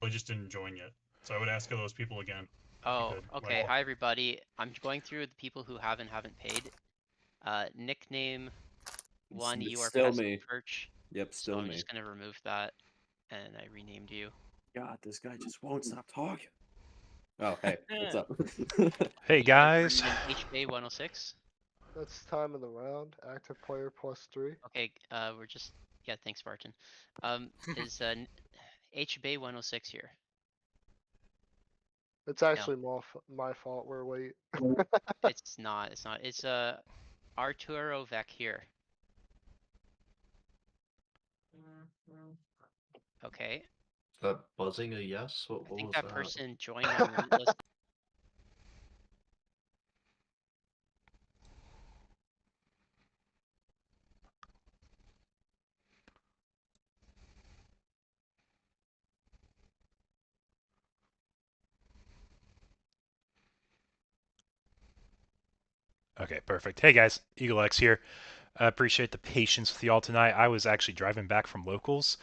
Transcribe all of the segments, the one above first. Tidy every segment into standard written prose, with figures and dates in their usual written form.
just didn't join yet. So I would ask those people again, if you Oh, could, okay. Michael. Hi, everybody. I'm going through the people who haven't paid. Nickname one, you It's are still Pestle me. Perch. Yep, So still I'm me. just gonna remove that, and I renamed you. God, this guy just won't stop talking. Oh, hey, what's up? Hey You are guys. joining in HBA 106. That's time of the round. Active player +3. Okay, we're just yeah. Thanks, Barton. Is HBay 106 here? It's No, actually my fault. We're late. it's not. It's not. It's Arturo Vec here. Okay, Is that buzzing a yes? I What think was that that? person joined on Limitless. Okay, perfect. Hey guys, Eagle X here. I appreciate the patience with y'all tonight. I was actually driving back from locals.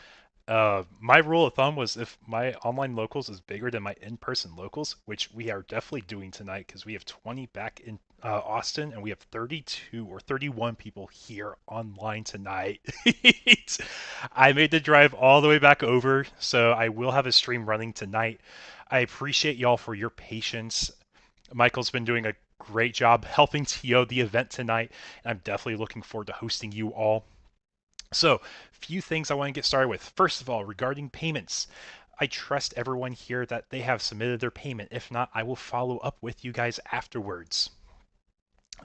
My rule of thumb was if my online locals is bigger than my in-person locals, which we are definitely doing tonight because we have 20 back in Austin and we have 32 or 31 people here online tonight. I made the drive all the way back over, so I will have a stream running tonight. I appreciate y'all for your patience. Michael's been doing a great job helping TO the event tonight, and I'm definitely looking forward to hosting you all. So, few things I want to get started with. First of all, regarding payments, I trust everyone here that they have submitted their payment. If not, I will follow up with you guys afterwards.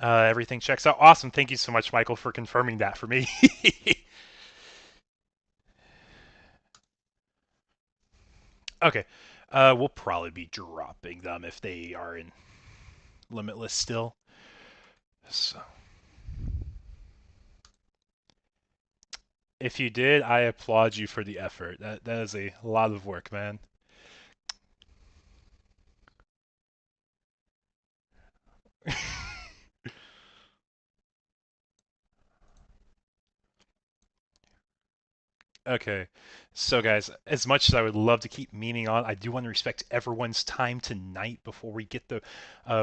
Everything checks out. Awesome. Thank you so much, Michael, for confirming that for me. Okay. We'll probably be dropping them if they are in Limitless still. So, if you did, I applaud you for the effort. That is a lot of work, man. Okay, so guys, as much as I would love to keep memeing on, I do want to respect everyone's time tonight before we get the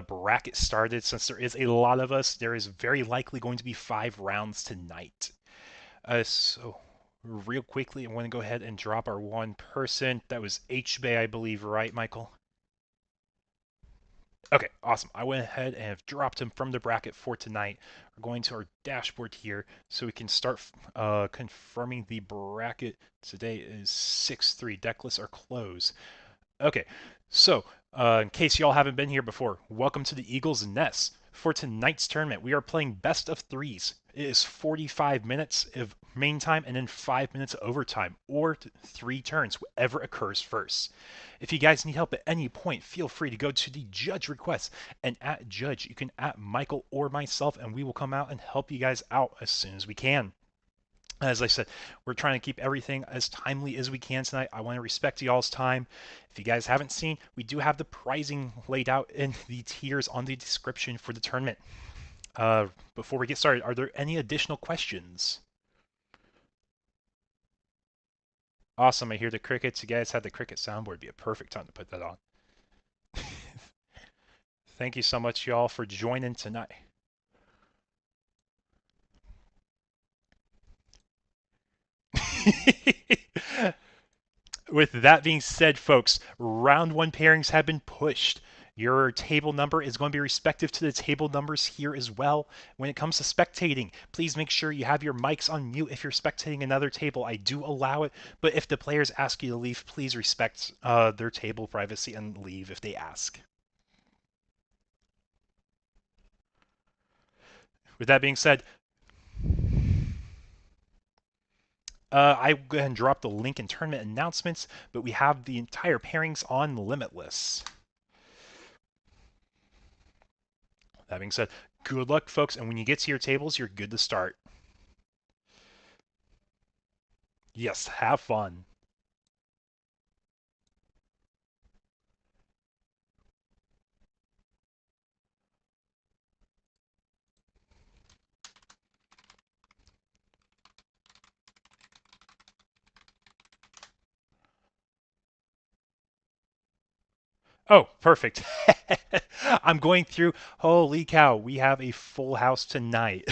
bracket started. Since there is a lot of us, there is very likely going to be 5 rounds tonight. So, real quickly, I want to go ahead and drop our one person. That was HBay, I believe, right, Michael? Okay, awesome. I went ahead and have dropped him from the bracket for tonight. We're going to our dashboard here so we can start confirming the bracket. Today is 6-3. Deckless are closed. Okay, so in case y'all haven't been here before, welcome to the Eagles Nest. For tonight's tournament, we are playing best of threes. It is 45 minutes of main time and then 5 minutes of overtime, or 3 turns, whatever occurs first. If you guys need help at any point, feel free to go to the judge requests and at judge. You can at Michael or myself, and we will come out and help you guys out as soon as we can. As I said, we're trying to keep everything as timely as we can tonight. I want to respect y'all's time. If you guys haven't seen, we do have the pricing laid out in the tiers on the description for the tournament. Before we get started, are there any additional questions? Awesome, I hear the crickets. You guys had the cricket soundboard. Be a perfect time to put that on. Thank you so much, y'all, for joining tonight. With that being said, folks, round one pairings have been pushed. Your table number is going to be respective to the table numbers here as well. When it comes to spectating, please make sure you have your mics on mute if you're spectating another table. I do allow it, but if the players ask you to leave, please respect their table privacy and leave if they ask. With that being said, I will go ahead and drop the link in tournament announcements, but we have the entire pairings on Limitless. That being said, good luck, folks, and when you get to your tables, you're good to start. Yes, have fun. Oh, perfect. I'm going through. Holy cow, we have a full house tonight.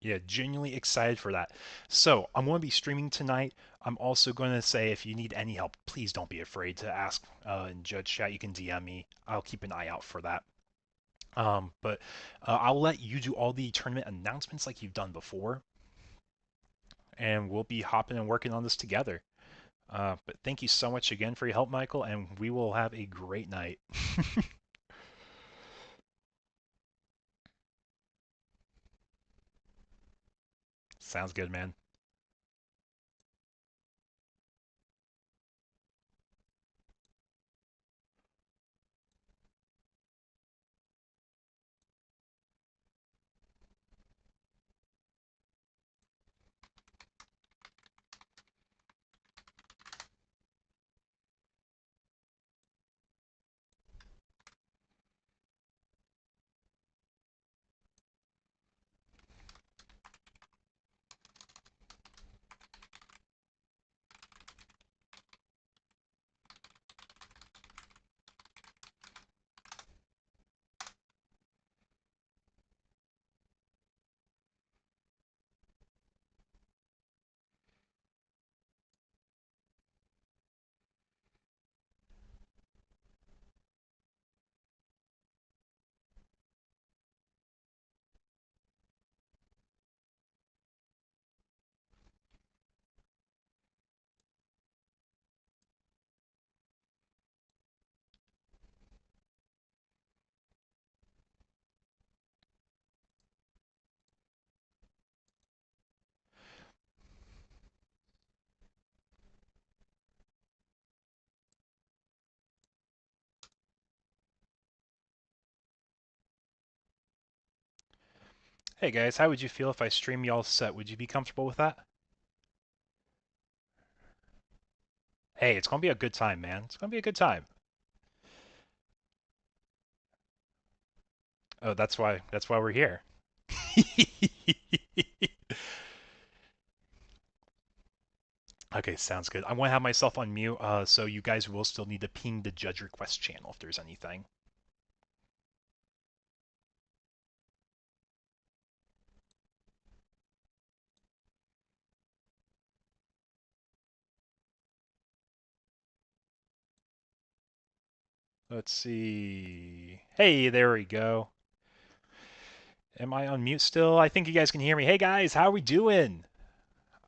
Yeah, genuinely excited for that. So, I'm going to be streaming tonight. I'm also going to say if you need any help, please don't be afraid to ask in Judge Chat. You can DM me. I'll keep an eye out for that. But I'll let you do all the tournament announcements like you've done before. And we'll be hopping and working on this together. But thank you so much again for your help, Michael, and we will have a great night. Sounds good, man. Hey guys, how would you feel if I stream y'all's set? Would you be comfortable with that? Hey, it's gonna be a good time, man. It's gonna be a good time. Oh, that's why we're here. Okay, sounds good. I want to have myself on mute, so you guys will still need to ping the judge request channel if there's anything. Let's see. Hey, there we go. Am I on mute still? I think you guys can hear me. Hey guys, how are we doing?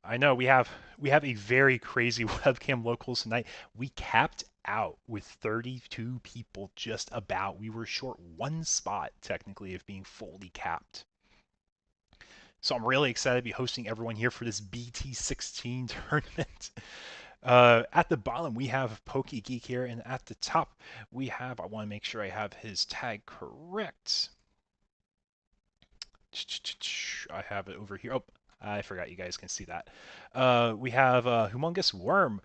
I know we have a very crazy webcam locals tonight. We capped out with 32 people just about. We were short one spot technically of being fully capped. So I'm really excited to be hosting everyone here for this BT16 tournament. At the bottom, we have Pokey Geek here, and at the top, we have, I want to make sure I have his tag correct. I have it over here. Oh, I forgot you guys can see that. We have Humongous Worm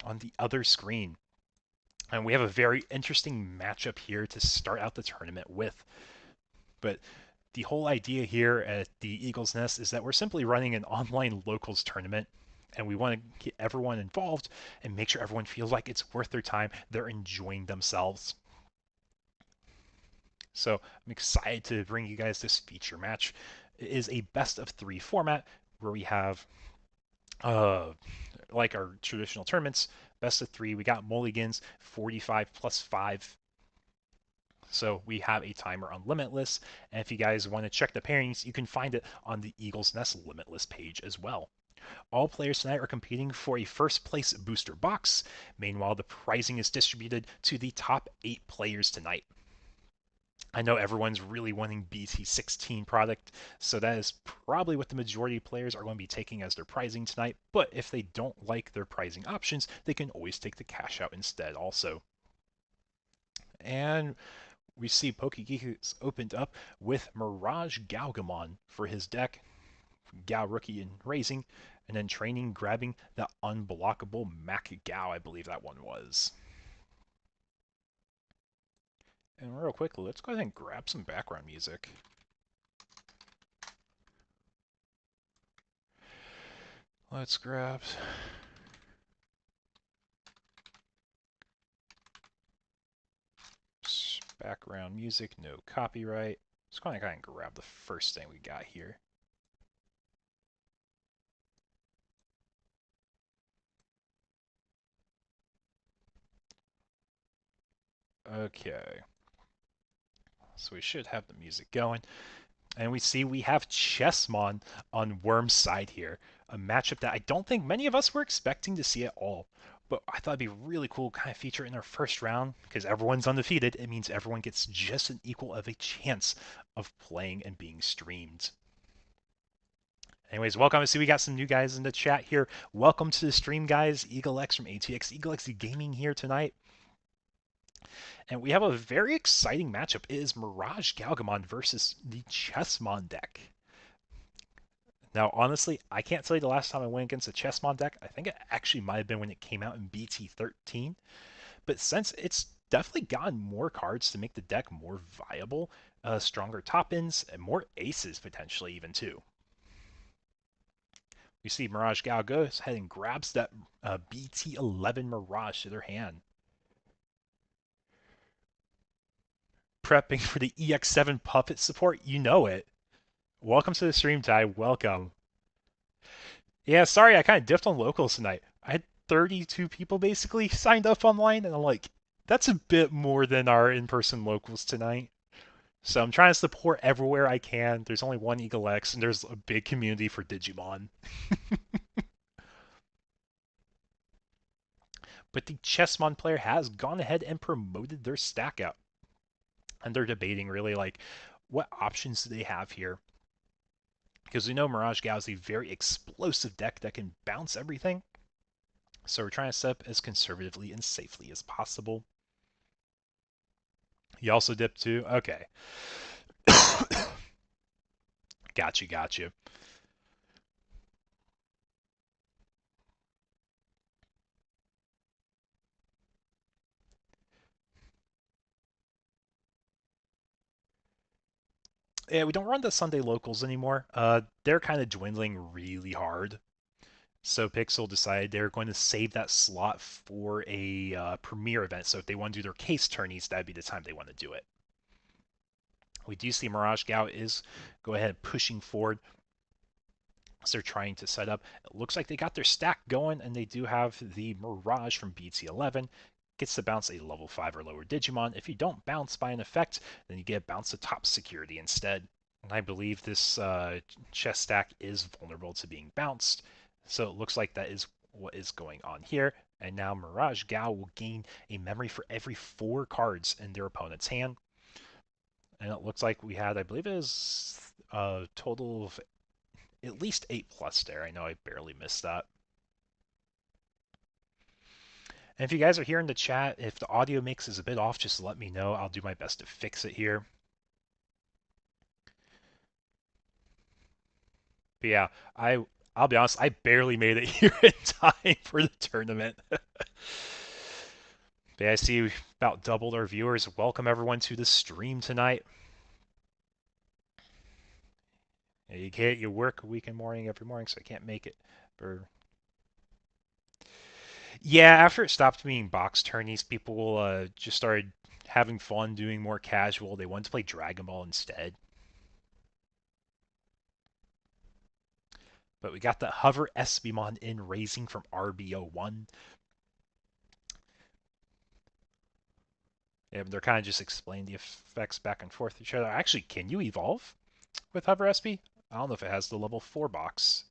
on the other screen. And we have a very interesting matchup here to start out the tournament with. But the whole idea here at the Eagle's Nest is that we're simply running an online locals tournament, and we want to get everyone involved and make sure everyone feels like it's worth their time, they're enjoying themselves. So I'm excited to bring you guys this feature match. It is a best of 3 format where we have, like our traditional tournaments, best of 3. We got mulligans, 45 plus 5. So we have a timer on Limitless, and if you guys want to check the pairings, you can find it on the Eagle's Nest Limitless page as well. All players tonight are competing for a first place booster box. Meanwhile, the pricing is distributed to the top 8 players tonight. I know everyone's really wanting BT16 product, so that is probably what the majority of players are going to be taking as their pricing tonight, but if they don't like their pricing options, they can always take the cash out instead also. And we see PokeGeek has opened up with Mirage Galgamon for his deck, Gao Rookie and Raising, and then training, grabbing the unblockable Mac Gao, I believe that one was. And real quickly, let's go ahead and grab some background music. Let's grab Background music, no copyright. Just going to kind of grab the first thing we got here. Okay. So we should have the music going. And we see we have Chessmon on Worm's side here. A matchup that I don't think many of us were expecting to see at all. But I thought it'd be a really cool kind of feature in our first round because everyone's undefeated. It means everyone gets just an equal of a chance of playing and being streamed. Anyways, welcome. I see we got some new guys in the chat here. Welcome to the stream, guys. EagleX from ATX EagleX Gaming here tonight. And we have a very exciting matchup. It is Mirage Galgamon versus the Chessmon deck. Now, honestly, I can't tell you the last time I went against a Chessmon deck. I think it actually might have been when it came out in BT13. But since it's definitely gotten more cards to make the deck more viable, stronger top-ends, and more aces potentially even too. We see Mirage Gal goes ahead and grabs that BT11 Mirage to their hand. Prepping for the EX7 Puppet support, you know it. Welcome to the stream, Ty. Welcome. Yeah, sorry, I kind of dipped on locals tonight. I had 32 people basically signed up online, and I'm like, that's a bit more than our in-person locals tonight. So I'm trying to support everywhere I can. There's only one EagleX, and there's a big community for Digimon. But the Chessmon player has gone ahead and promoted their stack out. And they're debating really like, what options do they have here? Because we know Mirage Gal is a very explosive deck that can bounce everything. So we're trying to set up as conservatively and safely as possible. You also dip too? Okay. Got you. Yeah, we don't run the Sunday locals anymore. They're kind of dwindling really hard. So Pixel decided they're going to save that slot for a premiere event. So if they want to do their case tourneys, that'd be the time they want to do it. We do see Mirage Gao is go ahead pushing forward. So they're trying to set up. It looks like they got their stack going, and they do have the Mirage from BT11. Gets to bounce a level 5 or lower Digimon. If you don't bounce by an effect, then you get bounce to top security instead. And I believe this chess stack is vulnerable to being bounced. So it looks like that is what is going on here. And now Mirage Gao will gain a memory for every 4 cards in their opponent's hand. And it looks like we had, I believe it is a total of at least 8+ there. I know I barely missed that. And if you guys are here in the chat, if the audio mix is a bit off, just let me know. I'll do my best to fix it here. But yeah, I'll be honest, I barely made it here in time for the tournament. But yeah, I see we've about doubled our viewers. Welcome everyone to the stream tonight. Yeah, you work weekend morning every morning, so I can't make it. Yeah, after it stopped being box tourneys, people just started having fun, doing more casual. They wanted to play Dragon Ball instead. But we got the Hover Espimon in Raising from RBO1. Yeah, they're kind of just explaining the effects back and forth to each other. Actually, can you evolve with Hover SP? I don't know if it has the level 4 box.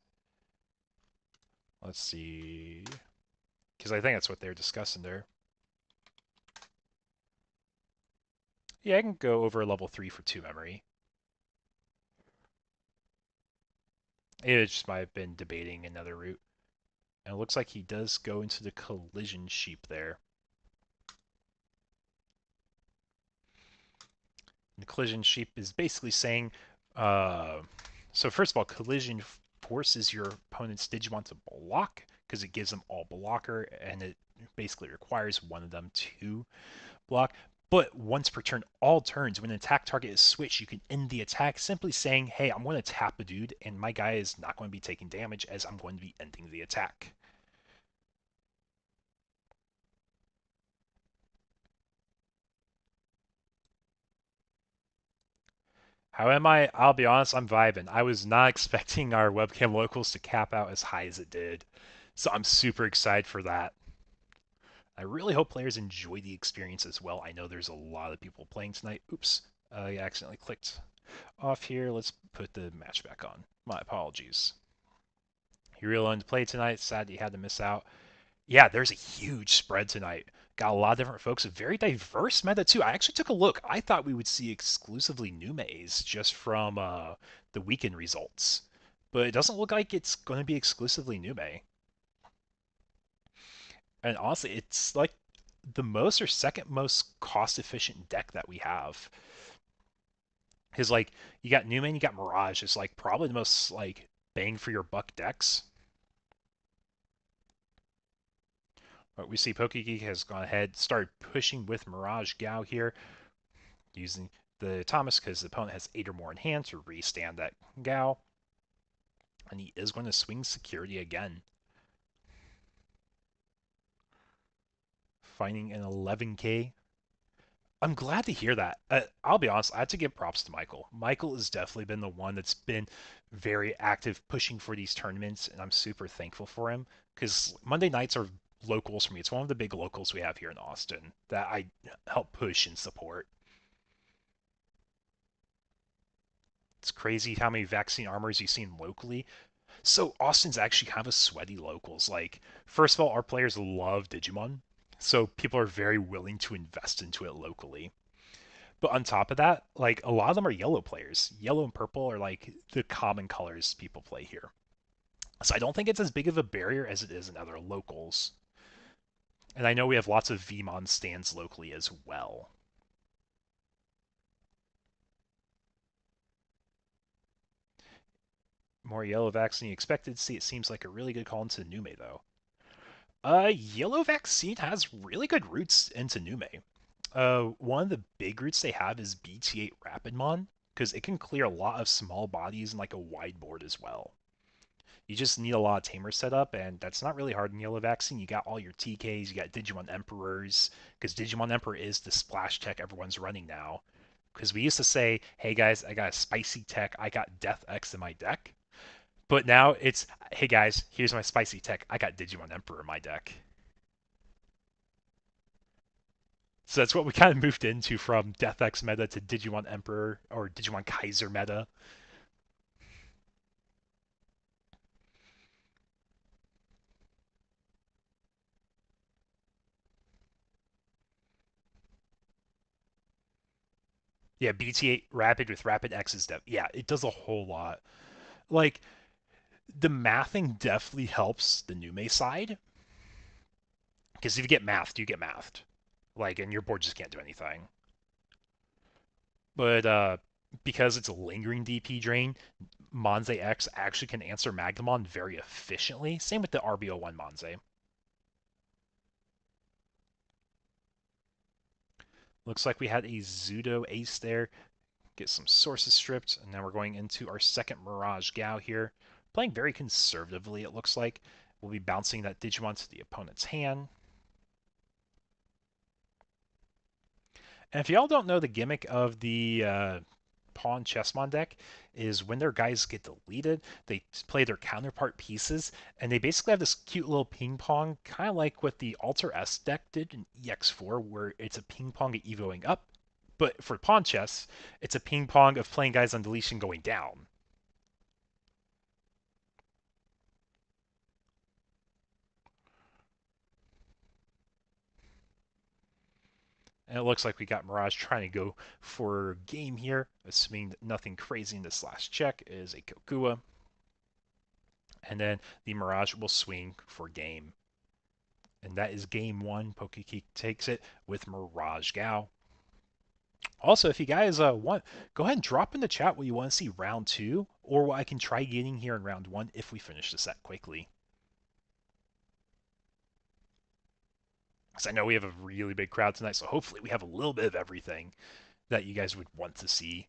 Let's see. Because I think that's what they're discussing there. Yeah, I can go over level 3 for 2 memory. It just might have been debating another route. And it looks like he does go into the collision sheep there. And the collision sheep is basically saying, so first of all, collision forces your opponent's Digimon to block because it gives them all blocker, and it basically requires one of them to block. But once per turn, all turns, when an attack target is switched, you can end the attack simply saying, hey, I'm going to tap a dude, and my guy is not going to be taking damage as I'm going to be ending the attack. How am I? I'll be honest, I'm vibing. I was not expecting our webcam locals to cap out as high as it did. So I'm super excited for that. I really hope players enjoy the experience as well. I know there's a lot of people playing tonight. Oops, I accidentally clicked off here. Let's put the match back on. My apologies. You really wanted to play tonight. Sad that you had to miss out. Yeah, there's a huge spread tonight. Got a lot of different folks. A very diverse meta too. I actually took a look. I thought we would see exclusively Numes just from the weekend results, but it doesn't look like it's going to be exclusively Nume. And honestly, it's like the most or second most cost efficient deck that we have. Because like you got Nume, you got Mirage. It's like probably the most like bang for your buck decks. But we see PokeGeek has gone ahead, started pushing with Mirage Gao here, using the Thomas because the opponent has 8 or more in hand to restand that Gao. And he is going to swing security again. Finding an 11k. I'm glad to hear that. I'll be honest, I have to give props to Michael. Michael has definitely been the one that's been very active pushing for these tournaments, and I'm super thankful for him because Monday nights are locals for me. It's one of the big locals we have here in Austin that I help push and support. It's crazy how many vaccine armors you've seen locally. So Austin's actually kind of a sweaty locals. Like, first of all, our players love Digimon, so people are very willing to invest into it locally. But on top of that, like a lot of them are yellow players. Yellow and purple are like the common colors people play here. So I don't think it's as big of a barrier as it is in other locals. And I know we have lots of VMon stands locally as well. More yellow vaccine than you expected to see. It seems like a really good call into Nume, though. Yellow vaccine has really good roots into Nume. One of the big roots they have is BT8 Rapidmon, because it can clear a lot of small bodies and like a wide board as well. You just need a lot of tamers set up, and that's not really hard in Yellow Vaccine. You got all your TKs, you got Digimon Emperors, because Digimon Emperor is the splash tech everyone's running now. Because we used to say, hey guys, I got a spicy tech, I got Death X in my deck. But now it's, hey guys, here's my spicy tech, I got Digimon Emperor in my deck. So that's what we kind of moved into from Death X meta to Digimon Emperor or Digimon Kaiser meta. Yeah, BT8 Rapid with Rapid X is yeah, it does a whole lot. Like the mathing definitely helps the Nume side. Because if you get mathed, you get mathed. Like, and your board just can't do anything. But because it's a lingering DP drain, Monze X actually can answer Magnemon very efficiently. Same with the RBO1 Monze. Looks like we had a Zudo Ace there. Get some sources stripped, and now we're going into our second Mirage Gao here. Playing very conservatively, it looks like. We'll be bouncing that Digimon to the opponent's hand. And if y'all don't know the gimmick of the Pawn Chessmon deck, is when their guys get deleted, they play their counterpart pieces, and they basically have this cute little ping pong, kind of like what the Alter S deck did in EX4, where it's a ping pong at evoing up. But for Pawn Chess, it's a ping pong of playing guys on deletion going down. And it looks like we got Mirage trying to go for game here, assuming that nothing crazy in this last check is a Kokua. And then the Mirage will swing for game. And that is game one. PokeGeek takes it with Mirage Gao. Also, if you guys want, go ahead and drop in the chat what you want to see round two, or what I can try getting here in round one if we finish the set quickly. Because I know we have a really big crowd tonight, so hopefully we have a little bit of everything that you guys would want to see.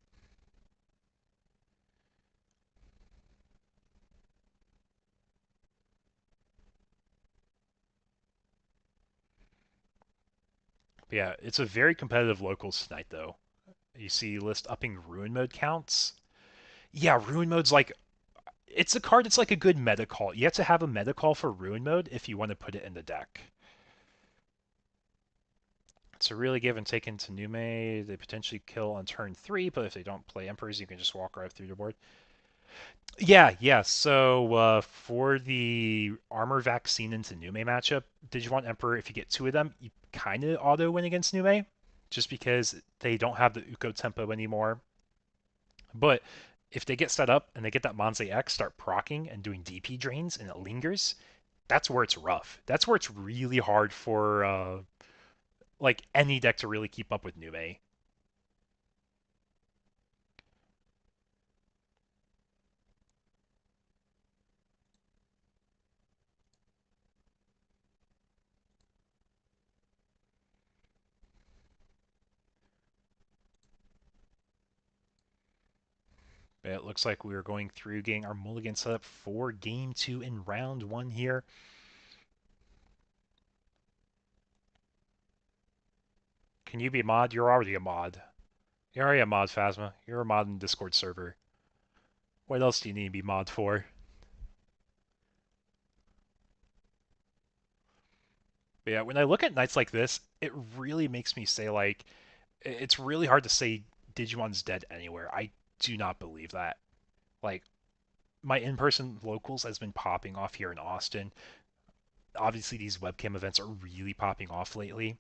But yeah, it's a very competitive locals tonight, though. You see list upping Ruin Mode counts. Yeah, Ruin Mode's like, it's a card that's like a good meta call. You have to have a meta call for Ruin Mode if you want to put it in the deck. It's a really give and take into Nume. They potentially kill on turn 3, but if they don't play Emperors, you can just walk right through the board. Yeah. So for the Armor Vaccine into Nume matchup, did you want Emperor? If you get 2 of them, you kind of auto win against Nume, just because they don't have the Uko tempo anymore. But if they get set up and they get that Monze X, start proccing and doing DP drains, and it lingers, that's where it's rough. That's where it's really hard for like any deck to really keep up with Nume. It looks like we are going through getting our mulligan set up for game 2 in round 1 here. Can you be a mod? You're already a mod. You're already a mod, Phasma. You're a mod in the Discord server. What else do you need to be mod for? But yeah, when I look at nights like this, it really makes me say, like, it's really hard to say Digimon's dead anywhere. I do not believe that. Like, my in-person locals has been popping off here in Austin. Obviously, these webcam events are really popping off lately.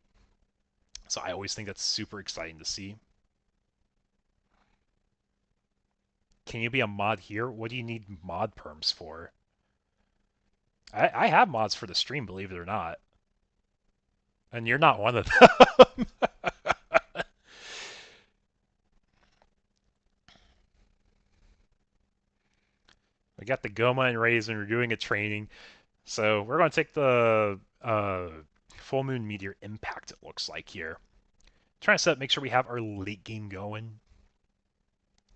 So I always think that's super exciting to see. Can you be a mod here? What do you need mod perms for? I have mods for the stream, believe it or not. And you're not one of them. We got the Goma and Rays and we're doing a training. So we're going to take the Full Moon Meteor Impact, it looks like here. Trying to set up, make sure we have our late game going.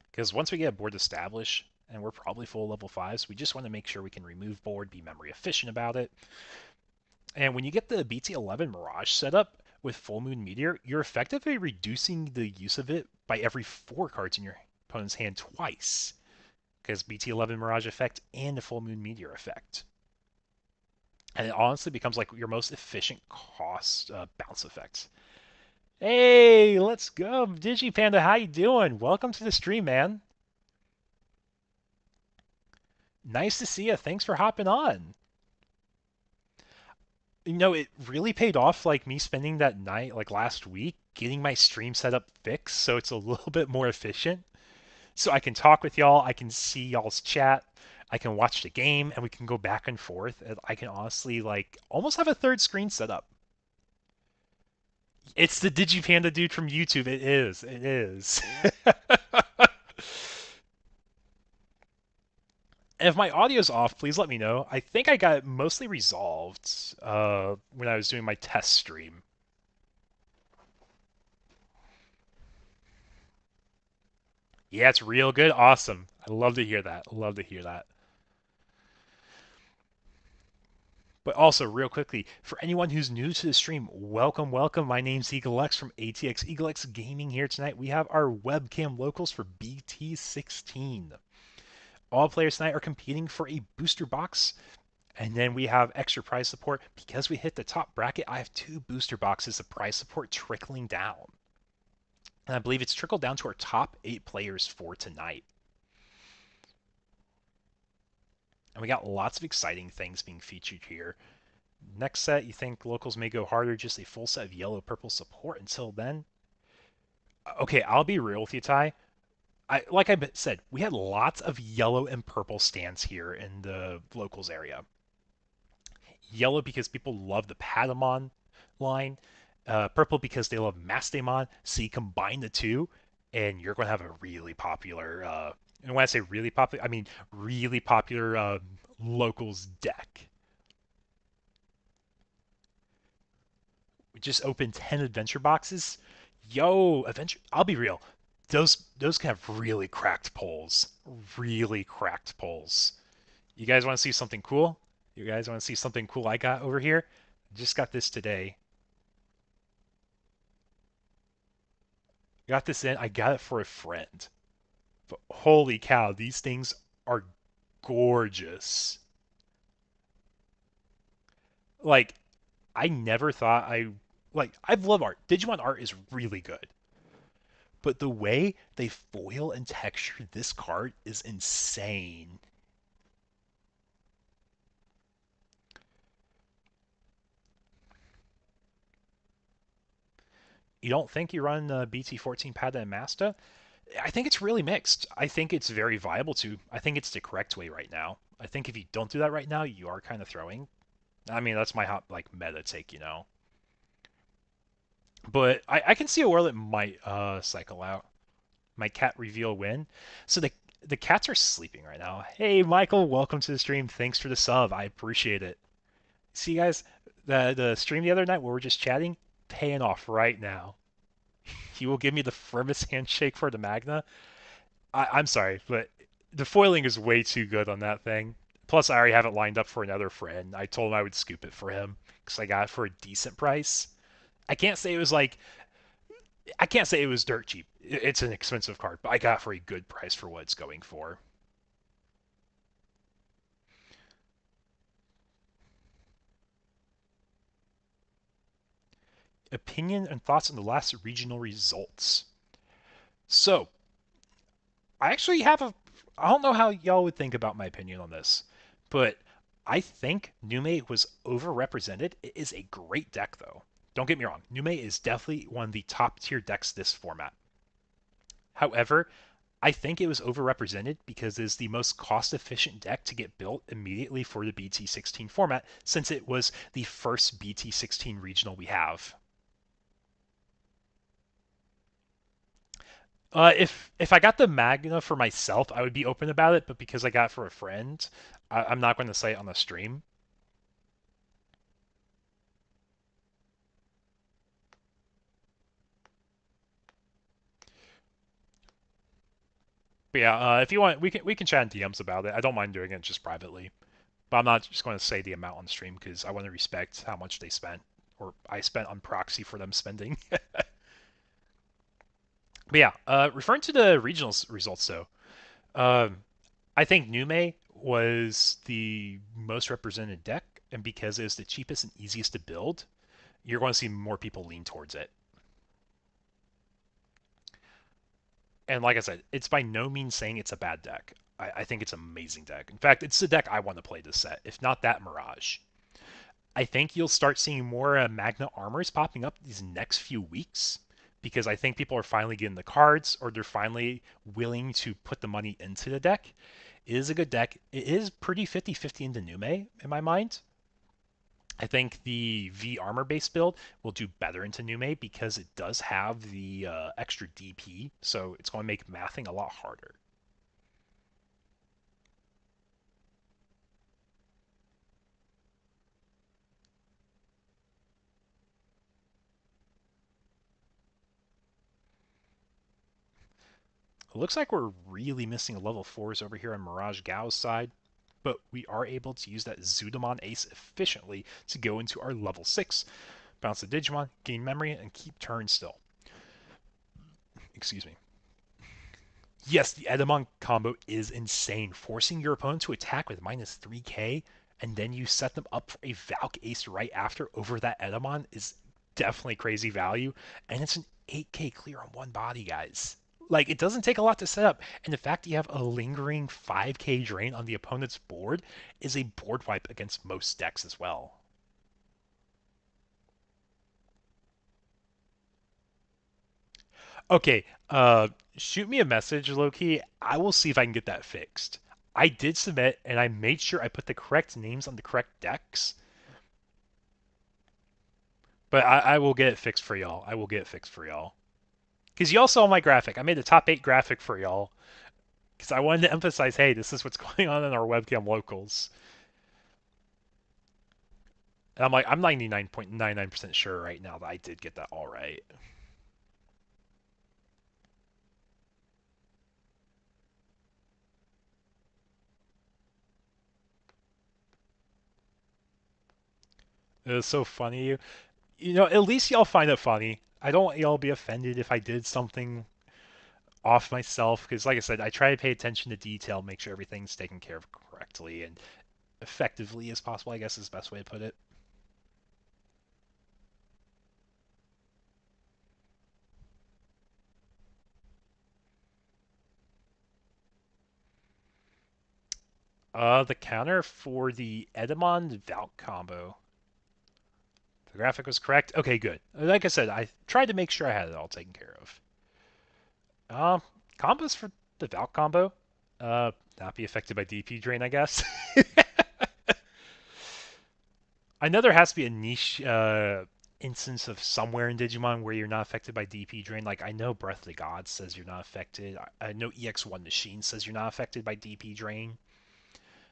Because once we get a board established, and we're probably full level 5s, we just want to make sure we can remove board, be memory efficient about it. And when you get the BT11 Mirage set up with Full Moon Meteor, you're effectively reducing the use of it by every 4 cards in your opponent's hand twice. Because BT11 Mirage effect and the Full Moon Meteor effect. And it honestly becomes like your most efficient cost bounce effect. Hey, let's go, DigiPanda. How you doing? Welcome to the stream, man. Nice to see you. Thanks for hopping on. You know, it really paid off, like me spending that night, like last week, getting my stream setup fixed so it's a little bit more efficient. So I can talk with y'all, I can see y'all's chat, I can watch the game, and we can go back and forth. And I can honestly, like, almost have a third screen set up. It's the DigiPanda dude from YouTube. It is. It is. If my audio's off, please let me know. I think I got it mostly resolved when I was doing my test stream. Yeah, it's real good. Awesome. I love to hear that. Love to hear that. But also, real quickly, for anyone who's new to the stream, welcome, welcome. My name's EagleX from ATX EagleX Gaming here tonight. We have our webcam locals for BT16. All players tonight are competing for a booster box. And then we have extra prize support. Because we hit the top bracket, I have 2 booster boxes of prize support trickling down. And I believe it's trickled down to our top 8 players for tonight. And we got lots of exciting things being featured here. Next set, you think locals may go harder, just a full set of yellow-purple support until then? Okay, I'll be real with you, Ty. Like I said, we had lots of yellow and purple stands here in the locals area. Yellow because people love the Patamon line. Purple because they love Mastemon. So you combine the two, and you're going to have a really popular... and when I say really popular, I mean really popular locals deck. We just opened 10 adventure boxes. Yo, adventure. I'll be real. Those can have really cracked polls. Really cracked polls. You guys want to see something cool? You guys want to see something cool I got over here? Just got this today. Got this in. I got it for a friend. But holy cow, these things are gorgeous. Like, I never thought I love art. Digimon art is really good. But the way they foil and texture this card is insane. You don't think you run BT14 Pada and Masta? I think it's really mixed. I think it's very viable too. I think it's the correct way right now. I think if you don't do that right now, you are kind of throwing. I mean, that's my hot meta take, But I can see a world that might cycle out. My cat reveal win. So the cats are sleeping right now. Hey Michael, welcome to the stream. Thanks for the sub. I appreciate it. See guys, the stream the other night where we're just chatting, paying off right now. He will give me the firmest handshake for the Magna. I'm sorry, but the foiling is way too good on that thing. Plus, I already have it lined up for another friend. I told him I would scoop it for him because I got it for a decent price. I can't say it was I can't say it was dirt cheap. It's an expensive card, but I got it for a good price for what it's going for. Opinion and thoughts on the last regional results. So, I actually have I don't know how y'all would think about my opinion on this, but I think Nume was overrepresented. It is a great deck, though. Don't get me wrong. Nume is definitely one of the top tier decks this format. However, I think it was overrepresented because it is the most cost efficient deck to get built immediately for the BT16 format since it was the first BT16 regional we have. If I got the Magna for myself, I would be open about it, but because I got it for a friend, I'm not going to say it on the stream. But yeah, if you want, we can chat in DMs about it. I don't mind doing it just privately, but I'm not just going to say the amount on stream because I want to respect how much they spent or I spent on proxy for them spending. But yeah, referring to the regional results though, I think Nume was the most represented deck, and because it's the cheapest and easiest to build, you're going to see more people lean towards it. And like I said, it's by no means saying it's a bad deck. I think it's an amazing deck. In fact, it's the deck I want to play this set, if not that Mirage. I think you'll start seeing more Magna armors popping up these next few weeks because I think people are finally getting the cards or they're finally willing to put the money into the deck. It is a good deck. It is pretty 50-50 into Nume in my mind. I think the V armor based build will do better into Nume because it does have the extra DP, so it's going to make mathing a lot harder. It looks like we're really missing level 4s over here on Mirage Gao's side, but we are able to use that Zudamon Ace efficiently to go into our level 6, bounce the Digimon, gain memory, and keep turn still. Excuse me. Yes, the Edamon combo is insane. Forcing your opponent to attack with minus 3k, and then you set them up for a Valk Ace right after over that Edamon is definitely crazy value, and it's an 8k clear on one body, guys. Like, it doesn't take a lot to set up, and the fact that you have a lingering 5k drain on the opponent's board is a board wipe against most decks as well. Okay, shoot me a message, Loki. I will see if I can get that fixed. I did submit, and I made sure I put the correct names on the correct decks. But I will get it fixed for y'all. I will get it fixed for y'all. Because y'all saw my graphic. I made a top 8 graphic for y'all. Because I wanted to emphasize, hey, this is what's going on in our webcam locals. And I'm 99.99% sure right now that I did get that all right. It was so funny. At least y'all find it funny. I don't want y'all be offended if I did something off myself, because like I said, I try to pay attention to detail, make sure everything's taken care of correctly and effectively as possible, I guess is the best way to put it. The counter for the Edamon Valk combo. The graphic was correct. Okay, good. Like I said, I tried to make sure I had it all taken care of. Combos for the Valk combo. Not be affected by DP drain, I guess. I know there has to be a niche instance of somewhere in Digimon where you're not affected by DP drain. Like, I know Breath of the Gods says you're not affected. I know EX1 Machine says you're not affected by DP drain.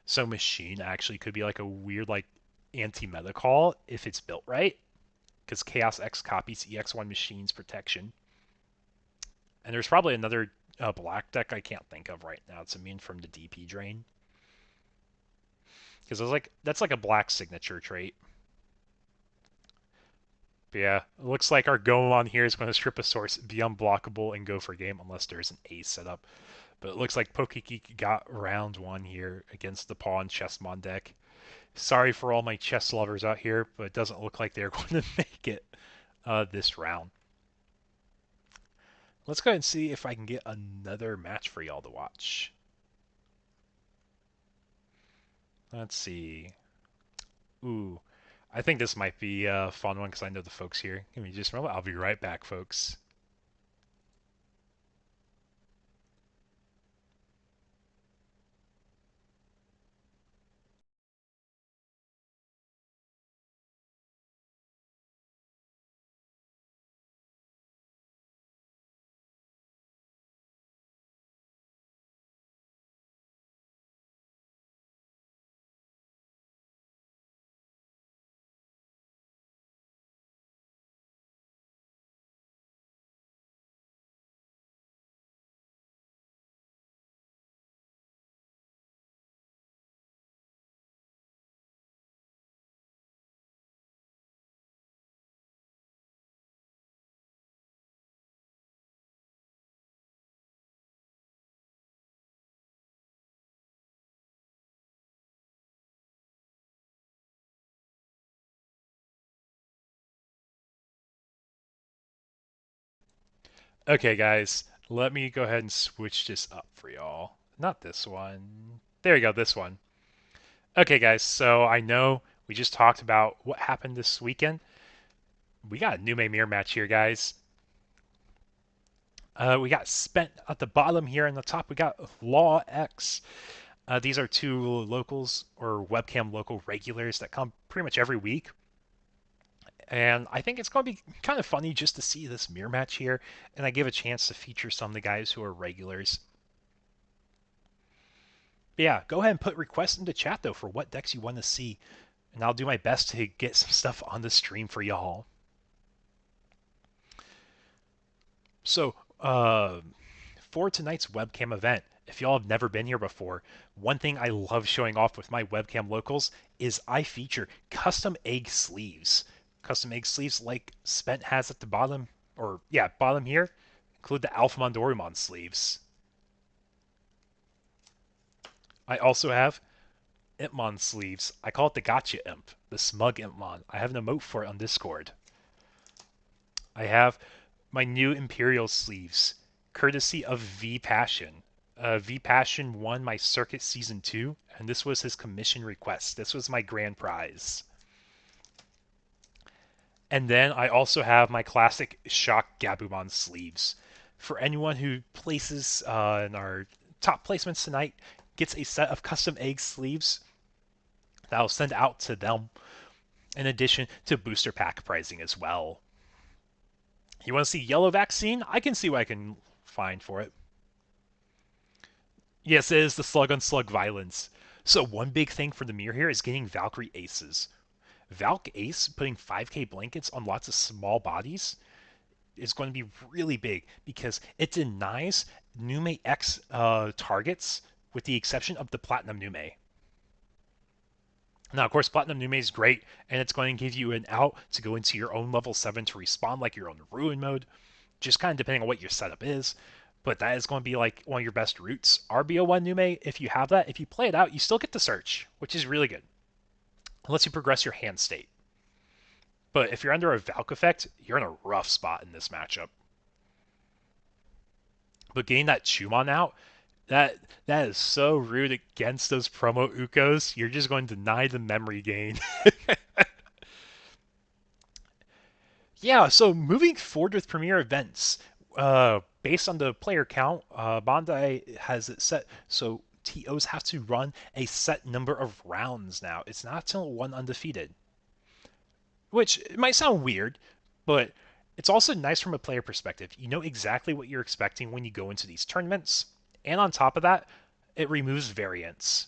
So Machine actually could be like a weird, like, anti-meta call if it's built right. Because Chaos X copies EX1 Machine's protection. And there's probably another black deck I can't think of right now. It's immune from the DP drain. Because I was like, that's like a black signature trait. But yeah, it looks like our Goemon here is going to strip a source, be unblockable, and go for game unless there's an ace set up. But it looks like Pokegeek got round one here against the Pawn Chessmon deck. Sorry for all my chess lovers out here, but it doesn't look like they're going to make it this round. Let's go ahead and see if I can get another match for y'all to watch. Let's see. Ooh, I think this might be a fun one because I know the folks here. Give me just a moment. I'll be right back, folks. Okay, guys, let me go ahead and switch this up for y'all. Not this one. There you go, this one. Okay, guys, so I know we just talked about what happened this weekend. We got a Nume Mirror match here, guys. We got Spent at the bottom here, and the top we got Law X. These are two locals, or webcam local regulars that come pretty much every week. And I think it's going to be kind of funny just to see this mirror match here, and I give a chance to feature some of the guys who are regulars. But yeah, go ahead and put requests into chat, though, for what decks you want to see, and I'll do my best to get some stuff on the stream for y'all. So, for tonight's webcam event, if y'all have never been here before, one thing I love showing off with my webcam locals is I feature custom egg sleeves. Custom egg sleeves like Spent has at the bottom, or yeah, bottom here, include the Alphamon Dorumon sleeves. I also have Impmon sleeves. I call it the Gotcha Imp, the Smug Impmon. I have an emote for it on Discord. I have my new Imperial sleeves, courtesy of V Passion. V Passion won my Circuit Season 2, and this was his commission request. This was my grand prize. And then I also have my classic Shock Gabumon sleeves. For anyone who places in our top placements tonight, gets a set of custom egg sleeves that I'll send out to them, in addition to booster pack pricing as well. You want to see Yellow Vaccine? I can see what I can find for it. Yes, it is the slug on slug violence. So one big thing for the mirror here is getting Valkyrie Aces. Valk Ace putting 5k blankets on lots of small bodies is going to be really big because it denies Nume X targets with the exception of the Platinum Nume. Now, of course, Platinum Nume is great, and it's going to give you an out to go into your own level 7 to respawn like your own Ruin mode, just kind of depending on what your setup is. But that is going to be like one of your best routes. RBO1 Nume, if you have that, if you play it out, you still get the search, which is really good. It lets you progress your hand state. But if you're under a Valk effect, you're in a rough spot in this matchup. But getting that Chumon out, that is so rude against those promo Ukos. You're just going to deny the memory gain. Yeah, so moving forward with Premier events, based on the player count, Bandai has it set so TOs have to run a set number of rounds now. It's not till one undefeated. Which it might sound weird, but it's also nice from a player perspective. You know exactly what you're expecting when you go into these tournaments. And on top of that, it removes variance.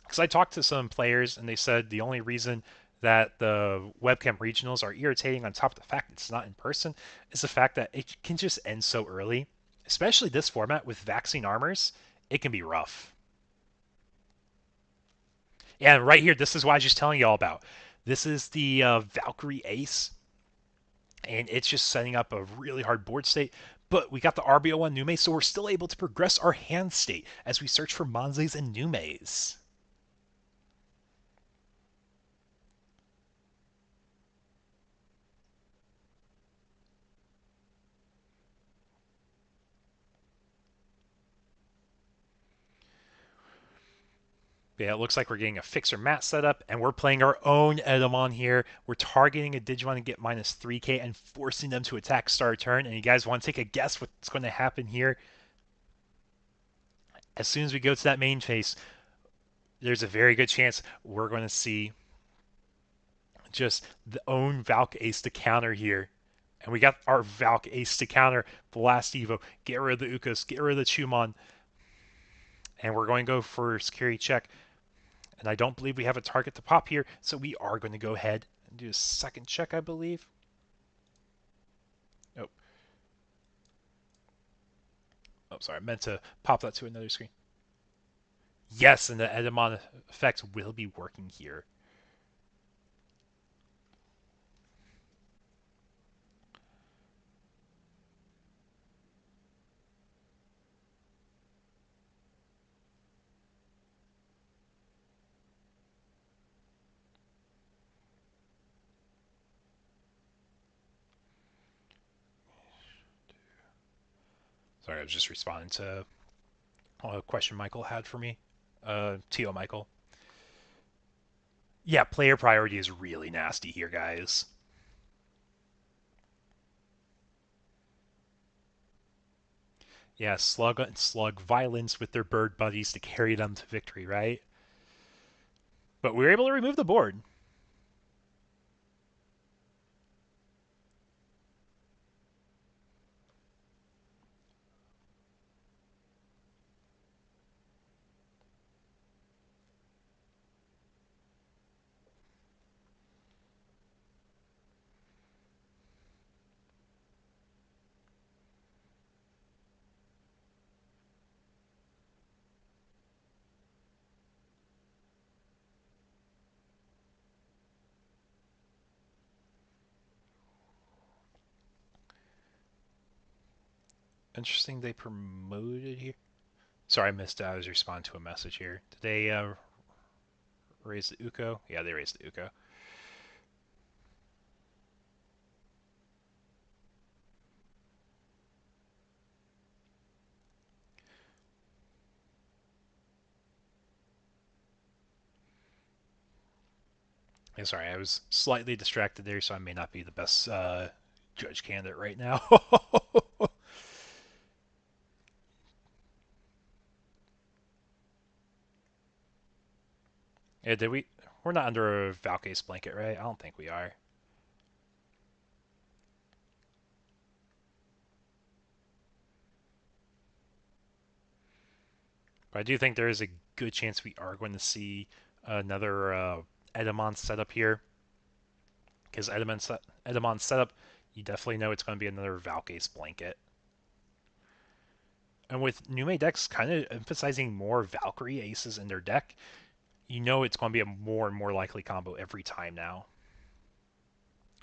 Because I talked to some players and they said the only reason that the webcam regionals are irritating on top of the fact it's not in person is the fact that it can just end so early. Especially this format with vaccine armors, it can be rough. And right here, this is what I was just telling you all about. This is the Valkyrie Ace, and it's just setting up a really hard board state. But we got the RBO1 Nume, so we're still able to progress our hand state as we search for Monzes and Numes. Yeah, it looks like we're getting a fixer mat set up, and we're playing our own Edamon here. We're targeting a Digimon to get minus 3k and forcing them to attack start turn. And you guys want to take a guess what's going to happen here? As soon as we go to that main phase, there's a very good chance we're going to see just the own Valk Ace to counter here. And we got our Valk Ace to counter the last Evo. Get rid of the Ukos, get rid of the Chumon. And we're going to go for security check. And I don't believe we have a target to pop here, so we are going to go ahead and do a second check, I believe. Oh. Oh, sorry, I meant to pop that to another screen. Yes, and the Edamon effect will be working here. Sorry, I was just responding to a question Michael had for me. T.O. Michael. Yeah, player priority is really nasty here, guys. Yeah, Slug and Slug violence with their bird buddies to carry them to victory, right? But we were able to remove the board. Interesting they promoted here. Sorry, I missed out. I was responding to a message here. Did they raise the Uko? Yeah, they raised the Uko. Yeah, sorry, I was slightly distracted there, so I may not be the best judge candidate right now. Yeah, did we? We're not under a Valky's blanket, right? I don't think we are. But I do think there is a good chance we are going to see another Edamon setup here. Because Edamon setup, you definitely know it's going to be another Valky's blanket. And with Nume decks kind of emphasizing more Valkyrie aces in their deck, you know it's going to be a more and more likely combo every time now.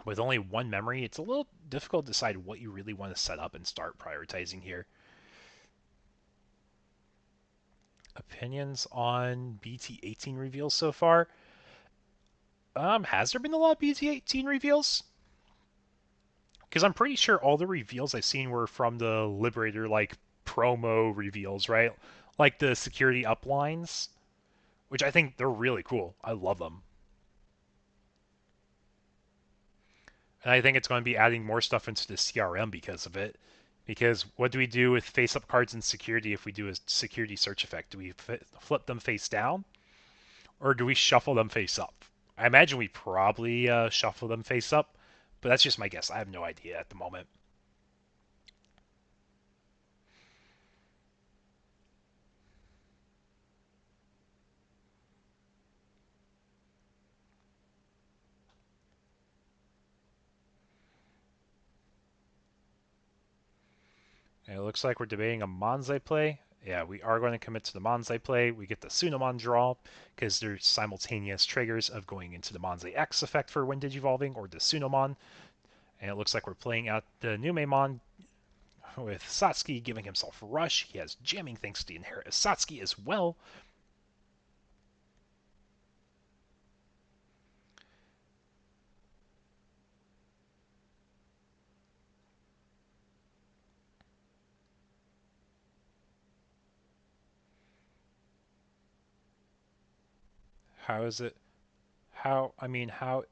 With only one memory, it's a little difficult to decide what you really want to set up and start prioritizing here. Opinions on BT18 reveals so far? Has there been a lot of BT18 reveals? Because I'm pretty sure all the reveals I've seen were from the Liberator, like, promo reveals, right? Like the security uplines, which I think they're really cool. I love them. And I think it's going to be adding more stuff into the CRM because of it. Because what do we do with face-up cards in security if we do a security search effect? Do we flip them face down? Or do we shuffle them face up? I imagine we probably shuffle them face up, but that's just my guess. I have no idea at the moment. And it looks like we're debating a Manzai play. Yeah, we are going to commit to the Manzai play. We get the Tsunomon draw because there's simultaneous triggers of going into the Manzai X effect for when Digivolving or the Tsunomon. And it looks like we're playing out the Numemon with Satsuki giving himself Rush. He has jamming thanks to the Inherit of Satsuki as well. How is it? How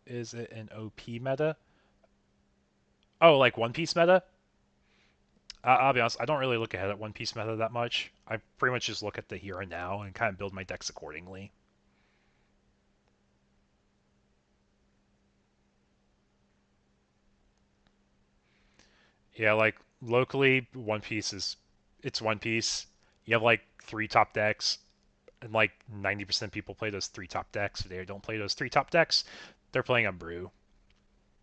is it an OP meta? Oh, like One Piece meta? I'll be honest, I don't really look ahead at One Piece meta that much. I pretty much just look at the here and now and kind of build my decks accordingly. Yeah, like locally, One Piece it's One Piece. You have like 3 top decks, and like 90% of people play those 3 top decks. If they don't play those 3 top decks, they're playing on Brew.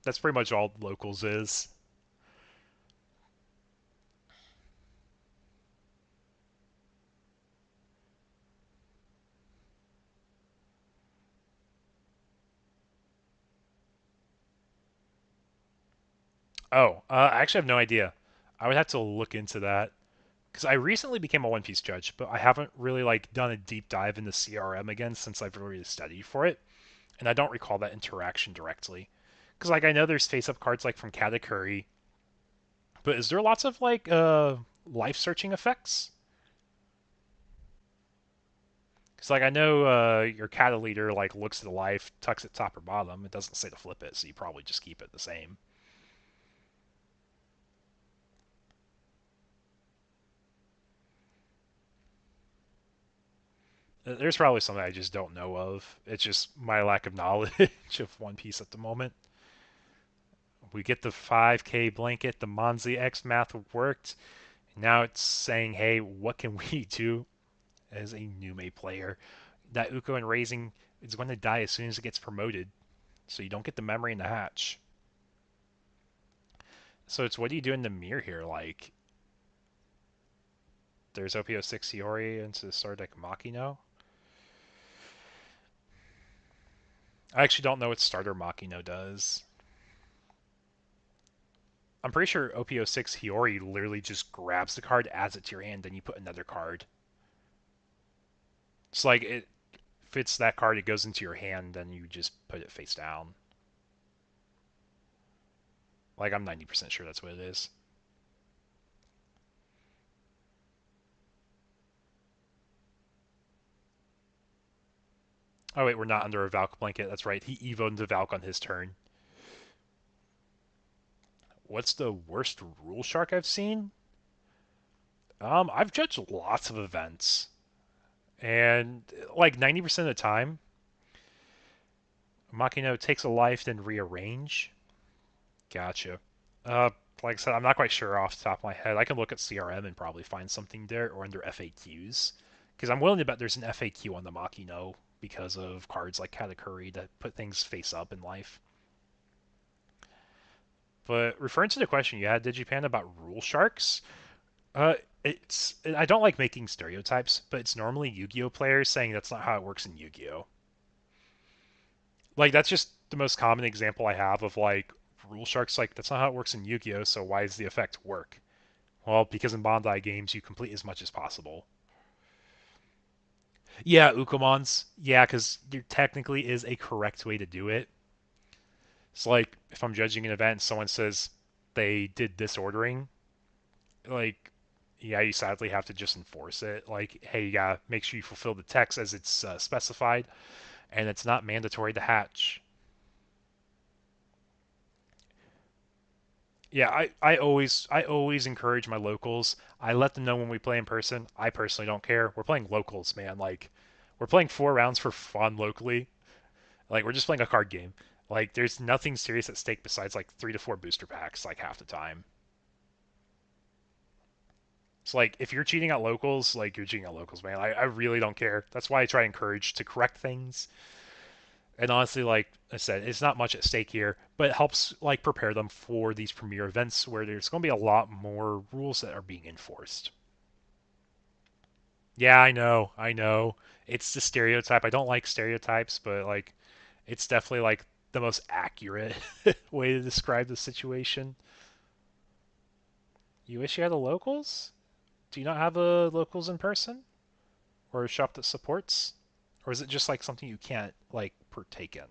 That's pretty much all locals is. Oh, I actually have no idea. I would have to look into that because I recently became a One Piece judge, but I haven't really like done a deep dive into CRM again since I've really studied for it, and I don't recall that interaction directly. Because like I know there's face-up cards like from Katakuri, but is there lots of like life searching effects? Because like I know your Kata leader like looks at the life, tucks it top or bottom. It doesn't say to flip it, so you probably just keep it the same. There's probably something I just don't know of. It's just my lack of knowledge of One Piece at the moment. We get the 5k blanket. The Monzi X math worked. Now it's saying, hey, what can we do as a Nume player? That Uko and Raising is going to die as soon as it gets promoted. So you don't get the memory in the hatch. So it's what do you do in the mirror here? Like, there's OPO6 Hiyori into the Star deck Makino. I actually don't know what starter Makino does. I'm pretty sure OPO6 Hiyori literally just grabs the card, adds it to your hand, then you put another card. It's like it fits that card, it goes into your hand, then you just put it face down. Like I'm 90% sure that's what it is. Oh wait, we're not under a Valk blanket. That's right. He evoed into Valk on his turn. What's the worst rule shark I've seen? I've judged lots of events, and like 90% of the time, Makino takes a life, then rearrange. Gotcha. Like I said, I'm not quite sure off the top of my head. I can look at CRM and probably find something there or under FAQs, because I'm willing to bet there's an FAQ on the Makino because of cards like Katakuri that put things face up in life. But referring to the question you had, Digipan, about rule sharks, I don't like making stereotypes, but it's normally Yu-Gi-Oh players saying that's not how it works in Yu-Gi-Oh. Like, that's just the most common example I have of, like, rule sharks. Like, that's not how it works in Yu-Gi-Oh! So why does the effect work? Well, because in Bandai games, you complete as much as possible. Yeah, Ukomons. Yeah, because there technically is a correct way to do it. It's like, if I'm judging an event and someone says they did disordering, like, yeah, you sadly have to just enforce it. Like, hey, you gotta make sure you fulfill the text as it's specified, and it's not mandatory to hatch. Yeah, I always encourage my locals. I let them know when we play in person. I personally don't care. We're playing locals, man. Like, we're playing 4 rounds for fun locally. Like, we're just playing a card game. Like, there's nothing serious at stake besides like 3 to 4 booster packs, like half the time. It's like, if you're cheating at locals, like, you're cheating at locals, man. I really don't care. That's why I try to encourage to correct things. And honestly, like I said, it's not much at stake here, but it helps like prepare them for these premier events where there's going to be a lot more rules that are being enforced. Yeah, I know. It's the stereotype. I don't like stereotypes, but like, it's definitely like the most accurate way to describe the situation. You wish you had the locals? Do you not have a locals in person? Or a shop that supports? Or is it just like something you can't like partake in?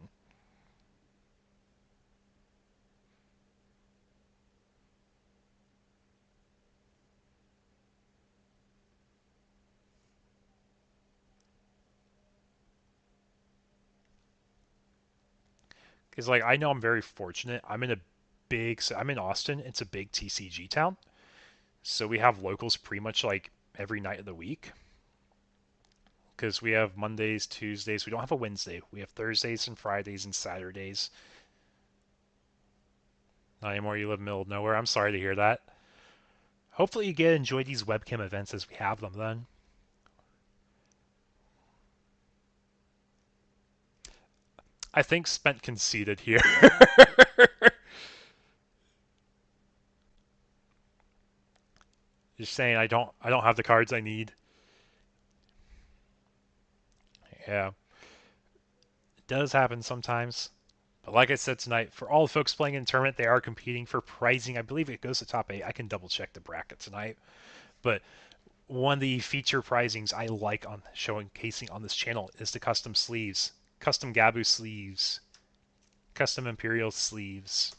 Because like, I know I'm very fortunate. I'm in Austin. It's a big TCG town, so we have locals pretty much like every night of the week. Because we have Mondays, Tuesdays. We don't have a Wednesday. We have Thursdays and Fridays and Saturdays. Not anymore. You live in the middle of nowhere. I'm sorry to hear that. Hopefully you get to enjoy these webcam events as we have them then. I think Spent conceded here. Just saying I don't have the cards I need. Yeah. It does happen sometimes. But like I said tonight, for all the folks playing in the tournament, they are competing for prizing. I believe it goes to top 8. I can double check the bracket tonight. But one of the feature prizings I like on showcasing on this channel is the custom sleeves. Custom Gabu sleeves. Custom Imperial sleeves.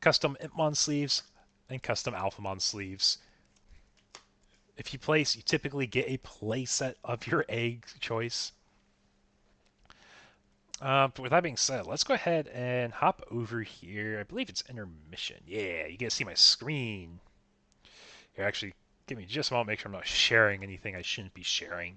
Custom Impmon sleeves. And custom Alphamon sleeves. If you place, you typically get a playset of your egg choice. But with that being said, let's go ahead and hop over here. I believe it's intermission. Yeah, you get to see my screen. Here, actually, give me just a moment. Make sure I'm not sharing anything I shouldn't be sharing.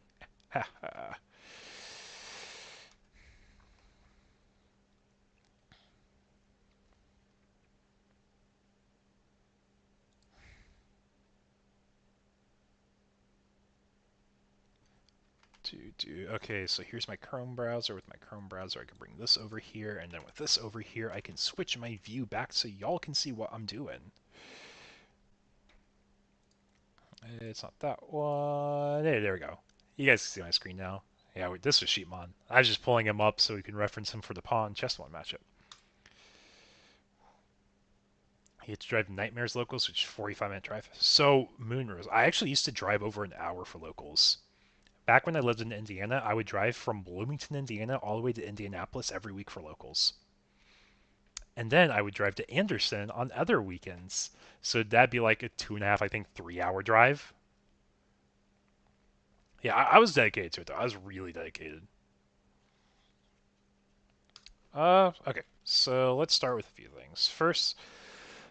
Okay, so here's my Chrome browser. With my Chrome browser, I can bring this over here, and then with this over here, I can switch my view back so y'all can see what I'm doing. It's not that one. There we go. You guys can see my screen now. Yeah, this was Sheepmon. I was just pulling him up so we can reference him for the Pawn Chess1 matchup. He had to drive Nightmares locals, which is 45-minute drive. So, Moonrose. I actually used to drive over an hour for locals. Back when I lived in Indiana, I would drive from Bloomington, Indiana, all the way to Indianapolis every week for locals. And then I would drive to Anderson on other weekends. So that'd be like a 2.5, I think, 3-hour drive. Yeah, I was dedicated to it, though. I was really dedicated. Okay. So let's start with a few things. First,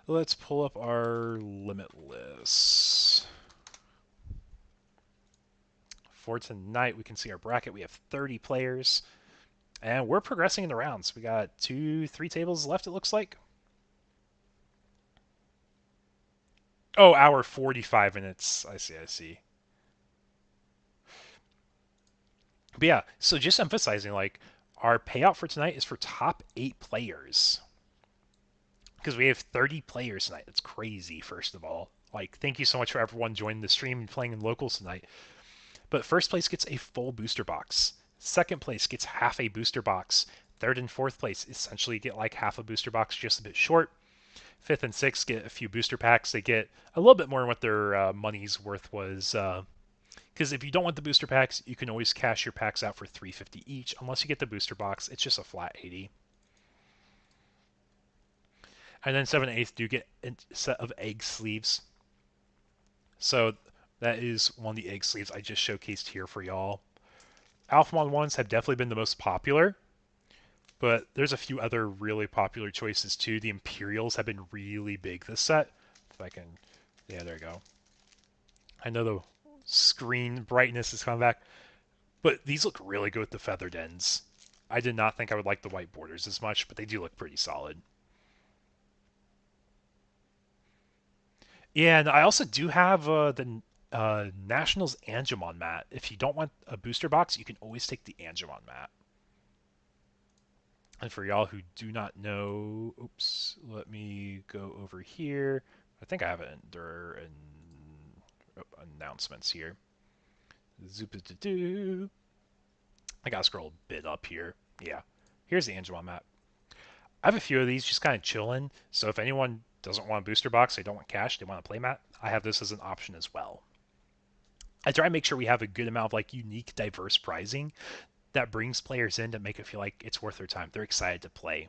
let's pull up our limitless. For tonight, we can see our bracket. We have 30 players. And we're progressing in the rounds. We got 3 tables left, it looks like. Oh, hour 45 minutes. I see. But yeah, so just emphasizing, like, our payout for tonight is for top 8 players. Because we have 30 players tonight. That's crazy, first of all. Like, thank you so much for everyone joining the stream and playing in locals tonight. But first place gets a full booster box. Second place gets half a booster box. Third and fourth place essentially get like half a booster box, just a bit short. Fifth and sixth get a few booster packs. They get a little bit more than what their money's worth was. Because if you don't want the booster packs, you can always cash your packs out for $3.50 each. Unless you get the booster box, it's just a flat 80. And then 7 and 8th do get a set of egg sleeves. So that is one of the egg sleeves I just showcased here for y'all. Alphamon ones have definitely been the most popular, but there's a few other really popular choices too. The Imperials have been really big this set. If I can, yeah, there you go. I know the screen brightness is coming back, but these look really good with the feathered ends. I did not think I would like the white borders as much, but they do look pretty solid. Yeah, and I also do have the Nationals Angemon mat. If you don't want a booster box, you can always take the Angemon mat. And for y'all who do not know, oops, let me go over here. I think I have it under announcements here. Zoop-a-doo-doo. I gotta scroll a bit up here. Yeah, here's the Angemon map. I have a few of these just kind of chilling, so if anyone doesn't want a booster box, they don't want cash, they want a playmat, I have this as an option as well. I try to make sure we have a good amount of like unique, diverse pricing that brings players in to make it feel like it's worth their time. They're excited to play.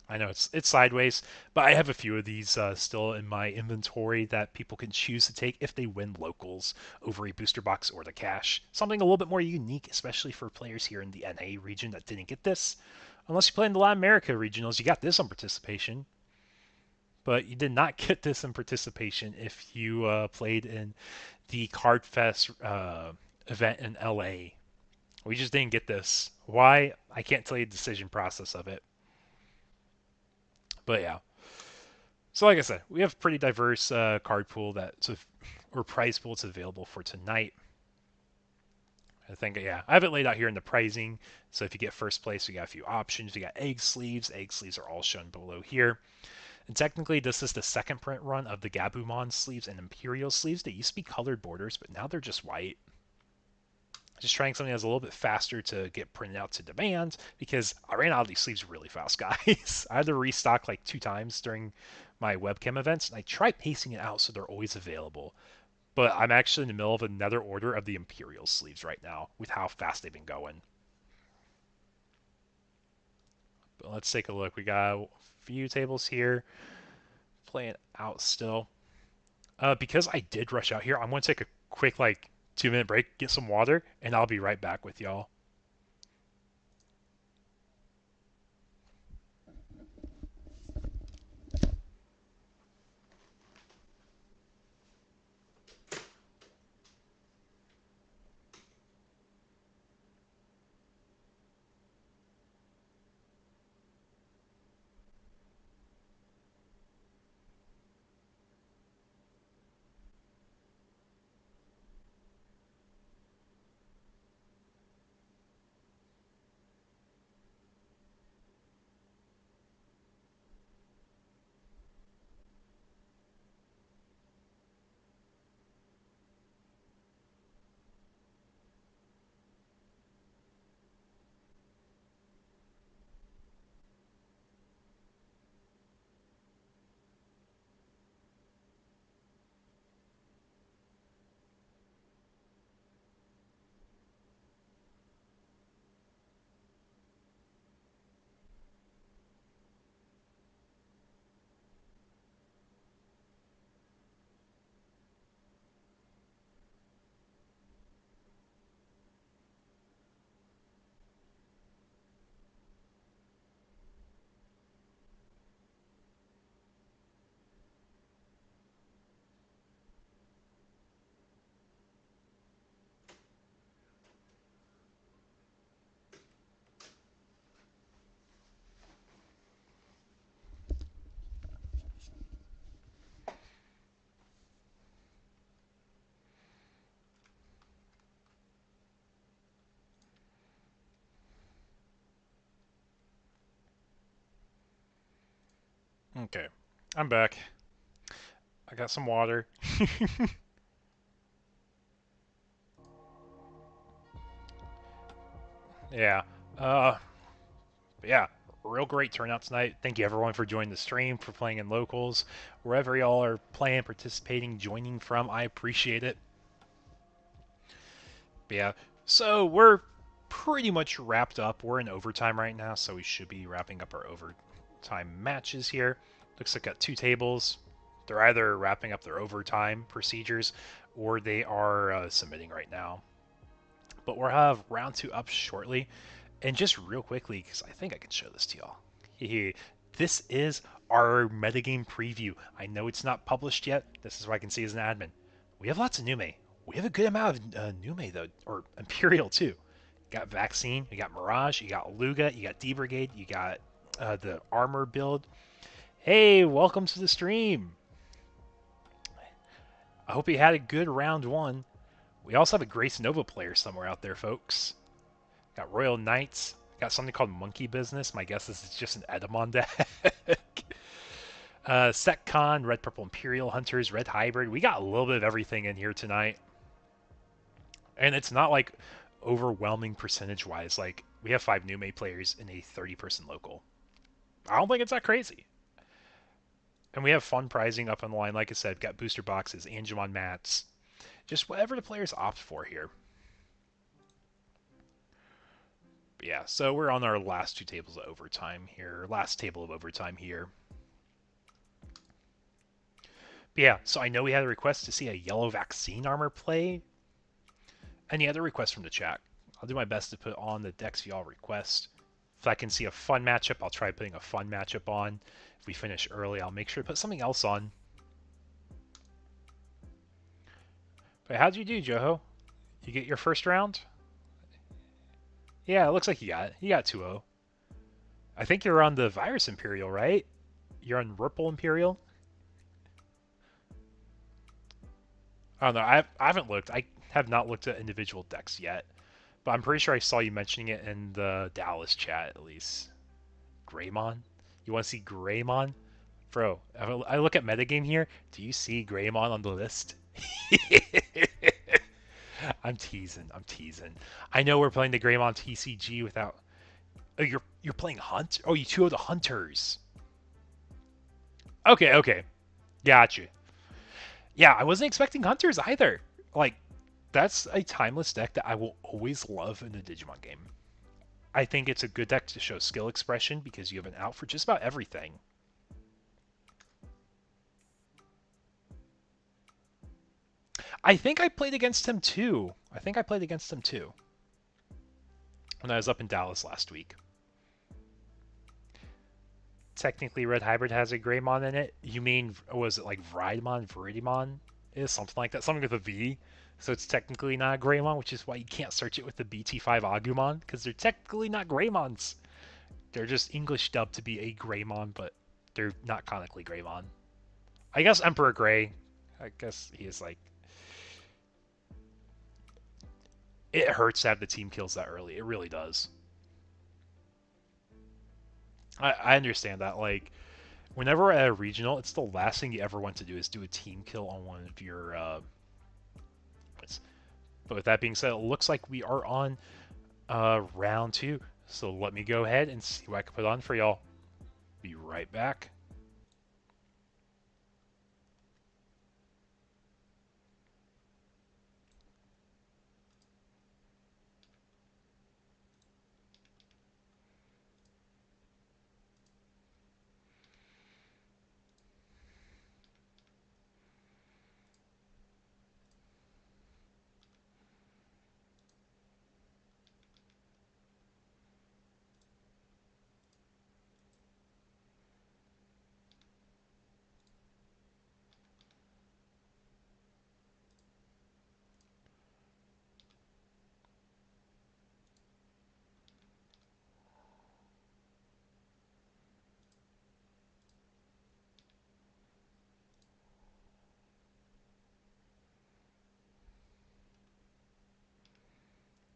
I know it's sideways, but I have a few of these still in my inventory that people can choose to take if they win locals over a booster box or the cash. Something a little bit more unique, especially for players here in the NA region that didn't get this. Unless you play in the Latin America regionals, you got this on participation. But you did not get this in participation if you played in the Card Fest event in LA. We just didn't get this. Why? I can't tell you the decision process of it. But yeah. So like I said, we have a pretty diverse card pool or prize pool that's available for tonight. I think, yeah, I have it laid out here in the pricing. So if you get first place, we got a few options. We got egg sleeves. Egg sleeves are all shown below here. And technically, this is the second print run of the Gabumon sleeves and Imperial sleeves. They used to be colored borders, but now they're just white. Just trying something that's a little bit faster to get printed out to demand because I ran out of these sleeves really fast, guys. I had to restock like 2 times during my webcam events, and I tried pacing it out so they're always available. But I'm actually in the middle of another order of the Imperial sleeves right now with how fast they've been going. But let's take a look. We got a few tables here playing out still. Because I did rush out here, I'm going to take a quick 2-minute break, get some water, and I'll be right back with y'all. Okay, I'm back. I got some water. Yeah. But yeah, real great turnout tonight. Thank you everyone for joining the stream, for playing in locals, wherever y'all are playing, participating, joining from. I appreciate it. But yeah, so we're pretty much wrapped up. We're in overtime right now, so we should be wrapping up our overtime matches here. Looks like got 2 tables. They're either wrapping up their overtime procedures or they are submitting right now. But we'll have round 2 up shortly. And just real quickly, because I think I can show this to y'all. This is our metagame preview. I know it's not published yet. This is what I can see as an admin. We have lots of Nume. We have a good amount of Nume, though, or Imperial, too. You got Vaccine, you got Mirage, you got Luga, you got D-Brigade, you got the Armor build. Hey, welcome to the stream. I hope you had a good round 1. We also have a Grace Nova player somewhere out there, folks. Got Royal Knights. Got something called Monkey Business. My guess is it's just an Edamon deck. Setcon, Red Purple Imperial Hunters, Red Hybrid. We got a little bit of everything in here tonight. And it's not like overwhelming percentage-wise. Like, we have 5 new May players in a 30-person local. I don't think it's that crazy. And we have fun prizing up on the line. Like I said, got booster boxes, Angemon mats. Just whatever the players opt for here. But yeah, so we're on our last 2 tables of overtime here. Last table of overtime here. But yeah, so I know we had a request to see a yellow vaccine armor play. Any other requests from the chat? I'll do my best to put on the decks y'all request. If I can see a fun matchup, I'll try putting a fun matchup on. If we finish early, I'll make sure to put something else on. But how'd you do, Joho? You get your first round? Yeah, it looks like you got it. You got 2-0. I think you're on the Virus Imperial, right? You're on Ripple Imperial? I don't know. I haven't looked. I have not looked at individual decks yet. But I'm pretty sure I saw you mentioning it in the Dallas chat, at least. Greymon? You want to see Greymon? Bro, I look at metagame here. Do you see Greymon on the list? I'm teasing. I'm teasing. I know we're playing the Greymon TCG without... Oh, you're playing Hunt? Oh, you 2-0 the Hunters. Okay, okay. Gotcha. Yeah, I wasn't expecting Hunters either. Like, that's a timeless deck that I will always love in the Digimon game. I think it's a good deck to show skill expression because you have an out for just about everything. I think I played against him too. When I was up in Dallas last week. Technically, Red Hybrid has a Greymon in it. You mean, was it like Viridimon? Is something like that. Something with a V. So it's technically not a Greymon, which is why you can't search it with the BT5 Agumon, because they're technically not Greymons. They're just English dubbed to be a Greymon, but they're not canonically Greymon. I guess Emperor Grey. I guess he is like... It hurts to have the team kills that early. It really does. I understand that. Like, whenever we're at a regional, it's the last thing you ever want to do is do a team kill on one of your... But with that being said, it looks like we are on round 2. So let me go ahead and see what I can put on for y'all. Be right back.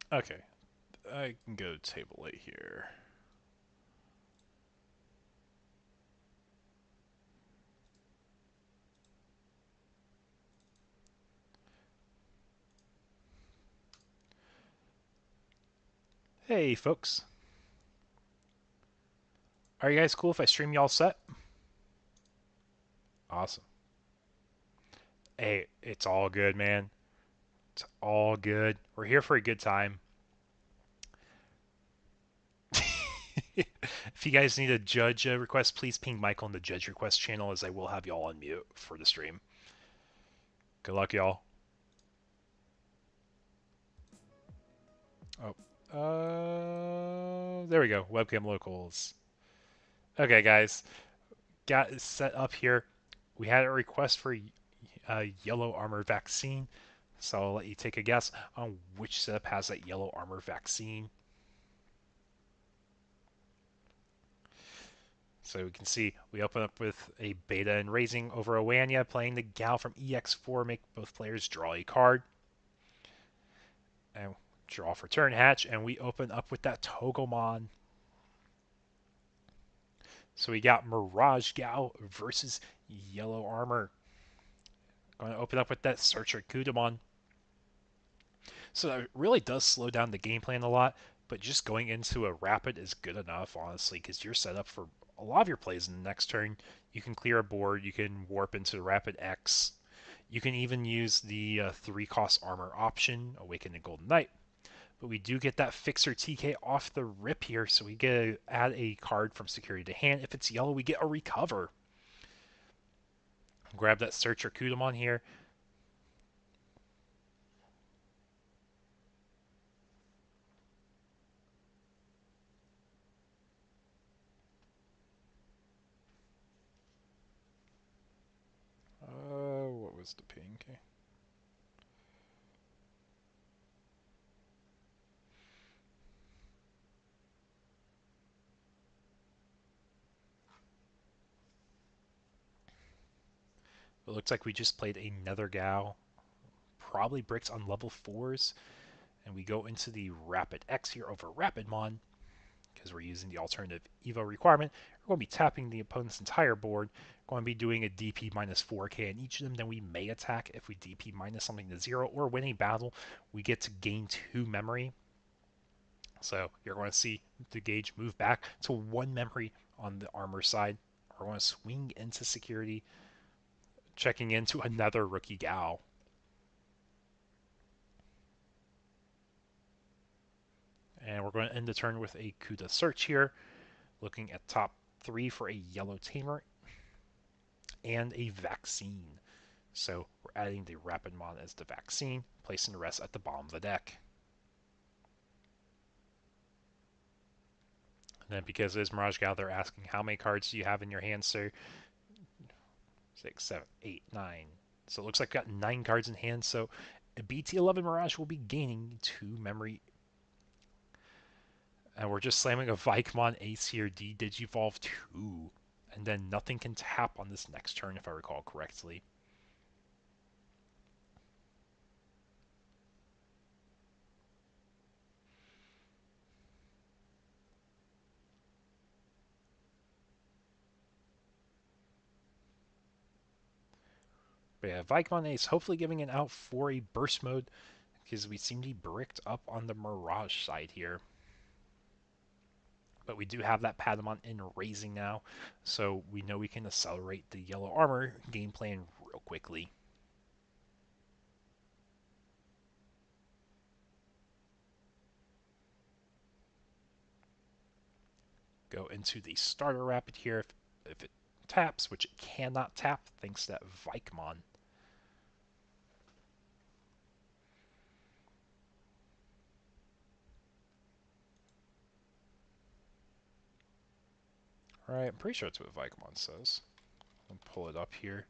Okay, I can go to table 8 here. Hey, folks. Are you guys cool if I stream y'all set? Awesome. Hey, it's all good, man. It's all good. We're here for a good time. If you guys need a judge request, please ping Michael in the judge request channel, as I will have y'all on mute for the stream. Good luck, y'all. Oh, there we go. Webcam locals. Okay, guys, got it set up here. We had a request for a yellow armor vaccine, so I'll let you take a guess on which setup has that yellow armor vaccine. So we can see we open up with a beta and raising over Oanya, playing the Gal from EX4, make both players draw a card. And draw for turn hatch, and we open up with that Togomon. So we got Mirage Gal versus Yellow Armor. Going to open up with that Searcher Kudamon. So that really does slow down the game plan a lot, but just going into a Rapid is good enough, honestly, because you're set up for a lot of your plays in the next turn. You can clear a board, you can warp into the Rapid X. You can even use the 3-cost armor option, Awaken the Golden Knight. But we do get that Fixer TK off the rip here, so we get to add a card from security to hand. If it's yellow, we get a Recover. Grab that Searcher Kudamon here. What was the ping? Okay. It looks like we just played another Gal. Probably bricks on level 4s. And we go into the Rapid X here over Rapidmon, because we're using the alternative Evo requirement. We're going to be tapping the opponent's entire board. We're going to be doing a DP minus 4k on each of them. Then we may attack if we DP minus something to 0, or win a battle. We get to gain 2 memory. So you're going to see the gauge move back to 1 memory on the armor side. We're going to swing into security, checking into another rookie Gal. And we're going to end the turn with a Kuda search here, looking at top 3 for a yellow tamer and a vaccine. So we're adding the Rapidmon as the vaccine, placing the rest at the bottom of the deck. And then because it is Mirage Gal, they're asking how many cards do you have in your hand, sir? 6, 7, 8, 9. So it looks like I've got 9 cards in hand, so a BT11 Mirage will be gaining 2 memory. And we're just slamming a Vikemon Ace here, D-Digivolve 2. And then nothing can tap on this next turn, if I recall correctly. But yeah, Vikemon Ace hopefully giving it out for a burst mode, because we seem to be bricked up on the Mirage side here. But we do have that Patamon in raising now, so we know we can accelerate the yellow armor game plan real quickly. Go into the starter rapid here. If it taps, which it cannot tap thanks to that Vikemon. Alright, I'm pretty sure that's what Vikemon says. I'll pull it up here.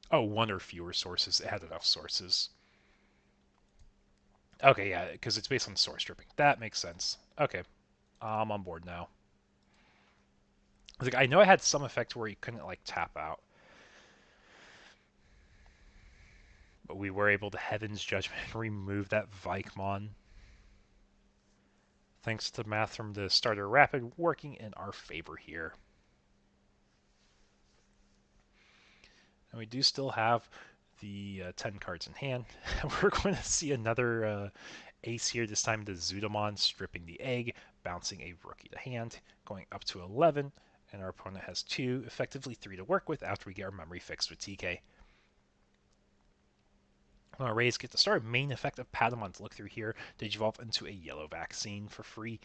Oh, 1 or fewer sources. It had enough sources. Okay, yeah, because it's based on source stripping. That makes sense. Okay, I'm on board now. Like, I know I had some effect where you couldn't, like, tap out. But we were able to Heaven's Judgment remove that Vikemon. Thanks to math from the starter rapid working in our favor here. And we do still have the 10 cards in hand. We're going to see another ace here, this time the Zudamon stripping the egg, bouncing a rookie to hand, going up to 11, and our opponent has 2, effectively 3 to work with after we get our memory fixed with TK. Our Rays get to start main effect of Padamon's look through here. They evolve into a yellow vaccine for free.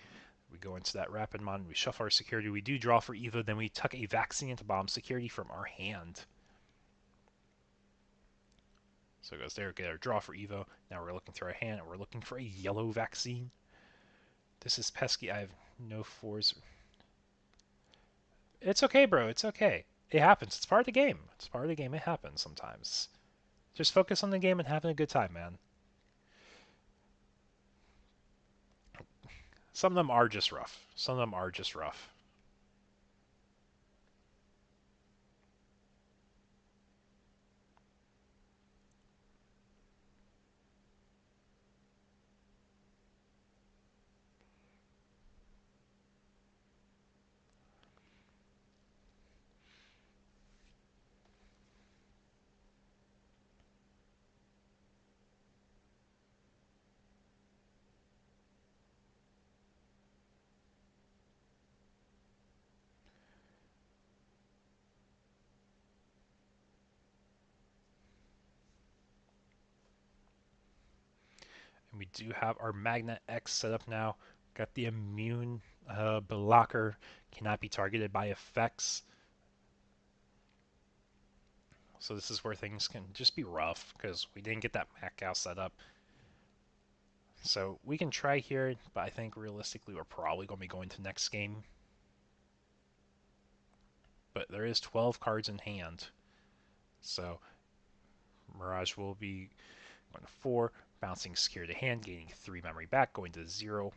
We go into that Rapidmon, we shuffle our security, we do draw for Evo, then we tuck a vaccine into bomb security from our hand. So it goes there, get our draw for Evo. Now we're looking through our hand and we're looking for a yellow vaccine. This is pesky. I have no 4s. It's okay, bro. It's okay. It happens. It's part of the game. It's part of the game. It happens sometimes. Just focus on the game and having a good time, man. Some of them are just rough. Some of them are just rough. And we do have our Magnet X set up now. Got the immune blocker, cannot be targeted by effects. So this is where things can just be rough because we didn't get that Macau set up. So we can try here, but I think realistically we're probably going to be going to next game. But there is 12 cards in hand. So Mirage will be going to 4, bouncing secure to hand, gaining 3 memory back, going to 0.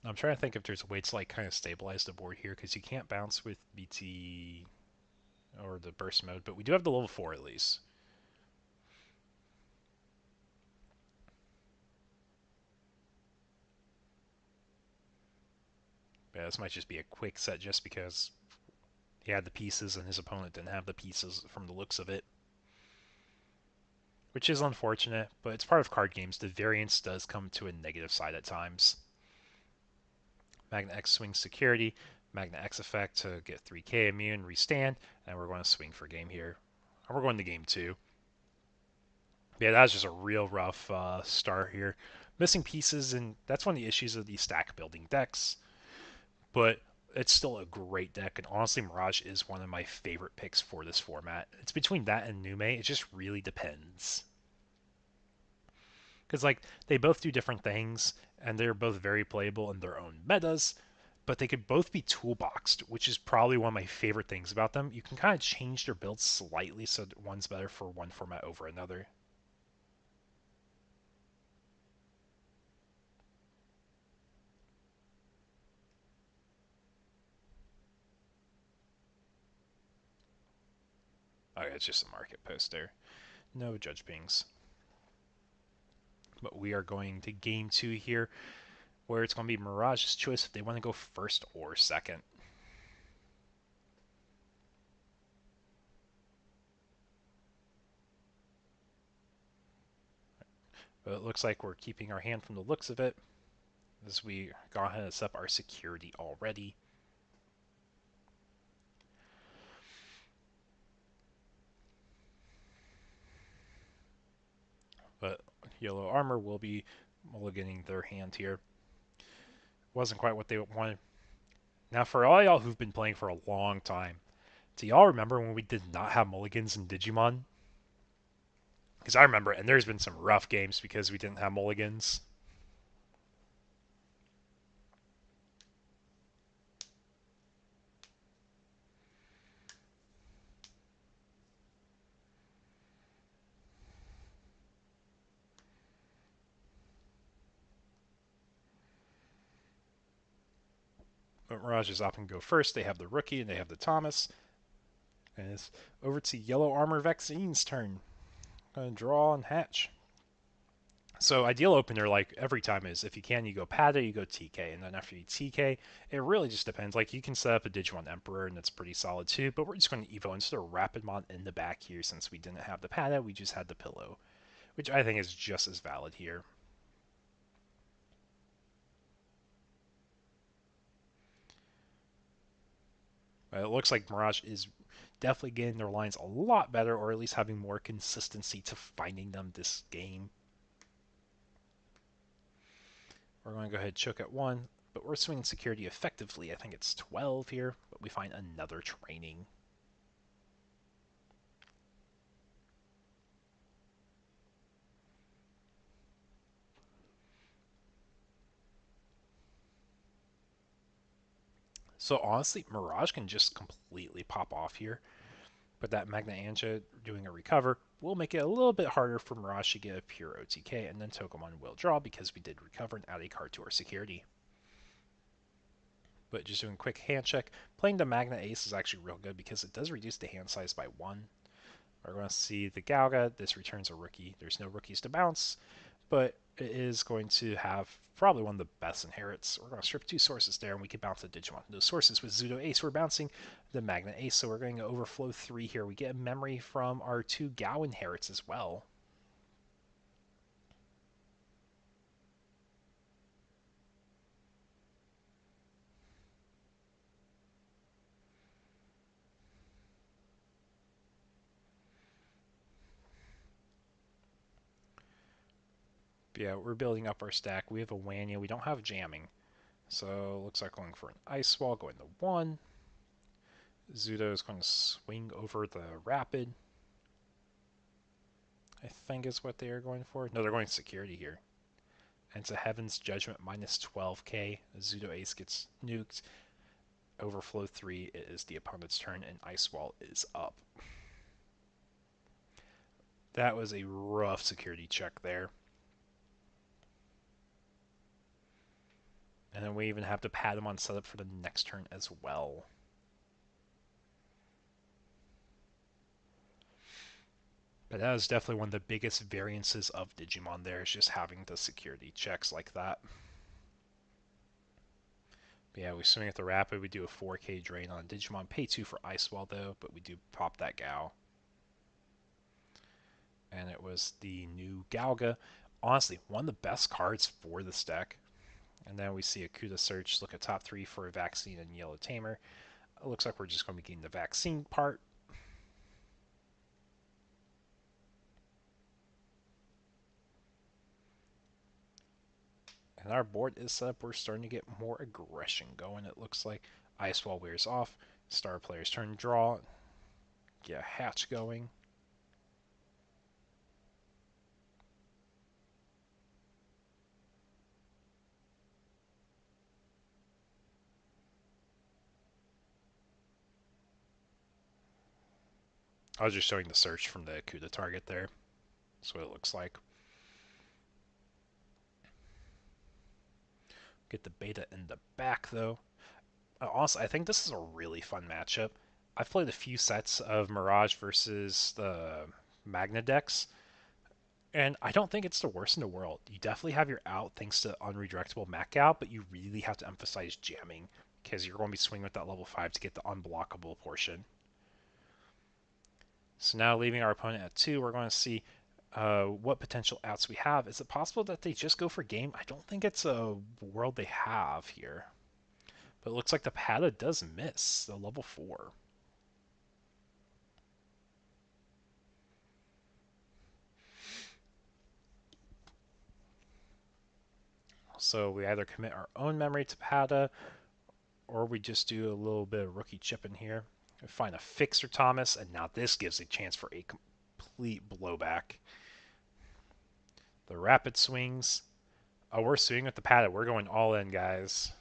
I'm trying to think if there's a way to like kind of stabilize the board here because you can't bounce with BT or the burst mode, but we do have the level 4 at least. Yeah, this might just be a quick set just because he had the pieces and his opponent didn't have the pieces from the looks of it. Which is unfortunate, but it's part of card games. The variance does come to a negative side at times. Magna X swings security, Magna X effect to get 3k immune, restand, and we're going to swing for game here. And we're going to game 2. Yeah, that was just a real rough start here. Missing pieces, and that's one of the issues of these stack building decks. But it's still a great deck, and honestly, Mirage is one of my favorite picks for this format. It's between that and Nume. It just really depends. Because, like, they both do different things, and they're both very playable in their own metas, but they could both be toolboxed, which is probably one of my favorite things about them. You can kind of change their builds slightly so that one's better for one format over another. Okay, it's just a market poster. No judge pings. But we are going to game 2 here, where it's going to be Mirage's choice if they want to go first or second. But it looks like we're keeping our hand from the looks of it, as we go ahead and set up our security already. But Yellow Armor will be mulliganing their hand here. Wasn't quite what they wanted. Now, for all y'all who've been playing for a long time, do y'all remember when we did not have mulligans in Digimon? Because I remember, and there's been some rough games because we didn't have mulligans. But Mirage is often go first. They have the rookie and they have the Thomas. And it's over to Yellow Armor Vaccine's turn. Gonna draw and hatch. So ideal opener, like every time, is if you can, you go Pada, you go TK, and then after you TK, it really just depends. Like you can set up a Digimon Emperor, and that's pretty solid too. But we're just going to Evo instead of Rapidmon in the back here, since we didn't have the Pada, we just had the Pillow, which I think is just as valid here. But it looks like Mirage is definitely getting their lines a lot better, or at least having more consistency to finding them this game. We're going to go ahead and choke at 1, but we're swinging security effectively. I think it's 12 here, but we find another training. So honestly, Mirage can just completely pop off here, but that Magna Anja doing a recover will make it a little bit harder for Mirage to get a pure OTK, and then Togemon will draw because we did recover and add a card to our security. But just doing a quick hand check, playing the Magna Ace is actually real good because it does reduce the hand size by 1. We're going to see the Galga. This returns a rookie. There's no rookies to bounce, but it is going to have probably one of the best inherits. We're going to strip 2 sources there, and we can bounce the Digimon. Those sources with Zudo Ace, we're bouncing the Magna Ace, so we're going to overflow 3 here. We get a memory from our 2 Gao inherits as well. But yeah, we're building up our stack. We have a Wanya. We don't have jamming. So looks like going for an Ice Wall, going to 1. Zudo is going to swing over the Rapid. I think is what they are going for. No, they're going security here. And it's a Heaven's Judgment minus 12k. Zudo Ace gets nuked. Overflow 3, it is the opponent's turn, and Ice Wall is up. That was a rough security check there. And then we even have to pad him on setup for the next turn as well. But that is definitely one of the biggest variances of Digimon there, is just having the security checks like that. But yeah, we swing at the Rapid, we do a 4k drain on Digimon, pay 2 for Ice Wall though, but we do pop that Gao. And it was the new Galga. Honestly, one of the best cards for this deck. And then we see a Kuda Search, look at top 3 for a Vaccine and Yellow Tamer. It looks like we're just going to be getting the Vaccine part. And our board is set up. We're starting to get more aggression going, it looks like. Ice Wall wears off. Star player's turn, draw. Get a hatch going. I was just showing the search from the Kuda target there. That's what it looks like. Get the beta in the back though. Honestly, I think this is a really fun matchup. I've played a few sets of Mirage versus the Magna decks, and I don't think it's the worst in the world. You definitely have your out thanks to unredirectable Mac out, but you really have to emphasize jamming because you're going to be swinging with that level 5 to get the unblockable portion. So now leaving our opponent at 2, we're going to see what potential outs we have. Is it possible that they just go for game? I don't think it's a world they have here. But it looks like the Pada does miss the level 4. So we either commit our own memory to Pada, or we just do a little bit of rookie chipping here. We find a Fixer Thomas, and now this gives a chance for a complete blowback. The Rapid swings. Oh, we're swinging with the Pada. We're going all in, guys.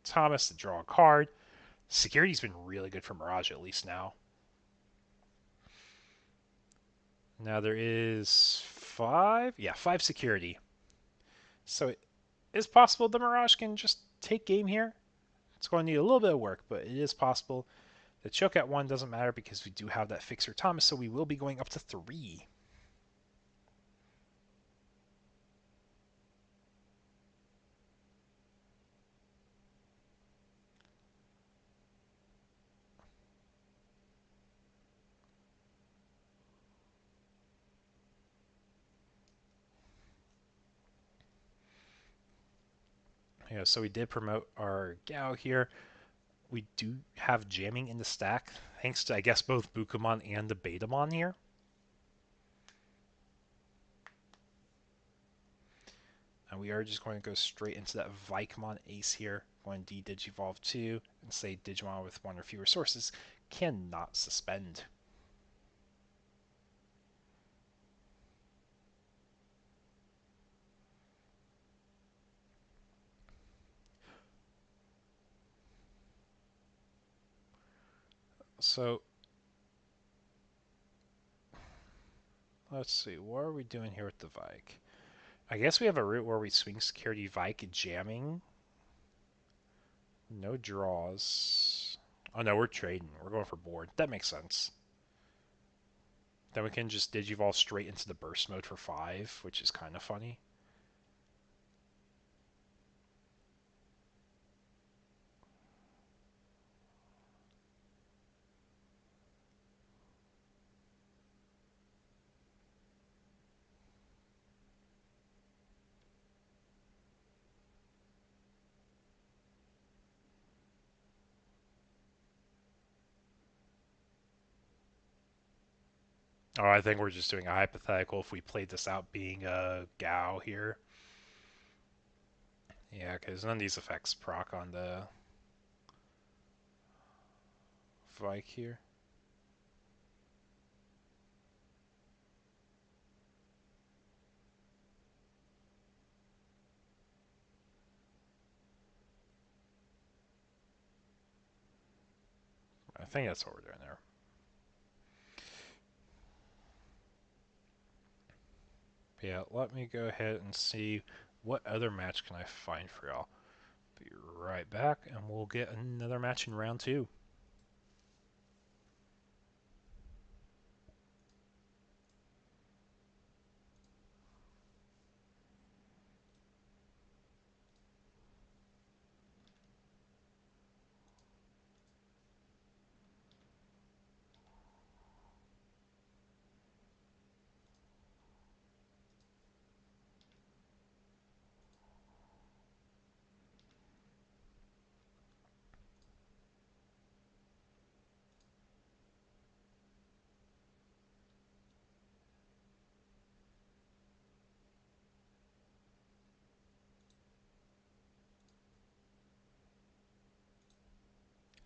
Thomas to draw a card. Security's been really good for Mirage, at least now. Now there is 5? Yeah, 5 security. So it is possible the Mirage can just take game here. It's going to need a little bit of work, but it is possible. The choke at 1 doesn't matter because we do have that Fixer Thomas, so we will be going up to 3. Yeah, so we did promote our Gao here. We do have jamming in the stack, thanks to, I guess, both Bukamon and the Betamon here. And we are just going to go straight into that Vicomon Ace here. Going to Digivolve 2 and say Digimon with one or fewer sources cannot suspend. So let's see, what are we doing here with the Vike? I guess we have a route where we swing security Vike jamming. No draws. Oh no, we're trading. We're going for board. That makes sense. Then we can just Digivolve straight into the burst mode for 5, which is kind of funny. Oh, I think we're just doing a hypothetical if we played this out being a Gao here. Yeah, because none of these effects proc on the Vike here. I think that's what we're doing there. Yeah, let me go ahead and see what other match can I find for y'all. Be right back, and we'll get another match in round 2.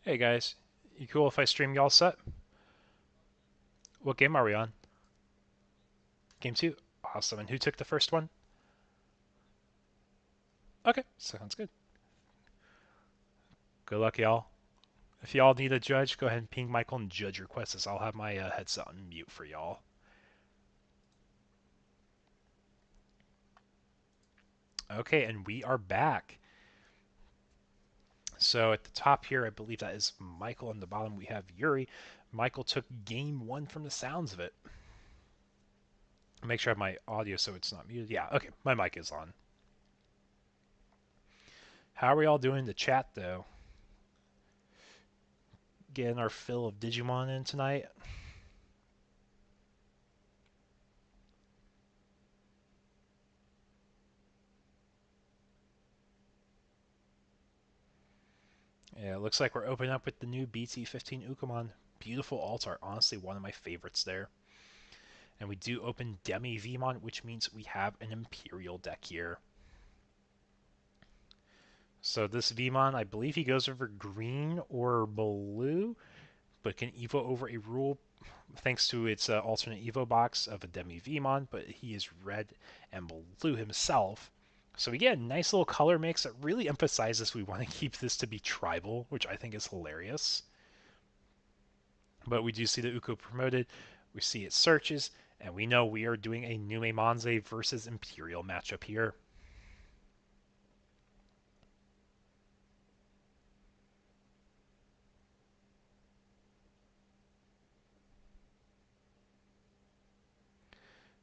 Hey guys, you cool if I stream y'all set? What game are we on? Game 2? Awesome, and who took the first one? Okay, sounds good. Good luck, y'all. If y'all need a judge, go ahead and ping Michael and judge requests. I'll have my headset on mute for y'all. Okay, and we are back. So at the top here, I believe that is Michael. On the bottom, we have Yuri. Michael took game 1 from the sounds of it. Make sure I have my audio so it's not muted. Yeah, okay, my mic is on. How are we all doing in the chat, though? Getting our fill of Digimon in tonight? Yeah, it looks like we're opening up with the new BT16 Ukamon. Beautiful alt art, honestly one of my favorites there. And we do open Demi Vmon, which means we have an Imperial deck here. So this Vmon, I believe he goes over green or blue, but can Evo over a rule thanks to its alternate Evo box of a Demi Vmon, but he is red and blue himself. So we get a nice little color mix that really emphasizes we want to keep this to be tribal, which I think is hilarious. But we do see the Uko promoted, we see it searches, and we know we are doing a Nume Monze versus Imperial matchup here.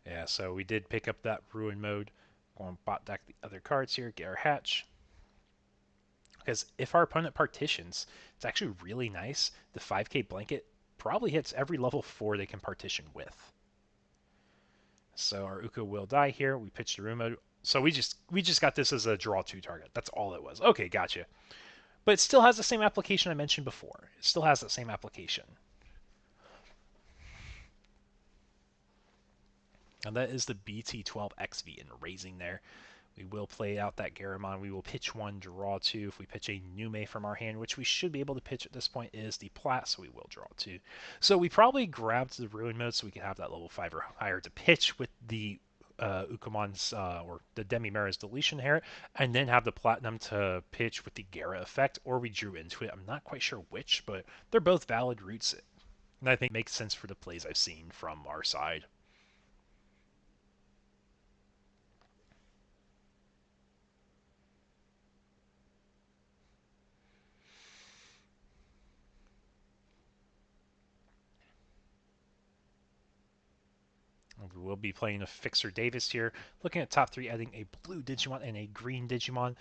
Yeah, so we did pick up that Ruin mode. Going to bot deck the other cards here, get our hatch. Because if our opponent partitions, it's actually really nice. The 5k blanket probably hits every level 4 they can partition with. So our Uko will die here. We pitch the Ruin mode. So we just got this as a draw 2 target. That's all it was. Okay, gotcha. But it still has the same application I mentioned before. It still has that same application. And that is the BT12 XV in raising there. We will play out that Garamon. We will pitch 1, draw 2. If we pitch a Nume from our hand, which we should be able to pitch at this point, is the Plat, so we will draw 2. So we probably grabbed the Ruin mode so we can have that level 5 or higher to pitch with the Ukamon's or the Demi-Mera's deletion here, and then have the Platinum to pitch with the Gara effect, or we drew into it. I'm not quite sure which, but they're both valid routes, and I think it makes sense for the plays I've seen from our side. We will be playing a Fixer Davis here, looking at top 3, adding a blue Digimon and a green Digimon.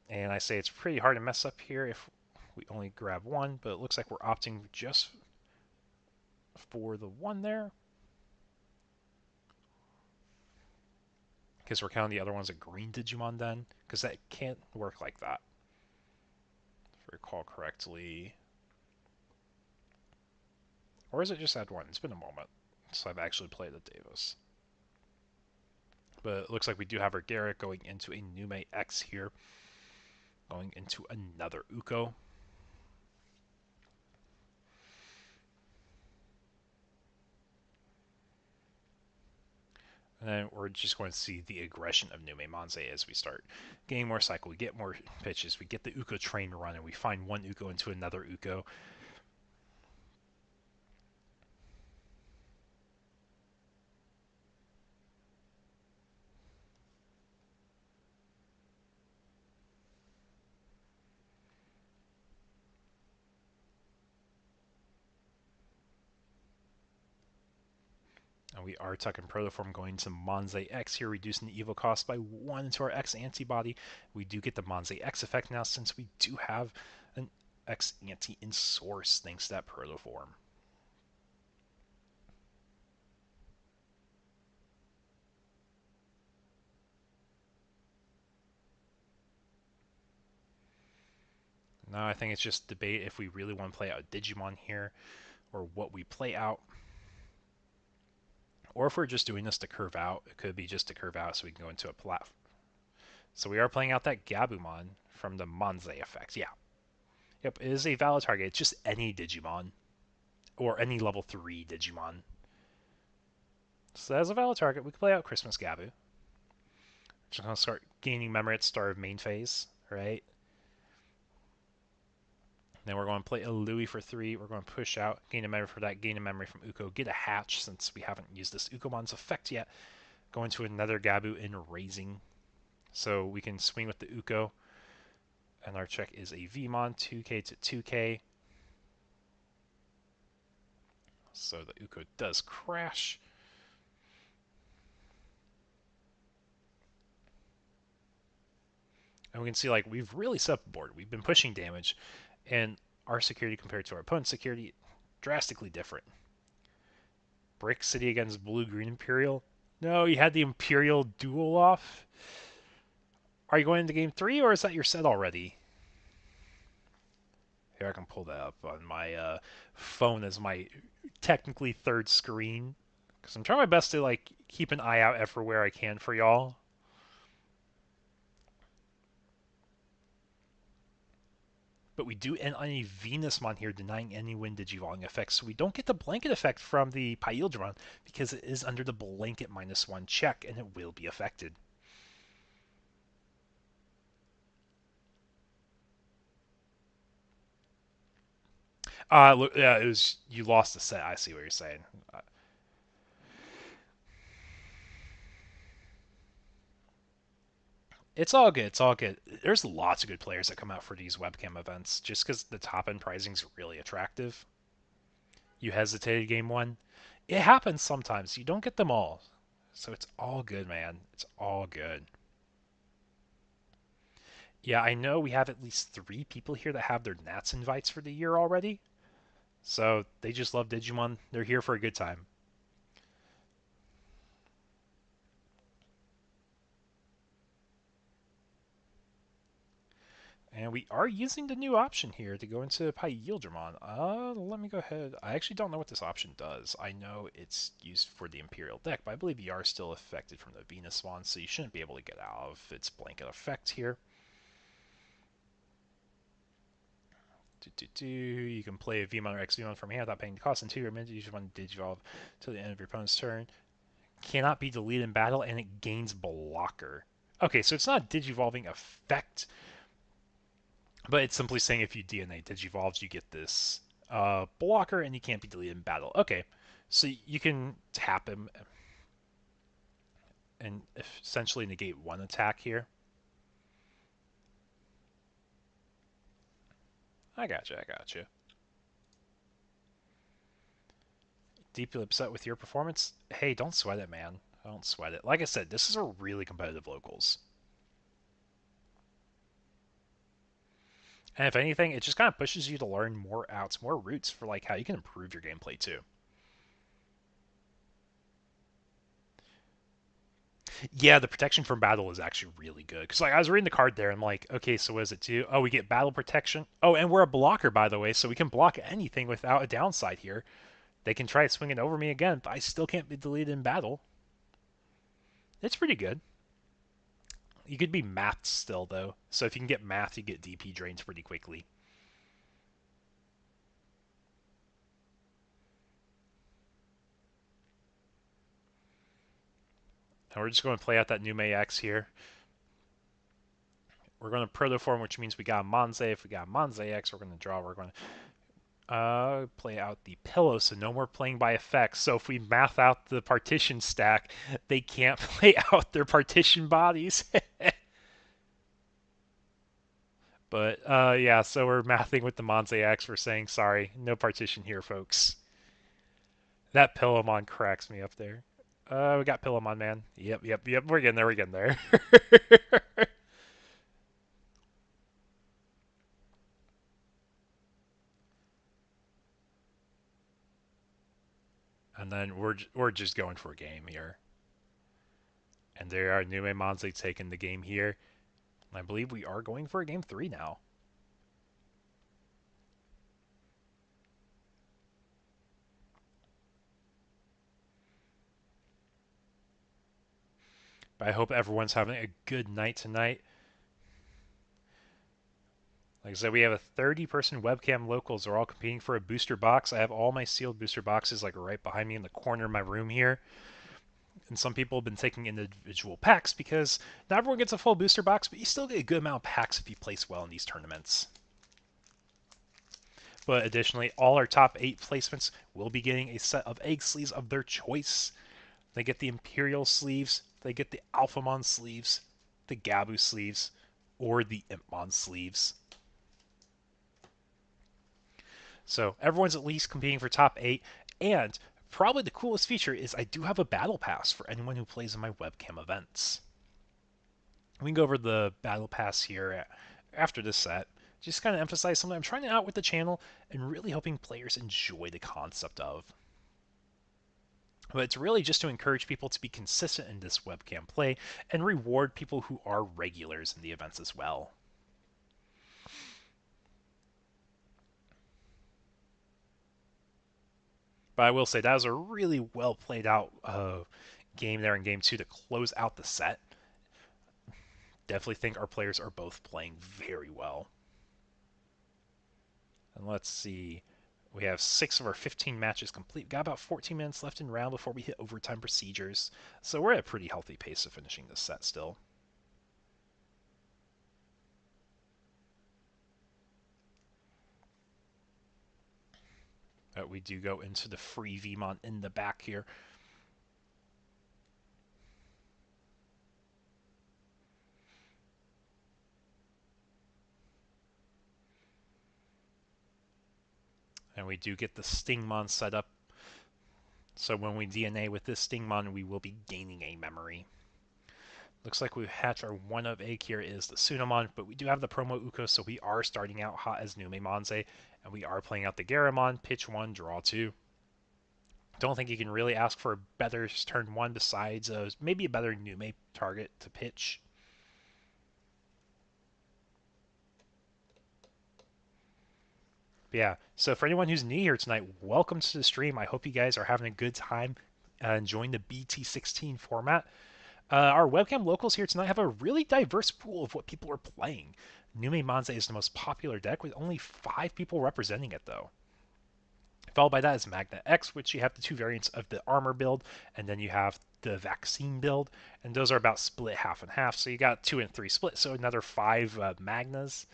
And I say it's pretty hard to mess up here if we only grab 1, but it looks like we're opting just for the 1 there. Because we're counting the other ones a green Digimon then, because that can't work like that. If I recall correctly. Or is it just add 1? It's been a moment since I've actually played the Davis. But it looks like we do have our Garrett going into a Nume X here. Going into another Uko. And then we're just going to see the aggression of Nume Manze as we start getting more cycle. We get more pitches. We get the Uko train run, and we find one Uko into another Uko. And we are tucking Protoform going to Manze X here, reducing the Evo cost by 1 into our X antibody. We do get the Manze X effect now since we do have an X anti in source thanks to that Protoform. Now I think it's just debate if we really want to play out Digimon here or what we play out. Or if we're just doing this to curve out, it could be just to curve out so we can go into a platform. So we are playing out that Gabumon from the Manze effect. Yeah. Yep, it is a valid target. It's just any Digimon. Or any level 3 Digimon. So that's a valid target. We can play out Christmas Gabu. Just gonna start gaining memory at the start of main phase, right? Then we're going to play a Louis for 3. We're going to push out, gain a memory for that, gain a memory from Uko, get a hatch since we haven't used this Ukomon's effect yet. Go into another Gabu in raising. So we can swing with the Uko. And our check is a Vmon, 2k to 2k. So the Uko does crash. And we can see like we've really set up the board. We've been pushing damage. And our security compared to our opponent's security, drastically different. Brick City against Blue-Green Imperial. No, you had the Imperial duel off. Are you going into game 3, or is that your set already? Here, I can pull that up on my phone as my technically third screen. Because I'm trying my best to like keep an eye out everywhere I can for y'all. But we do end on a Venusmon here, denying any wind digivolving effects. So we don't get the blanket effect from the Paildramon because it is under the blanket -1 check, and it will be affected. Look, yeah, it was you lost the set. I see what you're saying. It's all good. It's all good. There's lots of good players that come out for these webcam events just because the top end pricing is really attractive. You hesitated game 1. It happens sometimes. You don't get them all. So it's all good, man. It's all good. Yeah, I know we have at least 3 people here that have their Nats invites for the year already. So they just love Digimon. They're here for a good time. And we are using the new option here to go into Pyildramon. Let me go ahead. I actually don't know what this option does. I know it's used for the Imperial deck, but I believe you are still affected from the Venus Swan, so you shouldn't be able to get out of its blanket effect here. You can play a Vmon or X-Vmon from hand without paying the cost in 2 your minutes. You just want to digivolve till the end of your opponent's turn. Cannot be deleted in battle, and it gains blocker. Okay, so it's not a digivolving effect, but it's simply saying if you DNA digivolves, you get this blocker, and you can't be deleted in battle. Okay, so you can tap him and essentially negate one attack here. I gotcha. Deeply upset with your performance? Hey, don't sweat it, man. Don't sweat it. Like I said, this is a really competitive locals. And if anything, it just kind of pushes you to learn more outs, more routes for like how you can improve your gameplay too. Yeah, the protection from battle is actually really good. Because like I was reading the card there, and I'm like, okay, so what does it do? Oh, we get battle protection. Oh, and we're a blocker, by the way, so we can block anything without a downside here. They can try swinging over me again, but I still can't be deleted in battle. It's pretty good. You could be mathed still, though. So if you can get mathed, you get DP drains pretty quickly. And we're just going to play out that Nume X here. We're going to protoform, which means we got Monze. If we got Monze X, we're going to draw. We're going to play out the pillow, so no more playing by effects. So if we math out the partition stack, they can't play out their partition bodies. But yeah, so we're mathing with the Monze X. We're saying, sorry, no partition here, folks. That Pillowmon cracks me up there. We got Pillowmon, man. Yep. We're getting there. And then we're just going for a game here. And there are Nume Monze taking the game here. And I believe we are going for a game 3 now. But I hope everyone's having a good night tonight. Like I said, we have a 30-person webcam locals. They're all competing for a booster box. I have all my sealed booster boxes like right behind me in the corner of my room here. And some people have been taking individual packs because not everyone gets a full booster box, but you still get a good amount of packs if you place well in these tournaments. But additionally, all our top 8 placements will be getting a set of egg sleeves of their choice. They get the Imperial sleeves, they get the Alphamon sleeves, the Gabu sleeves, or the Impmon sleeves. So everyone's at least competing for top 8, and probably the coolest feature is I do have a battle pass for anyone who plays in my webcam events. We can go over the battle pass here after this set. Just kind of emphasize something I'm trying out with the channel and really hoping players enjoy the concept of. But it's really just to encourage people to be consistent in this webcam play and reward people who are regulars in the events as well. But I will say that was a really well played out game there in game 2 to close out the set. Definitely think our players are both playing very well. And let's see. We have 6 of our 15 matches complete. We've got about 14 minutes left in round before we hit overtime procedures. So we're at a pretty healthy pace of finishing this set still. We do go into the free Vmon in the back here. And we do get the Stingmon set up. So when we DNA with this Stingmon, we will be gaining a memory. Looks like we've hatched our one of egg here is the Sunamon, but we do have the promo Uko, so we are starting out hot as Nume Monze, and we are playing out the Garamon, pitch 1, draw 2. Don't think you can really ask for a better turn 1 besides maybe a better Nume target to pitch. But yeah, so for anyone who's new here tonight, welcome to the stream. I hope you guys are having a good time enjoying the BT16 format. Our webcam locals here tonight have a really diverse pool of what people are playing. Nume Manze is the most popular deck, with only 5 people representing it, though. Followed by that is Magna X, which you have the 2 variants of the armor build, and then you have the vaccine build, and those are about split half and half. So you got 2 and 3 split, so another 5 Magnas,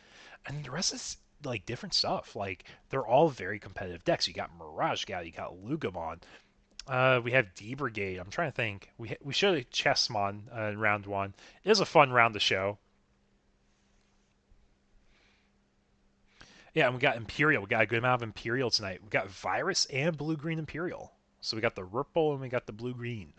and the rest is like different stuff. Like they're all very competitive decks. You got Mirage Gal, you got Lugamon. We have D Brigade. I'm trying to think. We showed a Chessmon in round 1. It is a fun round to show. Yeah, and we got Imperial. We got a good amount of Imperial tonight. We got Virus and Blue-Green Imperial. So we got the Ripple and we got the Blue-Green.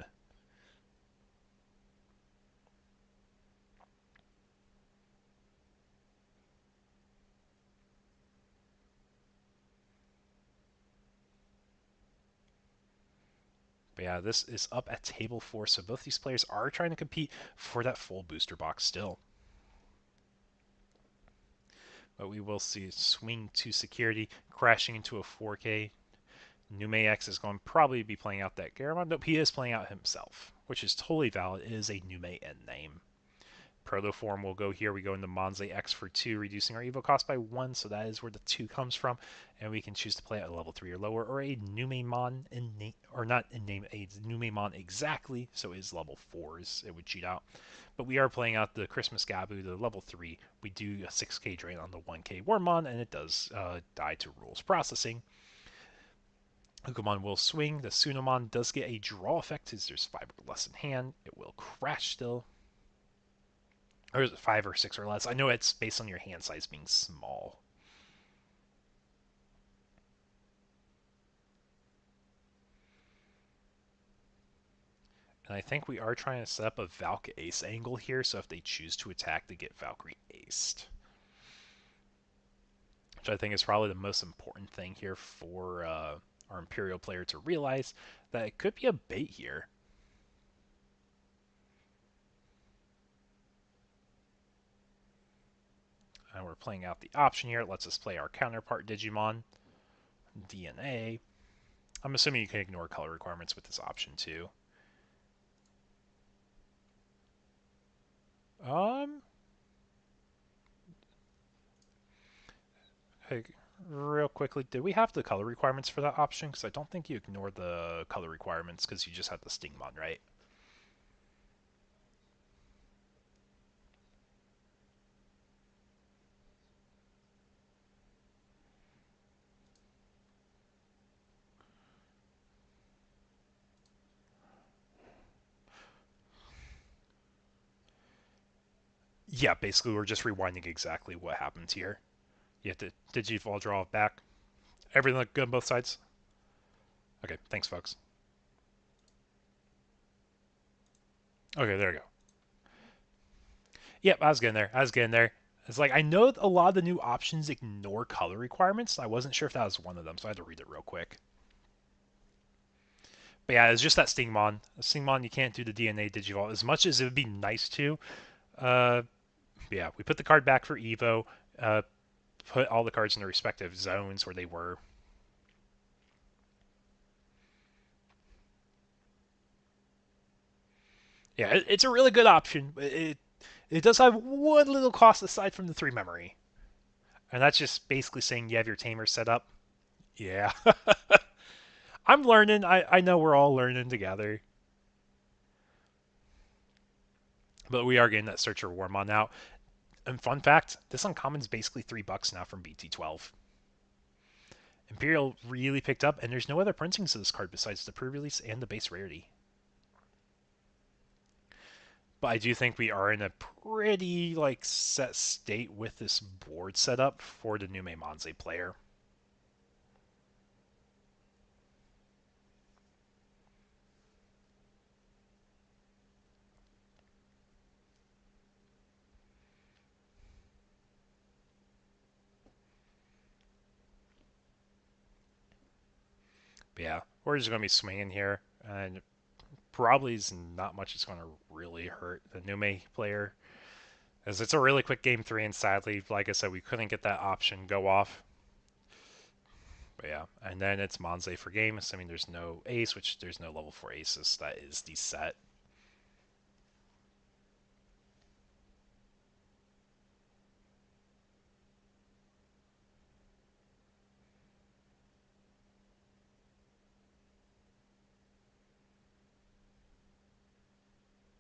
But yeah, this is up at table 4, so both these players are trying to compete for that full booster box still. But we will see swing to security, crashing into a 4K. Nume X is going to probably be playing out that Garamond. Nope, he is playing out himself, which is totally valid. It is a Nume end name. Protoform will go here. We go into Manze X for 2, reducing our evo cost by 1, so that is where the 2 comes from. And we can choose to play at a level 3 or lower, or a Numemon in name, or not in name, a Numemon exactly, so it is level 4s. It would cheat out. But we are playing out the Christmas Gabu, the level 3. We do a 6k drain on the 1k Wormmon, and it does die to rules processing. Hukumon will swing. The Sunomon does get a draw effect as there's 5 or less in hand. It will crash still. Or is it 5 or 6 or less? I know it's based on your hand size being small. And I think we are trying to set up a Valk Ace angle here, so if they choose to attack, they get Valkyrie aced. Which I think is probably the most important thing here for our Imperial player to realize, that it could be a bait here. And we're playing out the option here. It lets us play our counterpart Digimon, DNA. I'm assuming you can ignore color requirements with this option too. Hey, real quickly, did we have the color requirements for that option? Because I don't think you ignored the color requirements because you just had the Stingmon, right? Yeah, basically we're just rewinding exactly what happened here. You have to Digivolve draw back. Everything look good on both sides? Okay, thanks folks. Okay, there we go. Yep, I was getting there. It's like, I know a lot of the new options ignore color requirements. I wasn't sure if that was one of them, so I had to read it real quick. But yeah, it's just that Stingmon. Stingmon, you can't do the DNA Digivolve. As much as it would be nice to, yeah, we put the card back for Evo, put all the cards in their respective zones where they were. Yeah, it's a really good option, but it does have one little cost aside from the 3 memory. And that's just basically saying you have your tamer set up. Yeah. I'm learning. I know we're all learning together. But we are getting that Searcher Wormmon now. And fun fact, this uncommon is basically $3 now from BT12. Imperial really picked up, and there's no other printings of this card besides the pre-release and the base rarity. But I do think we are in a pretty like set state with this board setup for the Nume Manze player. But yeah, we're just going to be swinging here, and probably is not much it's going to really hurt the Nume player, as it's a really quick game 3, and sadly, like I said, we couldn't get that option go off. But yeah, and then it's Monze for game, assuming there's no ace, which there's no level 4 aces. That is the set.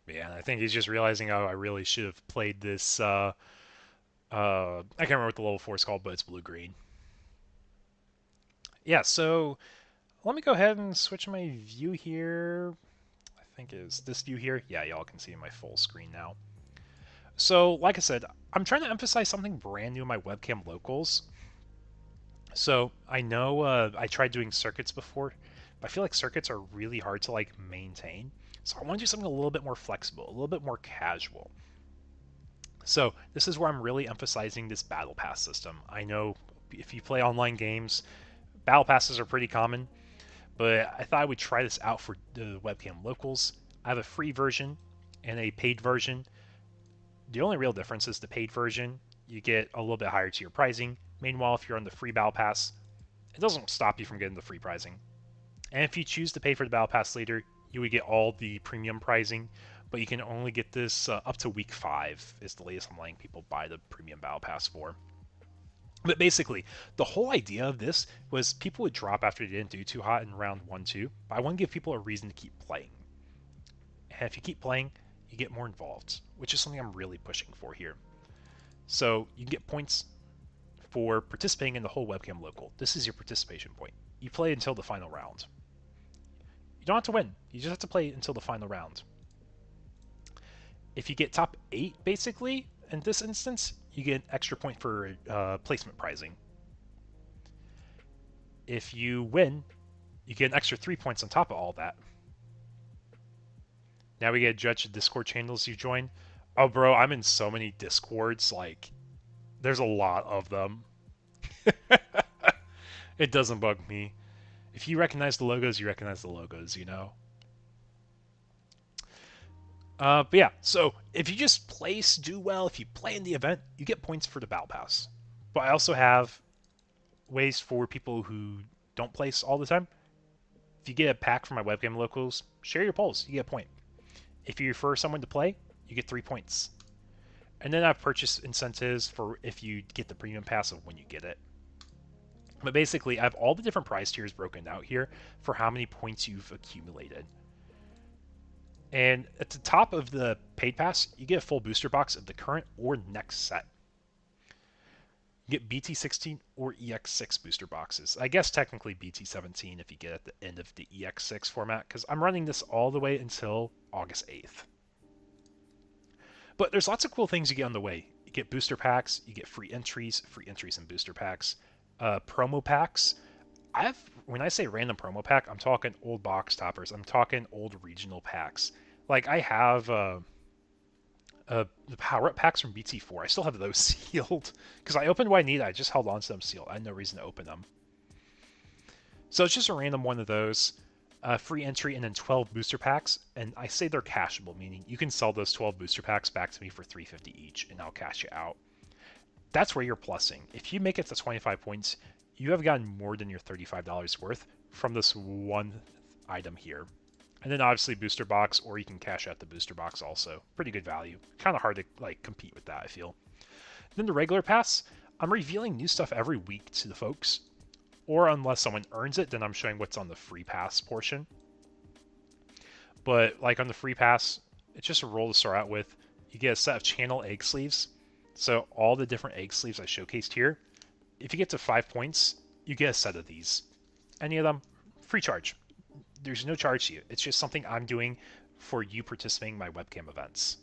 Yeah, and I think he's just realizing, oh, I really should have played this. I can't remember what the level 4 is called, but it's blue-green. Yeah, so let me go ahead and switch my view here. I think is this view here. Yeah, y'all can see my full screen now. So, like I said, I'm trying to emphasize something brand new in my webcam locals. So, I know I tried doing circuits before, but I feel like circuits are really hard to like maintain. So I want to do something a little bit more flexible, a little bit more casual. So this is where I'm really emphasizing this battle pass system. I know if you play online games, battle passes are pretty common, but I thought I would try this out for the webcam locals. I have a free version and a paid version. The only real difference is the paid version, you get a little bit higher tier pricing. Meanwhile, if you're on the free battle pass, it doesn't stop you from getting the free pricing. And if you choose to pay for the battle pass later, you would get all the premium pricing, but you can only get this up to week 5 is the latest I'm letting people buy the premium battle pass for. But basically, the whole idea of this was people would drop after they didn't do too hot in round 1-2, but I want to give people a reason to keep playing. And if you keep playing, you get more involved, which is something I'm really pushing for here. So you can get points for participating in the whole webcam local. This is your participation point. You play until the final round. You don't have to win. You just have to play until the final round. If you get top 8, basically, in this instance, you get an extra point for placement pricing. If you win, you get an extra 3 points on top of all that. Now we get to judge the Discord channels you join. Oh, bro, I'm in so many Discords. Like, there's a lot of them. It doesn't bug me. If you recognize the logos, you recognize the logos, you know? But yeah, so if you just place, do well, if you play in the event, you get points for the Battle Pass. But I also have ways for people who don't place all the time. If you get a pack from my webcam locals, share your polls, you get a point. If you refer someone to play, you get 3 points. And then I have purchase incentives for if you get the premium pass of when you get it. But basically, I have all the different price tiers broken out here for how many points you've accumulated. And at the top of the paid pass, you get a full booster box of the current or next set. You get BT16 or EX6 booster boxes. I guess technically BT17 if you get at the end of the EX6 format, because I'm running this all the way until August 8th. But there's lots of cool things you get on the way. You get booster packs, you get free entries and booster packs. Promo packs. When I say random promo pack, I'm talking old box toppers. I'm talking old regional packs. Like I have the power-up packs from BT4. I still have those sealed because I opened what I need. I just held on to them sealed. I had no reason to open them. So it's just a random one of those. Free entry and then 12 booster packs. And I say they're cashable, meaning you can sell those 12 booster packs back to me for $3.50 each, and I'll cash you out. That's where you're plussing. If you make it to 25 points, you have gotten more than your $35 worth from this one item here. And then obviously booster box, or you can cash out the booster box also. Pretty good value. Kind of hard to like compete with that, I feel. Then the regular pass, I'm revealing new stuff every week to the folks. Or unless someone earns it, then I'm showing what's on the free pass portion. But like on the free pass, it's just a roll to start out with. You get a set of channel egg sleeves. So all the different egg sleeves I showcased here, if you get to 5 points, you get a set of these. Any of them, free charge. There's no charge to you. It's just something I'm doing for you participating in my webcam events.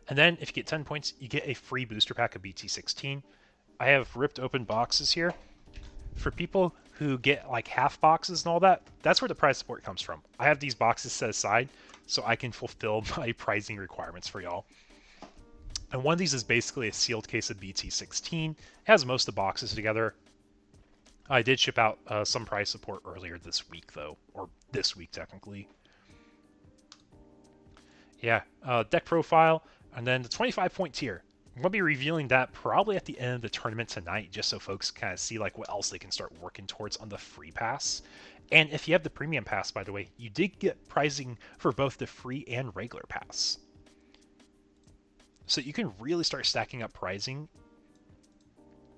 And then if you get 10 points, you get a free booster pack of BT16. I have ripped open boxes here. For people who get like half boxes and all that, that's where the prize support comes from. I have these boxes set aside so I can fulfill my pricing requirements for y'all. And one of these is basically a sealed case of BT16. It has most of the boxes together. I did ship out some price support earlier this week, though. Or this week, technically. Yeah, deck profile. And then the 25-point tier. We'll be revealing that probably at the end of the tournament tonight, just so folks kind of see like what else they can start working towards on the free pass. And if you have the premium pass, by the way, you did get pricing for both the free and regular pass. So you can really start stacking up pricing.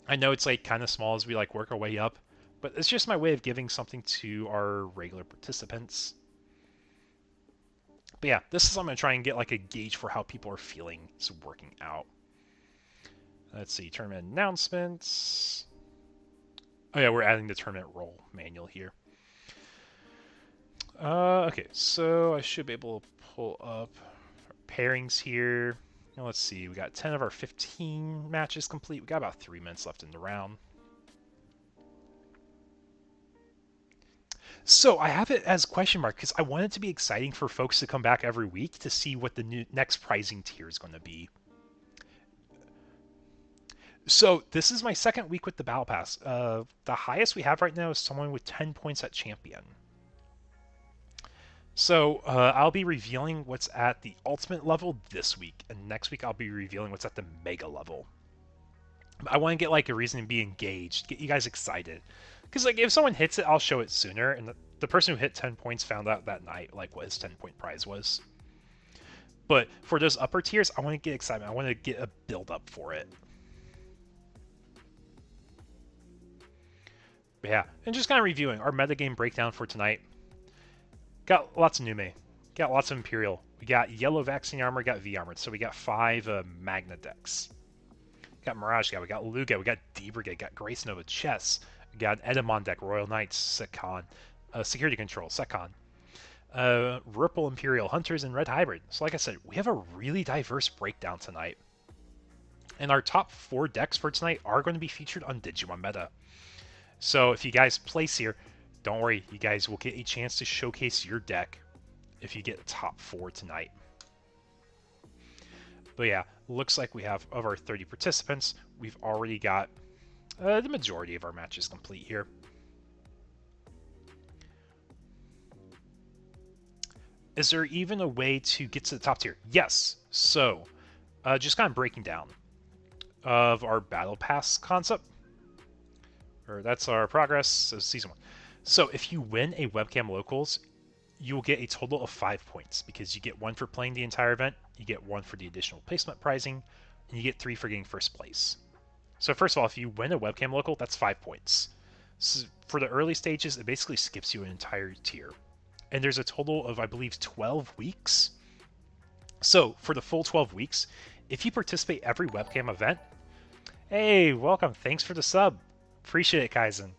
I know it's like kind of small as we like work our way up, but it's just my way of giving something to our regular participants. But yeah, this is I'm going to try and get like a gauge for how people are feeling is working out. Let's see, tournament announcements. Oh yeah, we're adding the tournament role manual here. Okay, so I should be able to pull up pairings here. Now let's see, we got 10 of our 15 matches complete. We got about 3 minutes left in the round. So I have it as question mark because I want it to be exciting for folks to come back every week to see what the next pricing tier is going to be. So this is my second week with the Battle Pass. The highest we have right now is someone with 10 points at Champion. So I'll be revealing what's at the Ultimate level this week, and next week I'll be revealing what's at the Mega level. I want to get like a reason to be engaged, get you guys excited. Because like if someone hits it, I'll show it sooner, and the person who hit 10 points found out that night like what his 10-point prize was. But for those upper tiers, I want to get excitement. I want to get a build up for it. But yeah, and just kind of reviewing our metagame breakdown for tonight. Got lots of Nume. Got lots of Imperial. We got Yellow Vaccine Armor, got V Armor. So we got 5 Magna decks. Got Mirage Guy, we got Luga, we got D-Brigade, got Grace Nova Chess. We got Edamon deck, Royal Knights, Secon. Security Control, Secon. Ripple Imperial, Hunters, and Red Hybrid. So like I said, we have a really diverse breakdown tonight. And our top 4 decks for tonight are going to be featured on Digimon Meta. So if you guys place here, don't worry, you guys will get a chance to showcase your deck if you get a top 4 tonight. But yeah, looks like we have, of our 30 participants, we've already got the majority of our matches complete here. Is there even a way to get to the top tier? Yes. So, just kind of breaking down of our Battle Pass concept. Or that's our progress, so Season 1. So if you win a Webcam Locals, you will get a total of 5 points because you get 1 for playing the entire event, you get 1 for the additional placement pricing, and you get 3 for getting first place. So first of all, if you win a Webcam Local, that's 5 points. So for the early stages, it basically skips you an entire tier. And there's a total of, I believe, 12 weeks. So for the full 12 weeks, if you participate every Webcam event, hey, welcome, thanks for the sub. Appreciate it, Kaizen.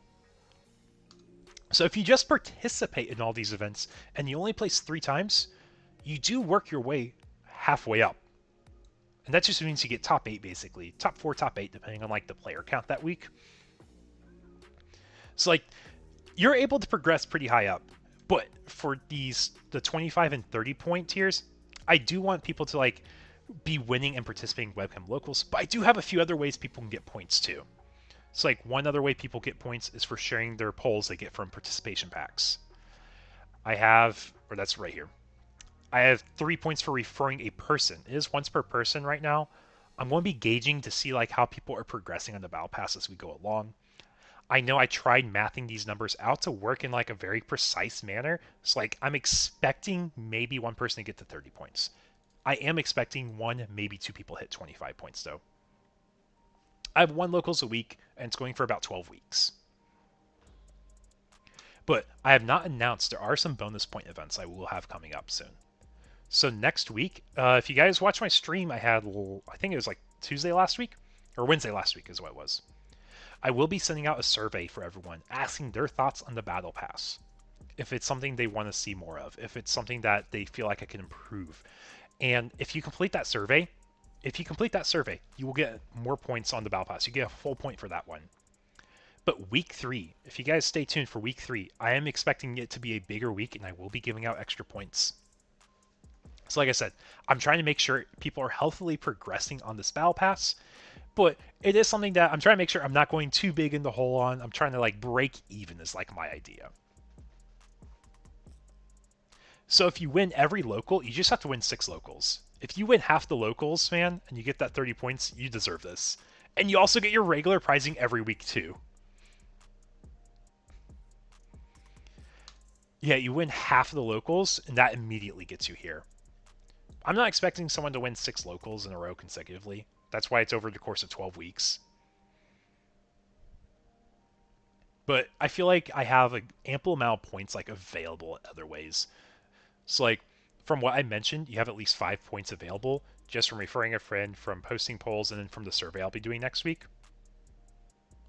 So if you just participate in all these events and you only place 3 times, you do work your way halfway up. And that just means you get top 8 basically. Top 4, top 8, depending on like the player count that week. So like, you're able to progress pretty high up. But for the 25 and 30 point tiers, I do want people to like be winning and participating in Webcam Locals. But I do have a few other ways people can get points too. So like one other way people get points is for sharing their polls they get from participation packs. I have, or that's right here. I have 3 points for referring a person. It is once per person right now. I'm going to be gauging to see like how people are progressing on the Battle Pass as we go along. I know I tried mathing these numbers out to work in like a very precise manner. So like I'm expecting maybe 1 person to get to 30 points. I am expecting 1, maybe 2 people hit 25 points though. I have 1 locals a week, and it's going for about 12 weeks. But I have not announced there are some bonus point events I will have coming up soon. So next week, if you guys watch my stream, I had, I think it was like Tuesday last week, or Wednesday last week is what it was. I will be sending out a survey for everyone, asking their thoughts on the Battle Pass. If it's something they want to see more of, if it's something that they feel like I can improve. And if you complete that survey, you will get more points on the Battle Pass. You get a full point for that one. But week 3, if you guys stay tuned for week 3, I am expecting it to be a bigger week, and I will be giving out extra points. So like I said, I'm trying to make sure people are healthily progressing on this Battle Pass, but it is something that I'm trying to make sure I'm not going too big in the hole on. I'm trying to like break even is like my idea. So if you win every local, you just have to win 6 locals. If you win half the locals, man, and you get that 30 points, you deserve this. And you also get your regular prizing every week, too. Yeah, you win half of the locals, and that immediately gets you here. I'm not expecting someone to win 6 locals in a row consecutively. That's why it's over the course of 12 weeks. But I feel like I have an ample amount of points like available other ways. So like from what I mentioned, you have at least 5 points available just from referring a friend, from posting polls, and then from the survey I'll be doing next week.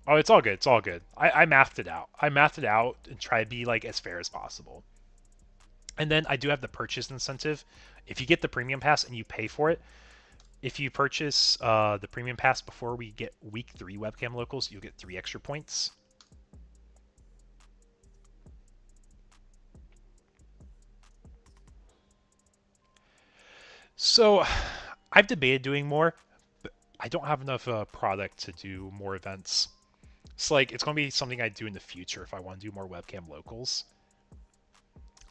Oh, it's all good. It's all good. I mathed it out. I mathed it out and try to be like as fair as possible. And then I do have the purchase incentive. If you get the premium pass and you pay for it, if you purchase the premium pass before we get week 3 webcam locals, you'll get 3 extra points. So I've debated doing more, but I don't have enough product to do more events. It's like it's going to be something I do in the future if I want to do more webcam locals.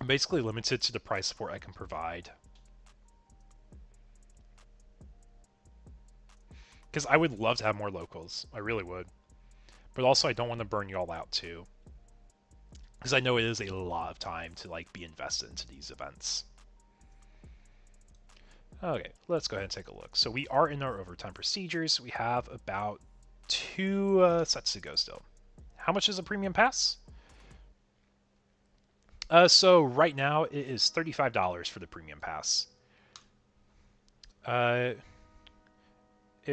I'm basically limited to the price support I can provide. Because I would love to have more locals. I really would. But also I don't want to burn you all out too. Because I know it is a lot of time to like be invested into these events. Okay, let's go ahead and take a look. So we are in our overtime procedures. We have about 2 sets to go still. How much is a premium pass? So right now it is $35 for the premium pass. It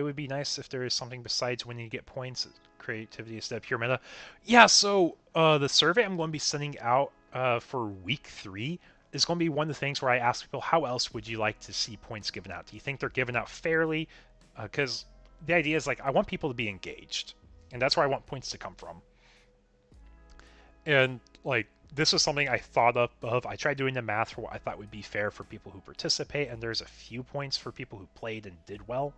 would be nice if there is something besides when you get points, creativity instead of pure meta. Yeah, so the survey I'm going to be sending out for week 3 is going to be one of the things where I ask people, how else would you like to see points given out? Do you think they're given out fairly? Because the idea is like I want people to be engaged, and that's where I want points to come from. And like this was something I thought of. I tried doing the math for what I thought would be fair for people who participate, and there's a few points for people who played and did well.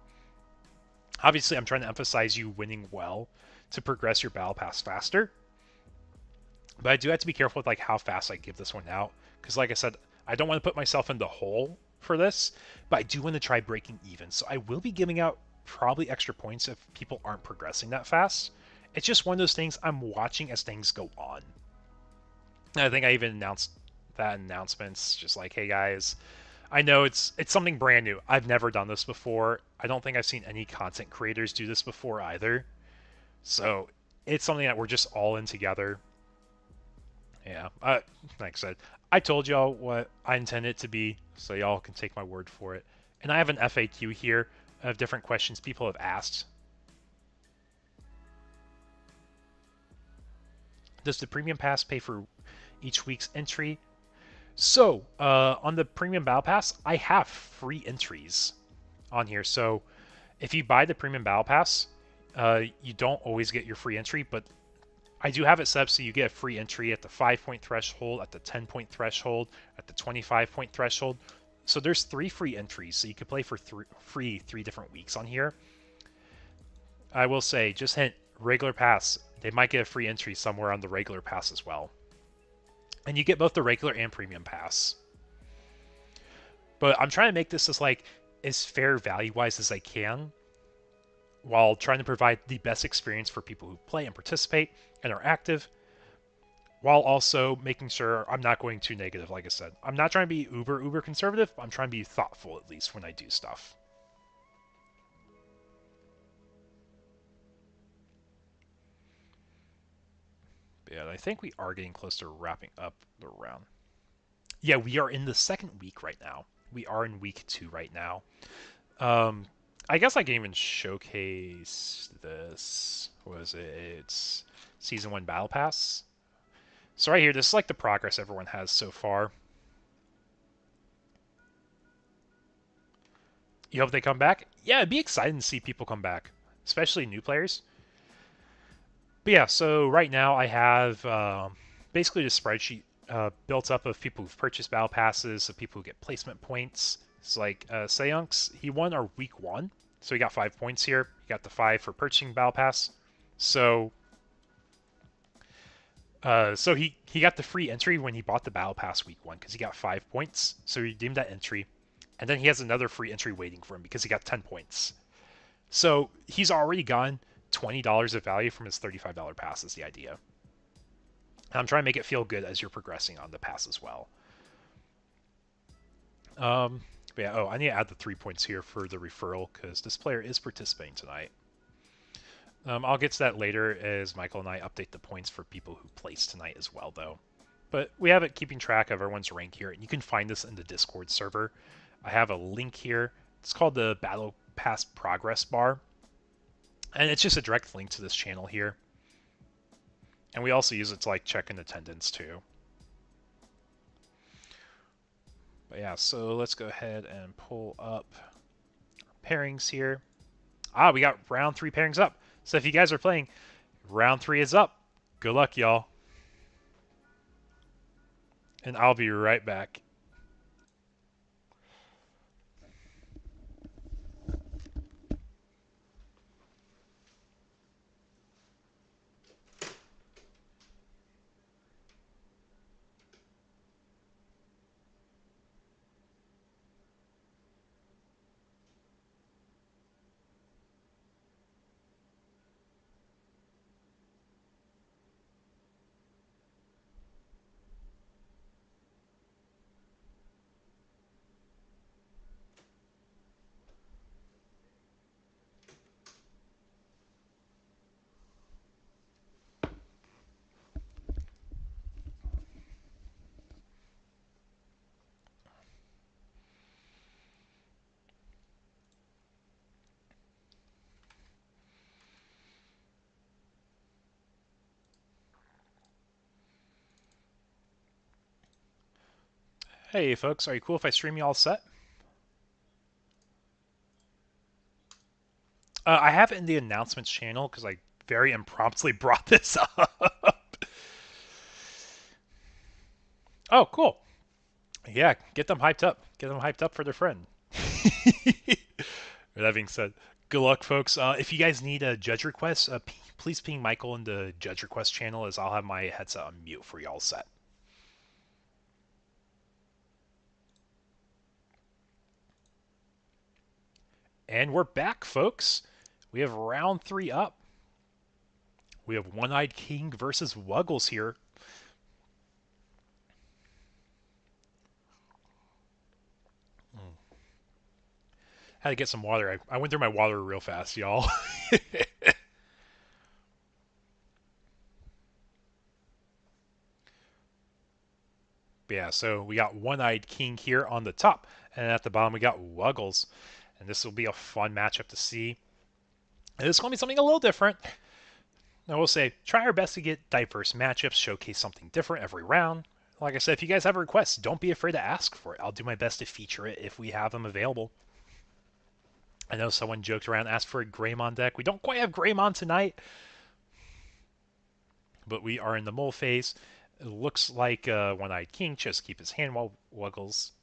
Obviously, I'm trying to emphasize you winning well to progress your battle pass faster. But I do have to be careful with like how fast I give this one out. Because like I said, I don't want to put myself in the hole for this, but I do want to try breaking even. So I will be giving out probably extra points if people aren't progressing that fast. It's just one of those things I'm watching as things go on. And I think I even announced that in announcements, just like, hey guys, I know it's something brand new. I've never done this before. I don't think I've seen any content creators do this before either. So it's something that we're just all in together. Yeah, like I said, I told y'all what I intend it to be, so y'all can take my word for it. And I have an FAQ here of different questions people have asked. Does the premium pass pay for each week's entry? So, on the premium battle pass, I have free entries on here. So, if you buy the premium battle pass, you don't always get your free entry, but I do have it set up so you get a free entry at the 5-point threshold, at the 10-point threshold, at the 25-point threshold. So there's 3 free entries, so you can play for 3 different weeks on here. I will say, just hint, regular pass, they might get a free entry somewhere on the regular pass as well. And you get both the regular and premium pass. But I'm trying to make this as fair value-wise as I can, while trying to provide the best experience for people who play and participate and are active, while also making sure I'm not going too negative, like I said. I'm not trying to be uber conservative, but I'm trying to be thoughtful, at least, when I do stuff. But yeah, I think we are getting close to wrapping up the round. Yeah, we are in the 2nd week right now. We are in week 2 right now. I guess I can even showcase this. What is it? It's Season 1 Battle Pass. So right here, this is like the progress everyone has so far. You hope they come back? Yeah, it'd be exciting to see people come back, especially new players. But yeah, so right now I have basically the spreadsheet built up of people who've purchased Battle Passes, of people who get placement points. It's like Seonx, he won our week 1, so he got 5 points here. He got the 5 for purchasing Battle Pass. So he got the free entry when he bought the Battle Pass week 1 because he got 5 points. So he redeemed that entry. And then he has another free entry waiting for him because he got 10 points. So he's already gotten $20 of value from his $35 pass is the idea. And I'm trying to make it feel good as you're progressing on the pass as well. But yeah, oh, I need to add the 3 points here for the referral because this player is participating tonight. I'll get to that later as Michael and I update the points for people who placed tonight as well, though. But we have it keeping track of everyone's rank here, and you can find this in the Discord server. I have a link here. It's called the Battle Pass Progress Bar. And it's just a direct link to this channel here. And we also use it to like check in attendance too. But yeah, so let's go ahead and pull up our pairings here. Ah, we got round 3 pairings up. So if you guys are playing, round 3 is up. Good luck, y'all. And I'll be right back. Hey folks, are you cool if I stream you all set? I have it in the announcements channel because I very impromptu brought this up. Oh, cool. Yeah, get them hyped up. Get them hyped up for their friend. With that being said, good luck, folks. If you guys need a judge request, please ping Michael in the judge request channel as I'll have my headset on mute for y'all set. And we're back, folks. We have round 3 up. We have One-Eyed King versus Wuggles here. Had to get some water. I went through my water real fast, y'all. Yeah, so we got One-Eyed King here on the top, and at the bottom we got Wuggles. And this will be a fun matchup to see. And this is going to be something a little different. I will say, try our best to get diverse matchups, showcase something different every round. Like I said, if you guys have requests, don't be afraid to ask for it. I'll do my best to feature it if we have them available. I know someone joked around, asked for a Greymon deck. We don't quite have Greymon tonight, but we are in the mole phase. It looks like One-Eyed King just keep his hand while Wuggles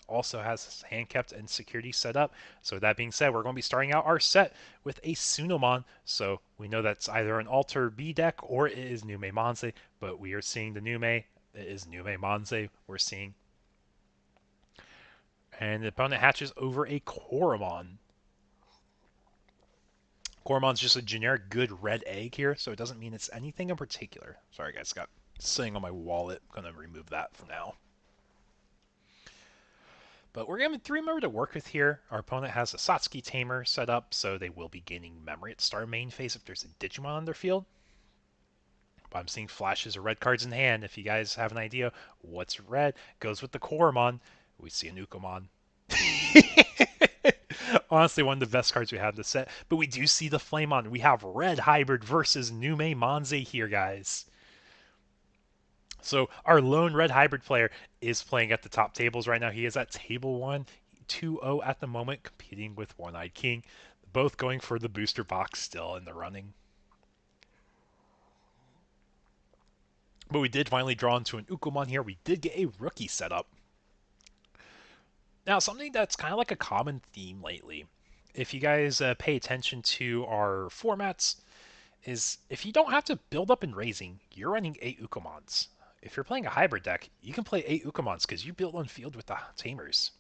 also has his hand kept and security set up. So that being said, we're going to be starting out our set with a Sunomon. So we know that's either an Alter B deck or it is Nume Monze, but we are seeing the Nume. It is Nume Monze we're seeing. And the opponent hatches over a Koromon. Koromon's just a generic good red egg here, so it doesn't mean it's anything in particular. Sorry guys, got sitting on my wallet. I'm going to remove that for now. But we're going to 3-member to work with here. Our opponent has a Satsuki Tamer set up, so they will be gaining memory at start main phase if there's a Digimon on their field. But I'm seeing flashes of red cards in hand. If you guys have an idea what's red, goes with the Koromon. We see an Ukomon. Honestly, one of the best cards we have in the set. But we do see the Flamemon. We have Red Hybrid versus Nume Monze here, guys. So our lone Red Hybrid player is playing at the top tables right now. He is at table 1, 2-0 at the moment, competing with One-Eyed King. Both going for the booster box still in the running. But we did finally draw into an Ukomon here. We did get a rookie set up. Now, something that's kind of like a common theme lately, if you guys pay attention to our formats, is if you don't have to build up in raising, you're running 8 Ukomons. If you're playing a hybrid deck, you can play 8 Ukomons because you build on field with the Tamers.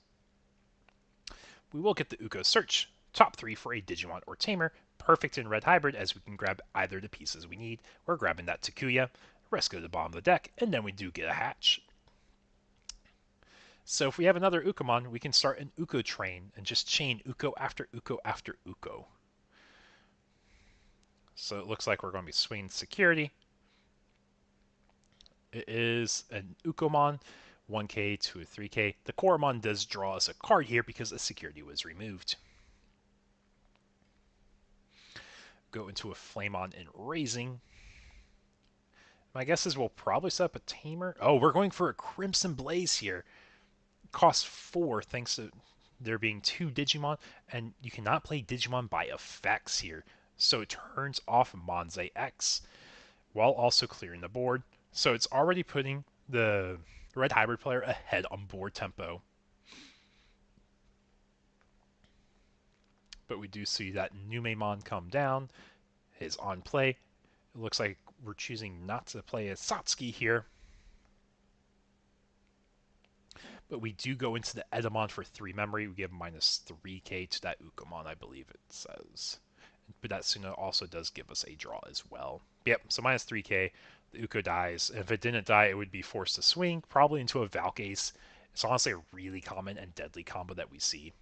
we will get the Uko Search. Top 3 for a Digimon or Tamer. Perfect in Red Hybrid as we can grab either the pieces we need. We're grabbing that Takuya. Rest go to the bottom of the deck, and then we do get a hatch. So if we have another Ukomon, we can start an Uko train and just chain Uko after Uko after Uko. So it looks like we're going to be swinging security. It is an Ukomon, 1k to a 3k. The Koromon does draw us a card here because the security was removed. Go into a Flamon and Raising. My guess is we'll probably set up a Tamer. Oh, we're going for a Crimson Blaze here. Cost 4 thanks to there being 2 Digimon, and you cannot play Digimon by effects here. So it turns off Monze X while also clearing the board. So it's already putting the Red Hybrid player ahead on board tempo. But we do see that Numemon come down, is on play. It looks like we're choosing not to play a Satsuki here. But we do go into the Edamon for 3 memory. We give minus 3k to that Ukomon, I believe it says. But that Suna also does give us a draw as well. Yep, so minus 3k. The Uko dies. If it didn't die, it would be forced to swing, probably into a Valcase. It's honestly a really common and deadly combo that we see.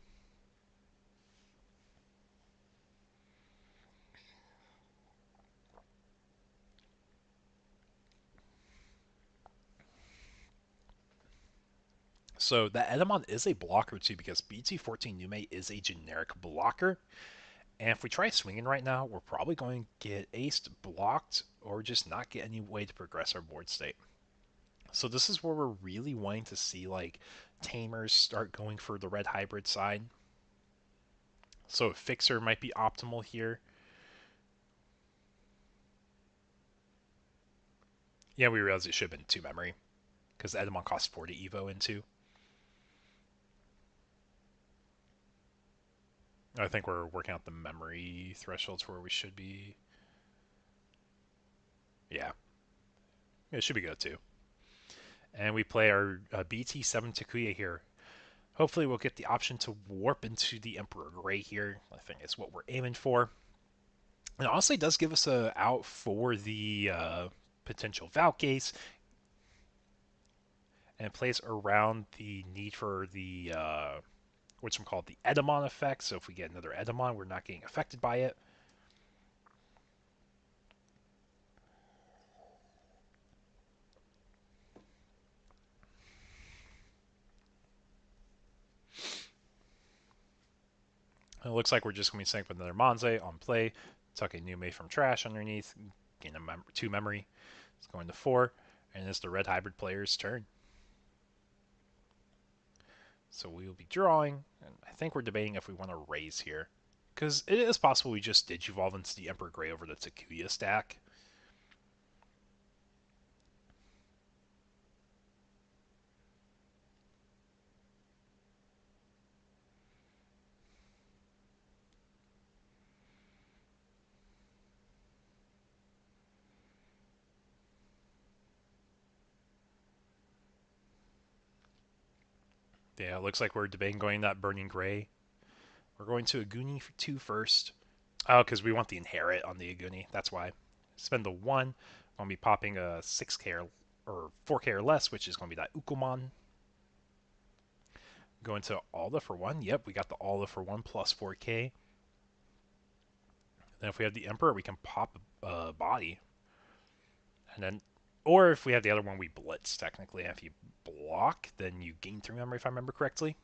So that Edamon is a blocker too because BT14 Nume is a generic blocker. And if we try swinging right now, we're probably going to get aced, blocked, or just not get any way to progress our board state. So this is where we're really wanting to see like Tamers start going for the Red Hybrid side. So a Fixer might be optimal here. Yeah, we realized it should have been 2 memory because Edamon costs 4 to Evo into. I think we're working out the memory thresholds where we should be. Yeah. It should be good too. And we play our BT7 Takuya here. Hopefully we'll get the option to warp into the Emperor Grey here. I think it's what we're aiming for. And honestly does give us a out for the potential Valcase. And it plays around the need for the whatchamacallit, the Edamon effect. So if we get another Edamon, we're not getting affected by it. It looks like we're just going to be setting up another Monze on play. Tuck a Nume from trash underneath. Gain a 2 memory. It's going to 4. And it's the Red Hybrid player's turn. So we will be drawing. And I think we're debating if we want to raise here. Because it is possible we just Digivolve into the Emperor Grey over the Takuya stack. Yeah, it looks like we're debating going that Burning Gray. We're going to Aguni 2 first. Oh, because we want the Inherit on the Aguni. That's why. Spend the 1. I'm going to be popping a 6k or 4k or less, which is going to be that Ukomon. Go into Alda for 1. Yep, we got the Alda for 1 plus 4k. Then if we have the Emperor, we can pop a body. And then, or if we have the other one, we blitz, technically. If you block, then you gain 3 memory, if I remember correctly.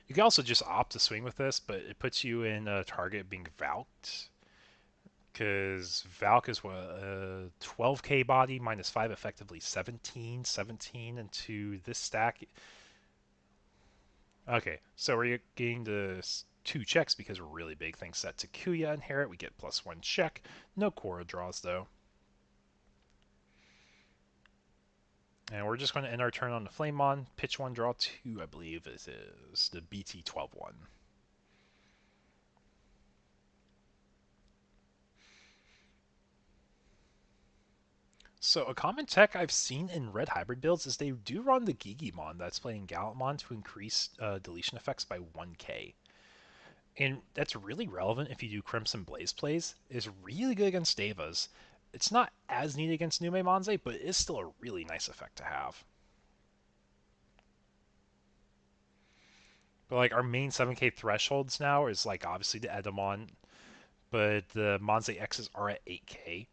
You can also just opt to swing with this, but it puts you in a target being Valked. Because Valk is what, 12k body minus 5, effectively 17. 17 into this stack. Okay, so we're getting the 2 checks because we're really big. Thanks to that Takuya Inherit, we get +1 check. No Korra draws, though. And we're just going to end our turn on the Flamemon. Pitch 1, draw 2, I believe this is the BT12 one. So a common tech I've seen in red hybrid builds is they do run the Gigimon that's playing Gallantmon to increase deletion effects by 1k. And that's really relevant if you do Crimson Blaze plays. It's really good against Devas. It's not as neat against Nume Monze, but it is still a really nice effect to have. But like our main 7k thresholds now is like obviously the Edamon, but the Monze X's are at 8k.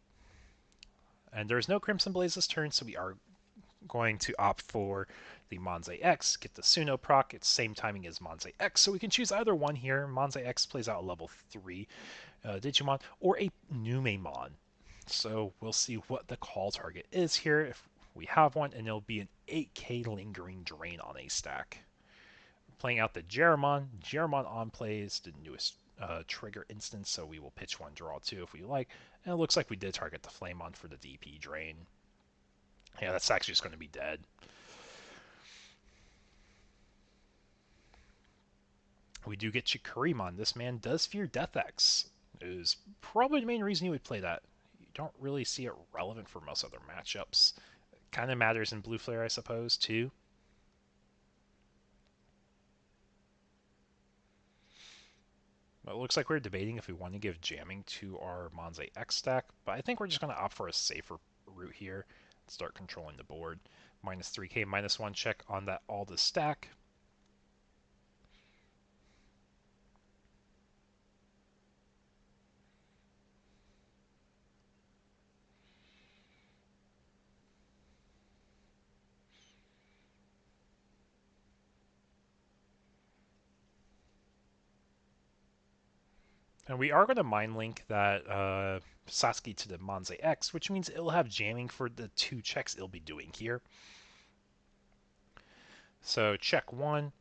And there's no Crimson Blaze this turn, so we are going to opt for the Monze X, get the Suno proc. It's same timing as Monze X, so we can choose either one here. Monze X plays out level 3 Digimon, or a Numemon. So we'll see what the call target is here, if we have one, and it'll be an 8k Lingering Drain on a stack. Playing out the Jeramon. Jeramon on play is the newest trigger instance, so we will pitch one, draw two if we like. And it looks like we did target the Flamemon for the DP drain. Yeah, that's actually just going to be dead. We do get Chikurimon. This man does fear Death X. It is probably the main reason you would play that. You don't really see it relevant for most other matchups. Kind of matters in Blue Flare, I suppose, too. But it looks like we're debating if we want to give jamming to our Monze X stack, but I think we're just going to opt for a safer route here. Start controlling the board. Minus 3k, minus 1 check on that all the stack. And we are going to mind link that Sasuke to the Monze X, which means it'll have jamming for the 2 checks it'll be doing here. So check 1,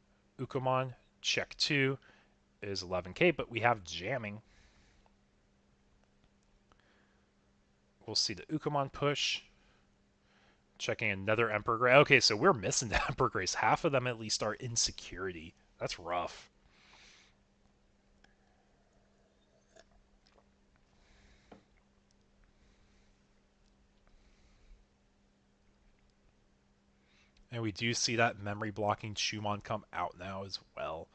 Ukomon, check 2 is 11k, but we have jamming. We'll see the Ukomon push. Checking another Emperor Gray. Okay, so we're missing the Emperor Grays. Half of them at least are in security. That's rough. And we do see that memory blocking Shumon come out now as well.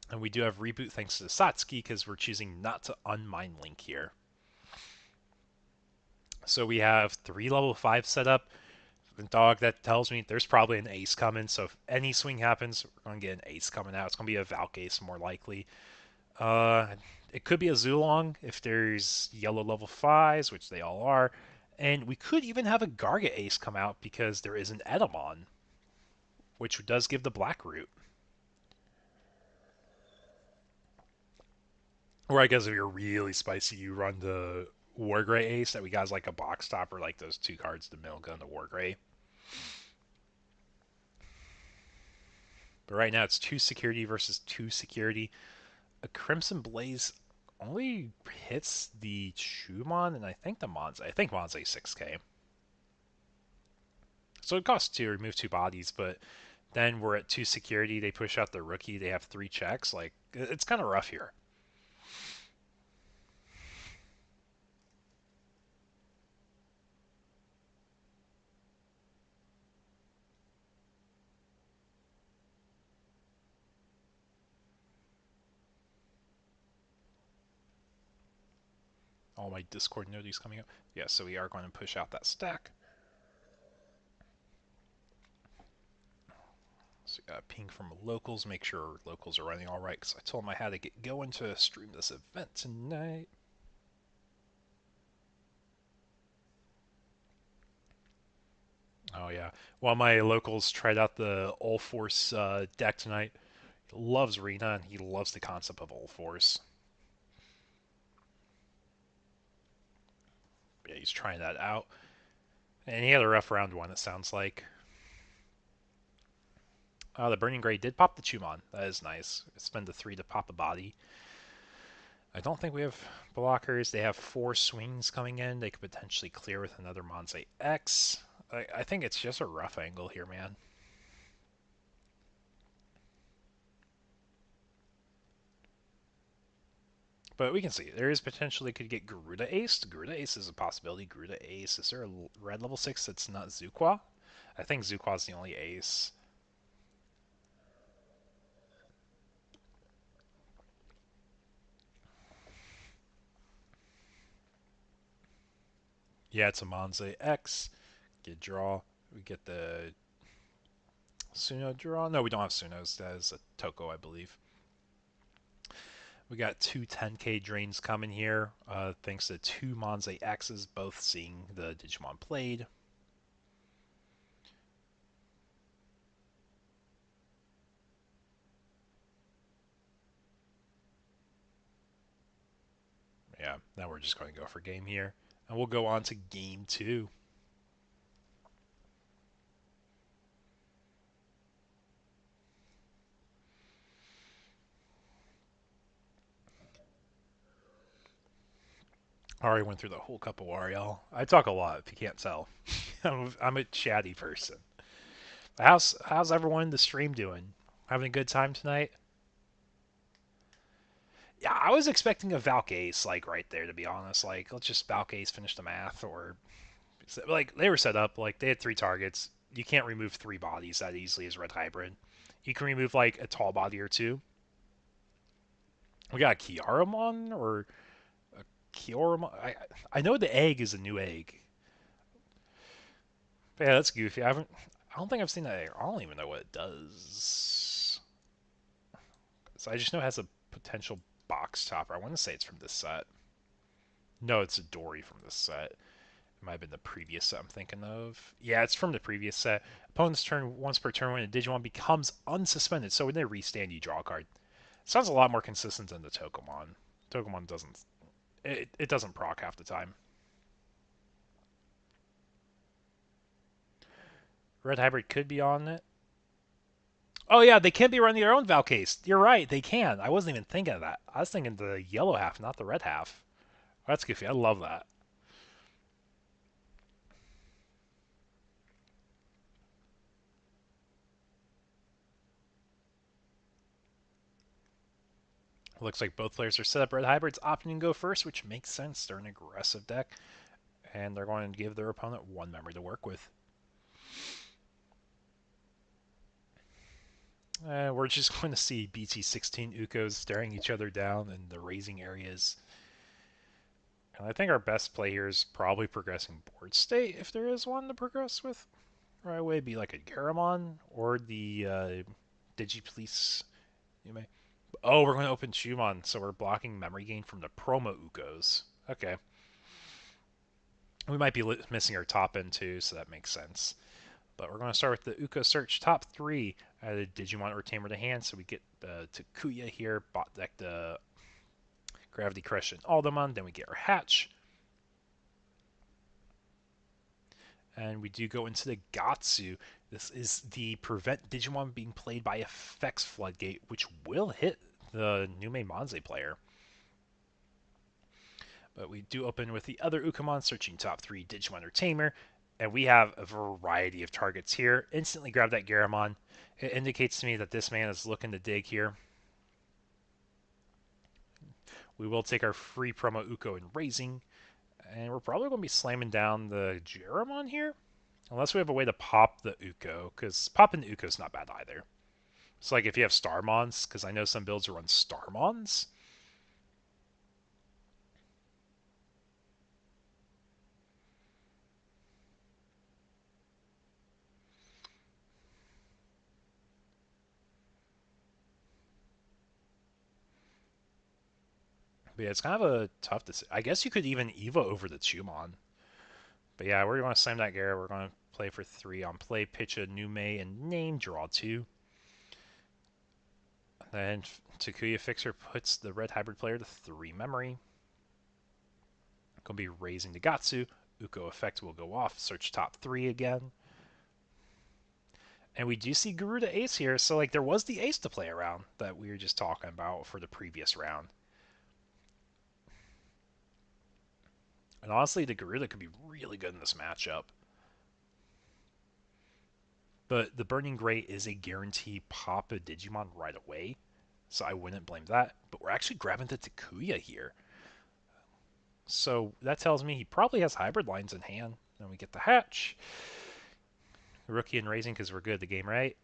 And we do have reboot thanks to Satsuki because we're choosing not to unmind link here. So we have 3 level 5 set up. The dog, that tells me there's probably an ace coming. So if any swing happens, we're going to get an ace coming out. It's going to be a Valk ace more likely. It could be a Zulong if there's yellow level 5s, which they all are. And we could even have a Garga ace come out because there is an Edamon, which does give the black root. Or I guess if you're really spicy, you run the Wargray ace that we got as like a box topper, like those 2 cards, the Milga and the Wargray. But right now it's 2 security versus 2 security. A Crimson Blaze only hits the Chumon and I think the Monze. I think Monze 6k. So it costs 2 to remove 2 bodies, but then we're at 2 security. They push out the rookie. They have 3 checks. Like, it's kind of rough here. All my Discord notices coming up. Yeah, so we are going to push out that stack. So we got a ping from locals, make sure locals are running all right, because I told them I had to get going to stream this event tonight. Oh yeah, while my locals tried out the All Force deck tonight, he loves Rena and he loves the concept of All Force. Yeah, he's trying that out. And he had a rough round 1, it sounds like. The Burning Gray did pop the Chumon. That is nice. Spend the 3 to pop a body. I don't think we have blockers. They have 4 swings coming in. They could potentially clear with another Monze X. I think it's just a rough angle here, man. But we can see there is potential they could get Garuda Ace. Garuda Ace is a possibility. Garuda Ace. Is there a red level 6 that's not Zuqua? I think Zuqua's the only ace. Yeah, it's a Monze X. Get draw. We get the Suno draw. No, we don't have Sunos. That is a Toko, I believe. We got two 10k drains coming here, thanks to two Monze X's, both seeing the Digimon played. Yeah, now we're just going to go for game here. And we'll go on to game 2. I already went through the whole cup of Wario. I talk a lot, if you can't tell. I'm a chatty person. How's everyone in the stream doing? Having a good time tonight? Yeah, I was expecting a Valk Ace, like, right there, to be honest. Like, let's just Valk Ace finish the math, or... Like, they were set up, like, they had 3 targets. You can't remove 3 bodies that easily as Red Hybrid. You can remove, like, a tall body or 2. We got a Kiaramon, or... a Kioramon? I know the egg is a new egg. But yeah, that's goofy. I don't think I've seen that egg. I don't even know what it does. So I just know it has a potential box topper. I want to say it's from this set. No, it's a Dory from this set. It might have been the previous set I'm thinking of. Yeah, it's from the previous set. Opponent's turn once per turn when a Digimon becomes unsuspended. So when they restand, you draw a card. Sounds a lot more consistent than the Tokomon. Tokomon doesn't... It doesn't proc half the time. Red Hybrid could be on it. Oh yeah, they can be running their own Valcase. You're right, they can. I wasn't even thinking of that. I was thinking the yellow half, not the red half. That's goofy. I love that. Looks like both players are set up. Red Hybrid's opting to go first, which makes sense. They're an aggressive deck, and they're going to give their opponent 1 memory to work with. We're just going to see BT16 Ukos staring each other down in the raising areas. And I think our best play here is probably progressing board state, if there is one to progress with. Right away, be like a Garamon or the Digipolice. You may. Oh, we're going to open Shumon, so we're blocking memory gain from the promo Ukos. Okay. We might be missing our top end too, so that makes sense. But we're going to start with the Uko search top 3. Added Digimon or Tamer to hand, so we get the Takuya here, bot deck the Gravity Crush and Alderman, then we get our Hatch. And we do go into the Gatsu. This is the prevent Digimon being played by effects floodgate, which will hit the Nume Monze player. But we do open with the other Ukamon, searching top 3 Digimon or Tamer. And we have a variety of targets here. Instantly grab that Garamon. It indicates to me that this man is looking to dig here. We will take our free promo Uko and Raising. And we're probably going to be slamming down the Garamon here. Unless we have a way to pop the Uko. Because popping the Uko is not bad either. It's like if you have Starmons, because I know some builds run Starmons. But yeah, it's kind of a tough decision. I guess you could even Evo over the Chumon. But yeah, we're going to slam that Gara. We're going to play for 3 on play, pitch a Nume, and name, draw 2. Then Takuya Fixer puts the red hybrid player to 3 memory. Going to be raising the Gatsu. Uko effect will go off. Search top 3 again. And we do see Garuda Ace here. So like there was the Ace to play around that we were just talking about for the previous round. And honestly, the Garuda could be really good in this matchup. But the Burning Gray is a guarantee pop a Digimon right away, so I wouldn't blame that. But but we're actually grabbing the Takuya here. So that tells me he probably has hybrid lines in hand. Then we get the hatch. Rookie and raising because we're good at the game, right?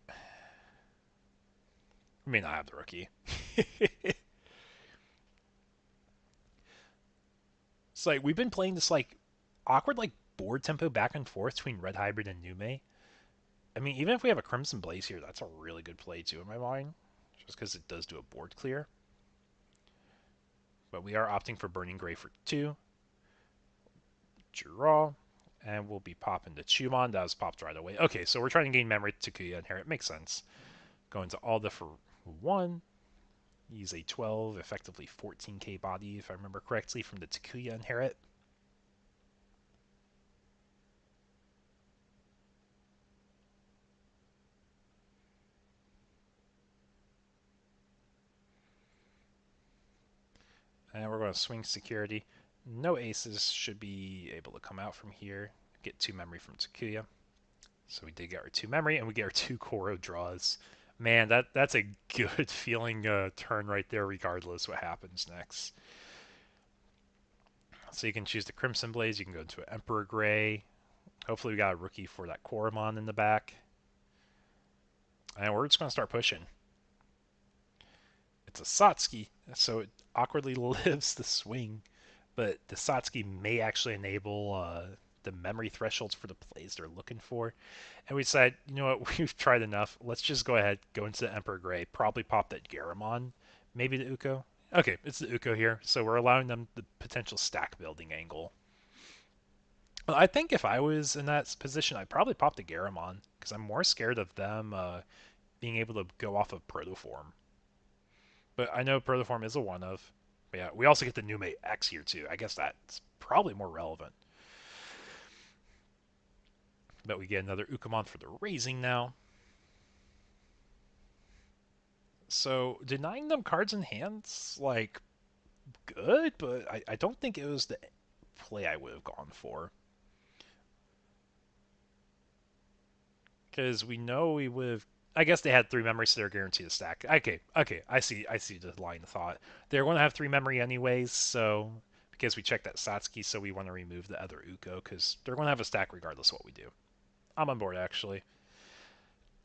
We may not have the rookie. It's like we've been playing this like awkward like board tempo back and forth between red hybrid and Nume. I mean, even if we have a Crimson Blaze here, that's a really good play too in my mind, just because it does do a board clear. But we are opting for Burning Gray for 2. Draw. And we'll be popping the Chumon. That was popped right away. Okay, so we're trying to gain memory to Takuya and here. It makes sense. Going to Alda for 1. Use a 12, effectively 14k body, if I remember correctly, from the Takuya inherit. And we're going to swing security. No aces should be able to come out from here. Get 2 memory from Takuya. So we did get our 2 memory, and we get our 2 Koro draws. Man, that's a good feeling turn right there, regardless what happens next. So you can choose the Crimson Blaze, you can go into an Emperor Gray. Hopefully we got a rookie for that Koromon in the back. And we're just going to start pushing. It's a Satsuki, so it awkwardly lives the swing. But the Satsuki may actually enable the memory thresholds for the plays they're looking for. And we decided, you know what, we've tried enough. Let's just go ahead, go into the Emperor Gray, probably pop that Garamon, maybe the Uko. Okay, it's the Uko here, so we're allowing them the potential stack building angle. Well, I think if I was in that position, I'd probably pop the Garamon, because I'm more scared of them being able to go off of Protoform. But I know Protoform is a one-of. But yeah, we also get the Nume X here too. I guess that's probably more relevant. But we get another Ukamon for the raising now. So denying them cards in hands, like, good, but I don't think it was the play I would have gone for. Because we know we would have... I guess they had 3 memories, so they're guaranteed to stack. Okay, I see the line of thought. They're going to have 3 memory anyways, so... Because we checked that Satsuki, so we want to remove the other Uko, because they're going to have a stack regardless of what we do. I'm on board, actually.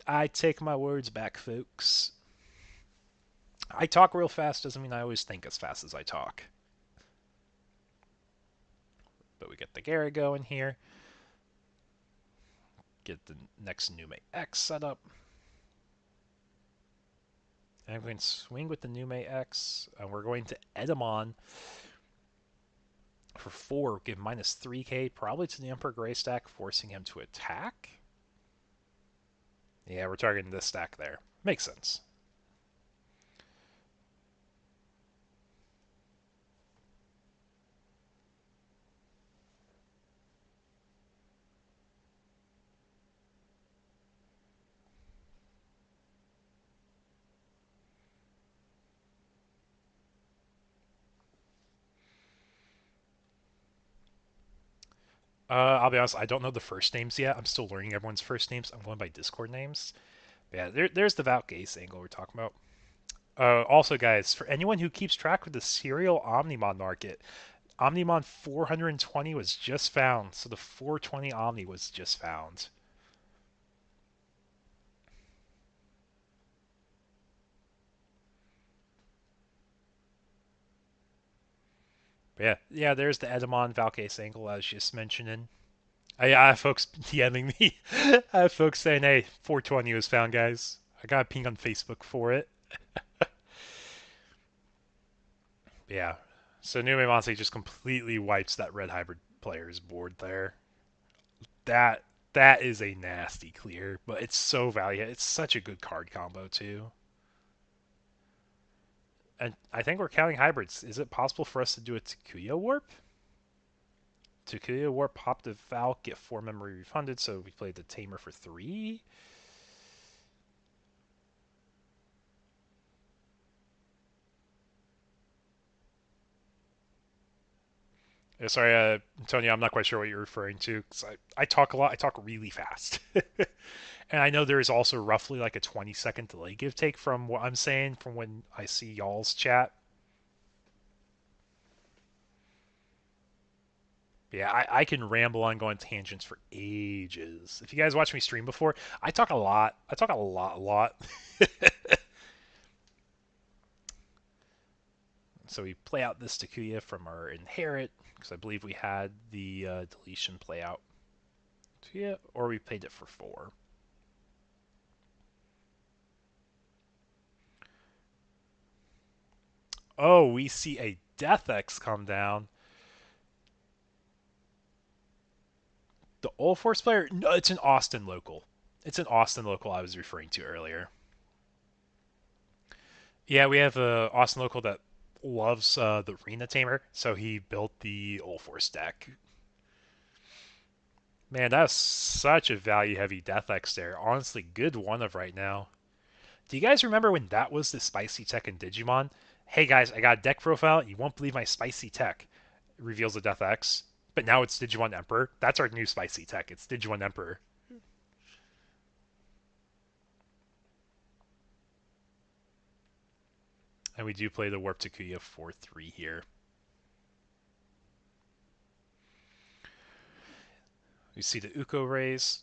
I take my words back, folks. I talk real fast doesn't mean I always think as fast as I talk. But we get the Gary going here. Get the next Nume X set up. And I'm going to swing with the Nume X. And we're going to Edamon for 4. Give minus 3k, probably to the Emperor Gray stack, forcing him to attack. Yeah, we're targeting this stack there. Makes sense. I'll be honest, I don't know the first names yet. I'm still learning everyone's first names. I'm going by Discord names. But yeah, there's the Valkyrie angle we're talking about. Also, guys, for anyone who keeps track of the serial Omnimon market, Omnimon 420 was just found. So the 420 Omni was just found. But yeah, there's the Edamon Valkyrie angle I was just mentioning. I have folks DMing me. I have folks saying, hey, 420 was found, guys. I got a ping on Facebook for it. Yeah. So Nume Monse just completely wipes that red hybrid player's board there. That is a nasty clear, but it's so valuable. It's such a good card combo too. And I think we're counting hybrids. Is it possible for us to do a Takuya warp? Takuya warp, pop the Val, get 4 memory refunded, so we played the Tamer for 3. Sorry, Antonio, I'm not quite sure what you're referring to, because I talk a lot. I talk really fast. And I know there is also roughly like a 20-second delay give take from what I'm saying from when I see y'all's chat. Yeah, I can ramble on, go on tangents for ages. If you guys watch me stream before, I talk a lot. I talk a lot. So we play out this Takuya from our inherit, because I believe we had the deletion play out. Yeah, or we played it for 4. Oh, we see a Death X come down. The Old Force player? No, it's an Austin local. It's an Austin local I was referring to earlier. Yeah, we have a Austin local that loves the Arena Tamer, so he built the Old Force deck. Man, that's such a value-heavy Death X there. Honestly, good one of right now. Do you guys remember when that was the spicy tech in Digimon? Hey guys, I got a deck profile. You won't believe my spicy tech. It reveals the Death X. But now it's Digimon Emperor. That's our new spicy tech. It's Digimon Emperor. And we do play the Warp Takuya 4-3 here. We see the Uko raise,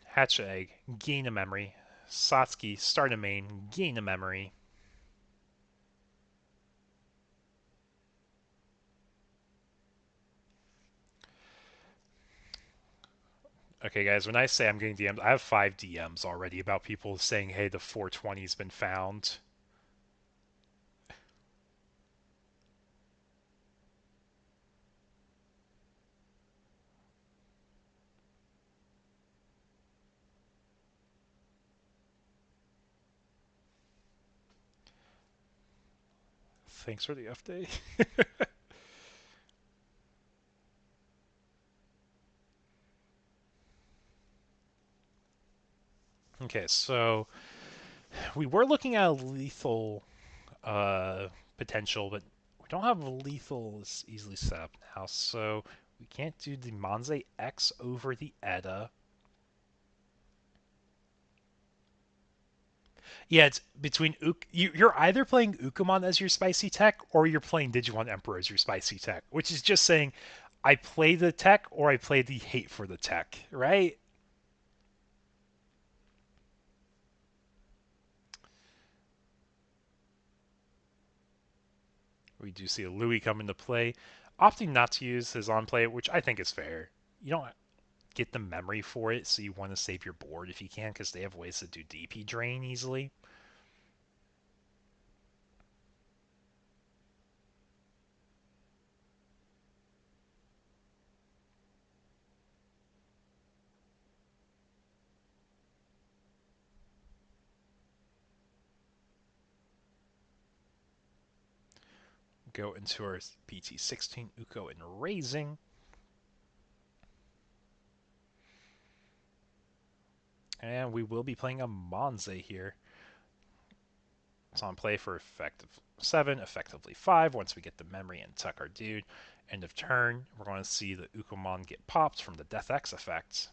hatch egg, gain a memory. Satsuki, start a main, gain a memory. Okay, guys, when I say I'm getting DMs, I have 5 DMs already about people saying, hey, the 420's been found. Thanks for the update. Okay, so we were looking at a lethal potential, but we don't have lethal as easily set up now, so we can't do the Manze X over the Edda. Yeah, it's between you're either playing Ukamon as your spicy tech, or you're playing Digimon Emperor as your spicy tech, which is just saying, I play the tech, or I play the hate for the tech, right? We do see a Louis come into play, opting not to use his on play, which I think is fair. You don't get the memory for it, so you want to save your board if you can, because they have ways to do DP drain easily. Go into our BT16 Uko and raising. And we will be playing a Manze here. It's on play for effective 7, effectively 5. Once we get the memory and tuck our dude. End of turn, we're going to see the Ukomon get popped from the Death X effect.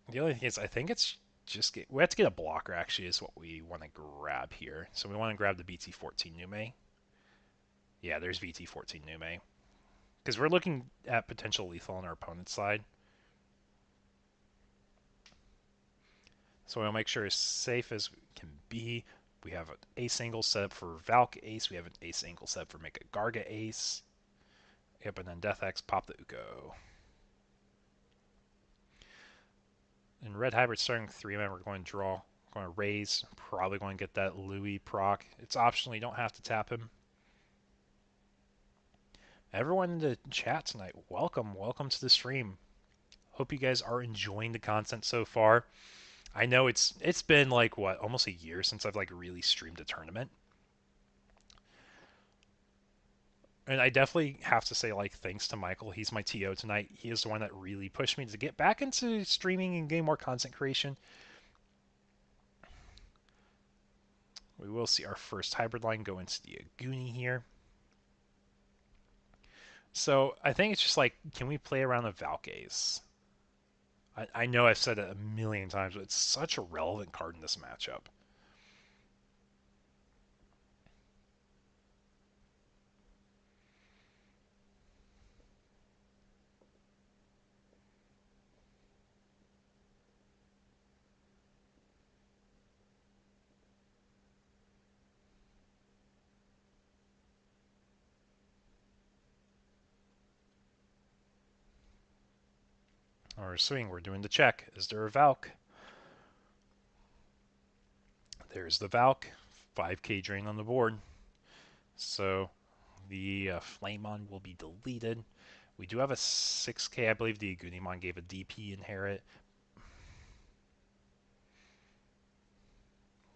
The only thing is, I think it's just we have to get a blocker, actually, is what we want to grab here. So we want to grab the BT14 Nume. Yeah, there's BT14 Nume. Because we're looking at potential lethal on our opponent's side. So we'll make sure as safe as we can be. We have an ace angle set up for Valk ace. We have an ace angle set up for make a Garga ace. Yep, and then Death X, pop the Uko. In Red Hybrid starting 3-man, we're going to draw. We're going to raise. Probably going to get that Louis proc. It's optional. You don't have to tap him. Everyone in the chat tonight, welcome. Welcome to the stream. Hope you guys are enjoying the content so far. I know it's been like, what, almost a year since I've like really streamed a tournament. And I definitely have to say, like, thanks to Michael. He's my TO tonight. He is the one that really pushed me to get back into streaming and getting more content creation. We will see our first hybrid line go into the Aguni here. So I think it's just like, can we play around the Valkyries? I know I've said it a million times, but it's such a relevant card in this matchup. Or swing, we're doing the check. Is there a Valk? There's the Valk. 5k drain on the board. So the Flamon will be deleted. We do have a 6k. I believe the Agunimon gave a DP inherit.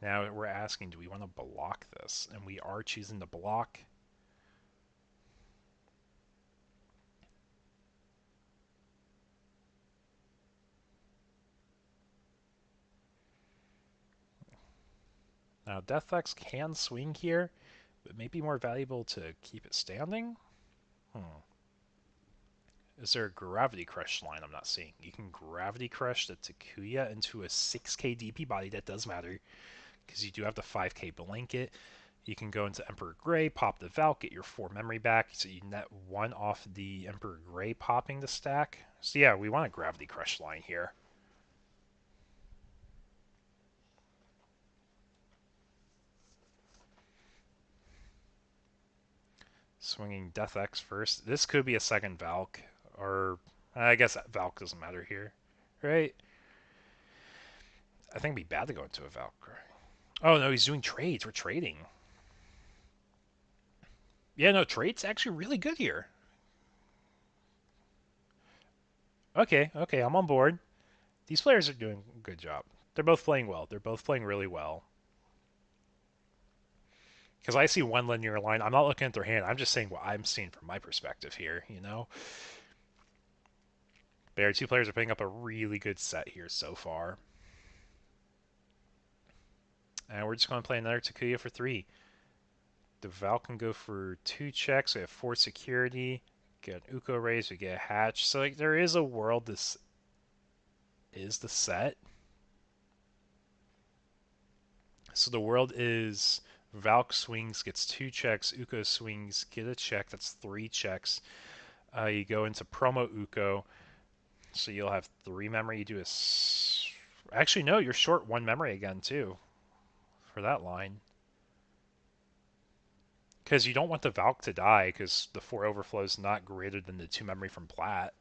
Now we're asking, do we want to block this? And we are choosing to block. Now Deathx can swing here, but it may be more valuable to keep it standing. Is there a Gravity Crush line I'm not seeing? You can Gravity Crush the Takuya into a 6k DP body. That does matter, because you do have the 5k blanket. You can go into Emperor Grey, pop the Valk, get your 4 memory back, so you net 1 off the Emperor Grey popping the stack. So yeah, we want a Gravity Crush line here. Swinging Death X first. This could be a second Valk, or I guess Valk doesn't matter here, right? I think it'd be bad to go into a Valk. Oh no, he's doing trades. We're trading. Yeah, no, trade's actually really good here. Okay, I'm on board. These players are doing a good job. They're both playing well. They're both playing really well. Because I see one linear line. I'm not looking at their hand. I'm just saying what I'm seeing from my perspective here, you know? Our two players are putting up a really good set here so far. And we're just going to play another Takuya for 3. The Val can go for 2 checks. We have 4 security. Get an Uko raise. We get a hatch. So like, there is a world this is the set. So the world is Valk swings, gets 2 checks. Uko swings, get a check. That's 3 checks. You go into promo Uko. So you'll have 3 memory. You do a... Actually, no, you're short 1 memory again, too. For that line. Because you don't want the Valk to die, because the 4 overflow is not greater than the 2 memory from Plat.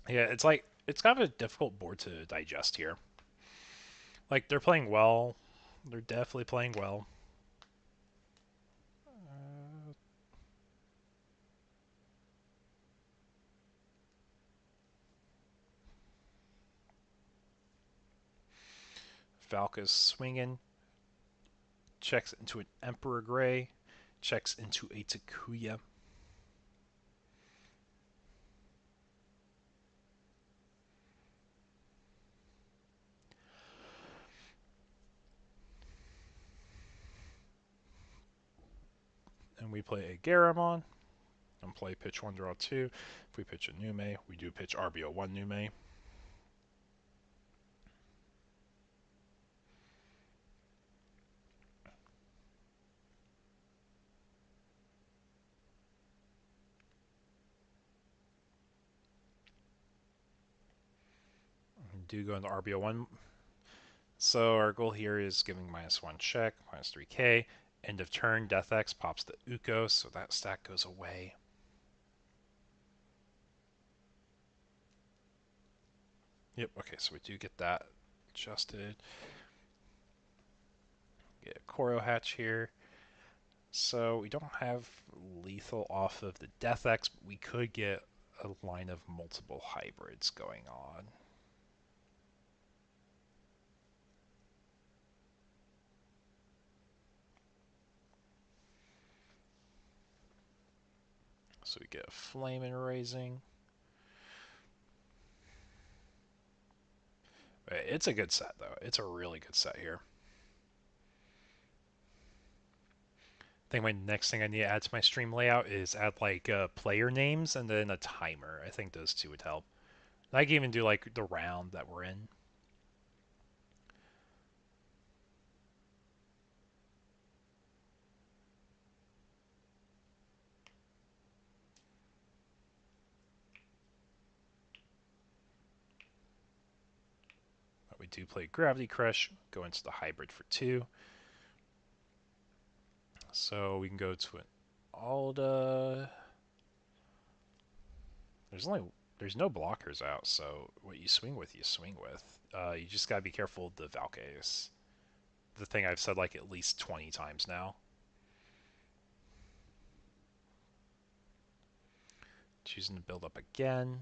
Yeah, it's like, it's kind of a difficult board to digest here. Like, they're playing well. They're definitely playing well. Valka's swinging. Checks into an Emperor Grey. Checks into a Takuya. And we play a Garamon. And play pitch 1, draw 2. If we pitch a Nume, we do pitch RBO1 Nume. We do go into RBO1. So our goal here is giving -1 check, -3k. End of turn, Death X pops the Uko, so that stack goes away. Yep, okay, so we do get that adjusted. Get a Koro hatch here. So we don't have lethal off of the Death X, but we could get a line of multiple hybrids going on. So we get a Flame and Raising. It's a good set, though. It's a really good set here. I think my next thing I need to add to my stream layout is add like player names and then a timer. I think those two would help. I can even do like the round that we're in. But we do play Gravity Crush, go into the hybrid for 2. So we can go to an Alda. There's no blockers out, so what you swing with, you swing with. You just gotta be careful of the Valkyries. The thing I've said like at least 20 times now. Choosing to build up again.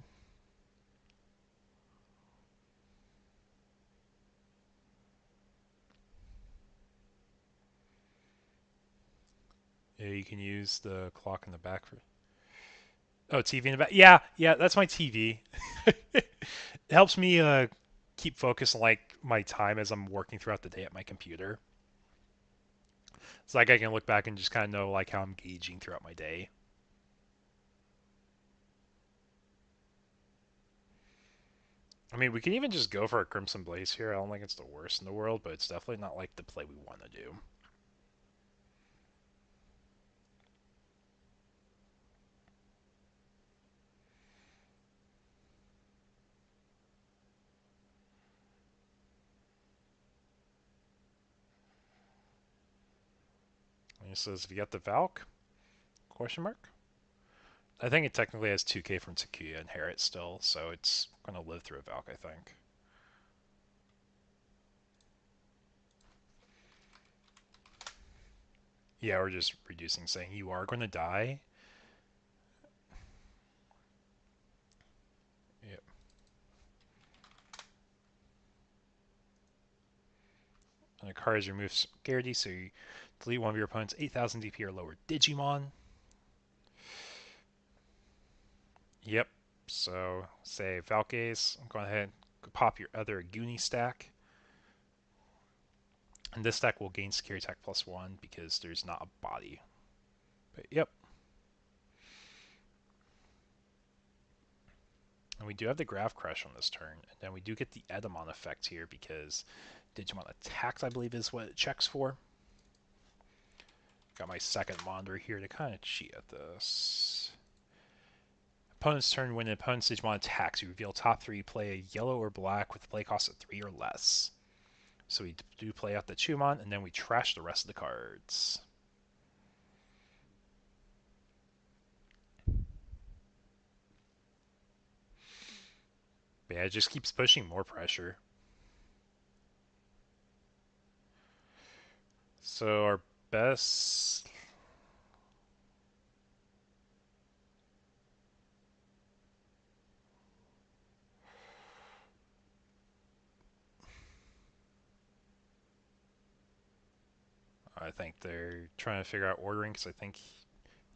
Yeah, you can use the clock in the back for. Oh, TV in the back. Yeah, that's my TV. It helps me keep focus on like my time as I'm working throughout the day at my computer. It's like I can look back and just kind of know like how I'm gauging throughout my day. I mean, we can even just go for a Crimson Blaze here. I don't think it's the worst in the world, but it's definitely not like the play we want to do. And it says, if you got the Valk? Question mark? I think it technically has 2k from Takuya Inherit still, so it's going to live through a Valk, I think. Yeah, we're just reducing, saying you are going to die. Yep. And the card is remove Scaredy, so you delete one of your opponent's 8,000 DP or lower Digimon. Yep. So, say Valkyries, go ahead and pop your other Goonie stack. And this stack will gain security attack +1 because there's not a body. But yep. And we do have the Grav Crush on this turn. And then we do get the Edamon effect here because Digimon attacked, I believe, is what it checks for. Got my second monitor here to kind of cheat at this. Opponent's turn, when an opponent's Digimon attacks, you reveal top 3, play a yellow or black with a play cost of 3 or less. So we do play out the Chumon, and then we trash the rest of the cards. But yeah, it just keeps pushing more pressure. So our best... I think they're trying to figure out ordering because I think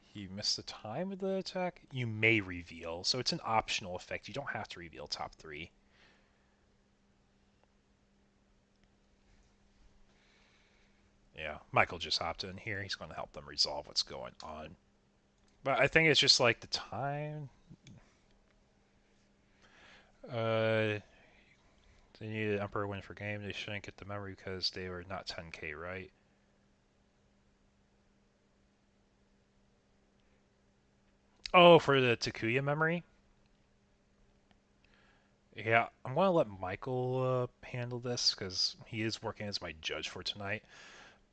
he missed the time of the attack. You may reveal, so it's an optional effect. You don't have to reveal top 3. Yeah, Michael just hopped in here. He's going to help them resolve what's going on. But I think it's just like the time. They needed Emperor win for game. They shouldn't get the memory because they were not 10k, right? Oh, for the Takuya memory? Yeah, I'm going to let Michael handle this because he is working as my judge for tonight.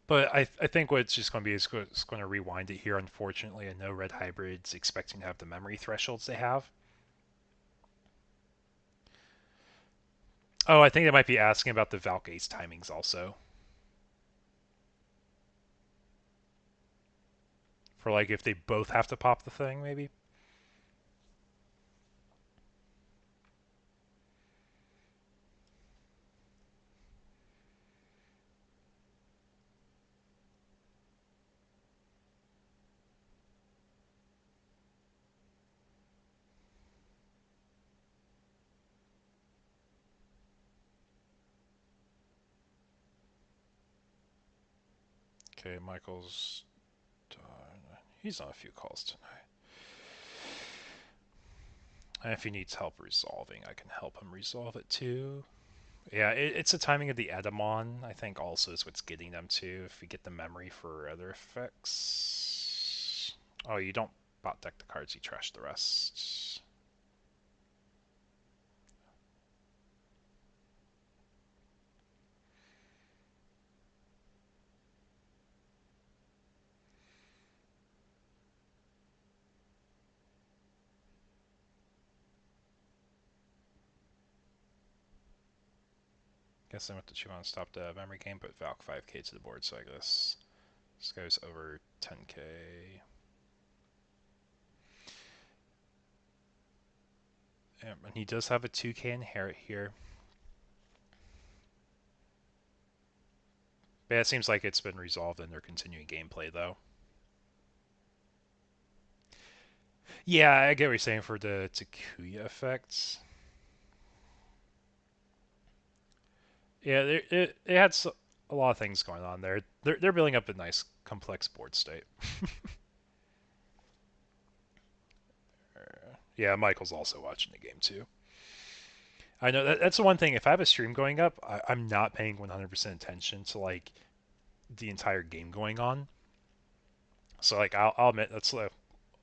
But I think what it's just going to be is it's going to rewind it here, unfortunately, and no red hybrids expecting to have the memory thresholds they have. Oh, I think they might be asking about the Valk Ace timings also. For like if they both have to pop the thing, maybe? Okay, Michael's done. He's on a few calls tonight. And if he needs help resolving, I can help him resolve it too. Yeah, it's the timing of the Edamon, I think, also is what's getting them to. If we get the memory for other effects. Oh, you don't bot deck the cards, you trash the rest. Guess I went to chew on stop the memory game, but Valk 5k to the board, so I guess this goes over 10k. And he does have a 2k inherit here. But yeah, it seems like it's been resolved and they're continuing gameplay, though. Yeah, I get what you're saying for the Takuya effects. Yeah, it had a lot of things going on there. They're building up a nice, complex board state. Yeah, Michael's also watching the game, too. I know that's the one thing. If I have a stream going up, I'm not paying 100% attention to, like, the entire game going on. So, like, I'll admit that's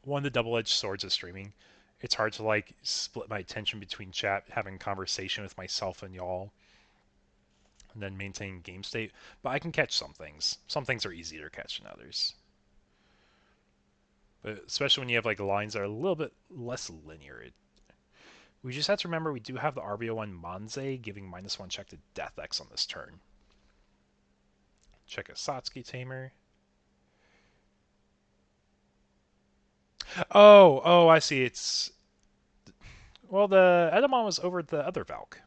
one of the double-edged swords of streaming. It's hard to, like, split my attention between chat, having conversation with myself and y'all, and then maintain game state. But I can catch some things. Some things are easier to catch than others. But especially when you have like lines that are a little bit less linear. We just have to remember we do have the RBO1 Manze giving -1 check to Death X on this turn. Check a Satsuki Tamer. Oh, I see. It's... Well, the Edamon was over the other Valk.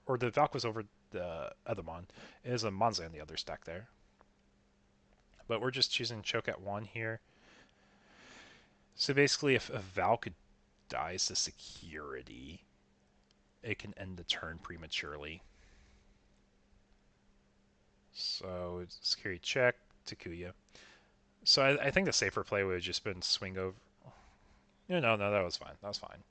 Or the Valk was over the Edamon. It is a Manze on the other stack there. But we're just choosing choke at 1 here. So basically, if a Valk dies to security, it can end the turn prematurely. So, security check, Takuya. So I think the safer play would have just been swing over. No, that was fine. That was fine.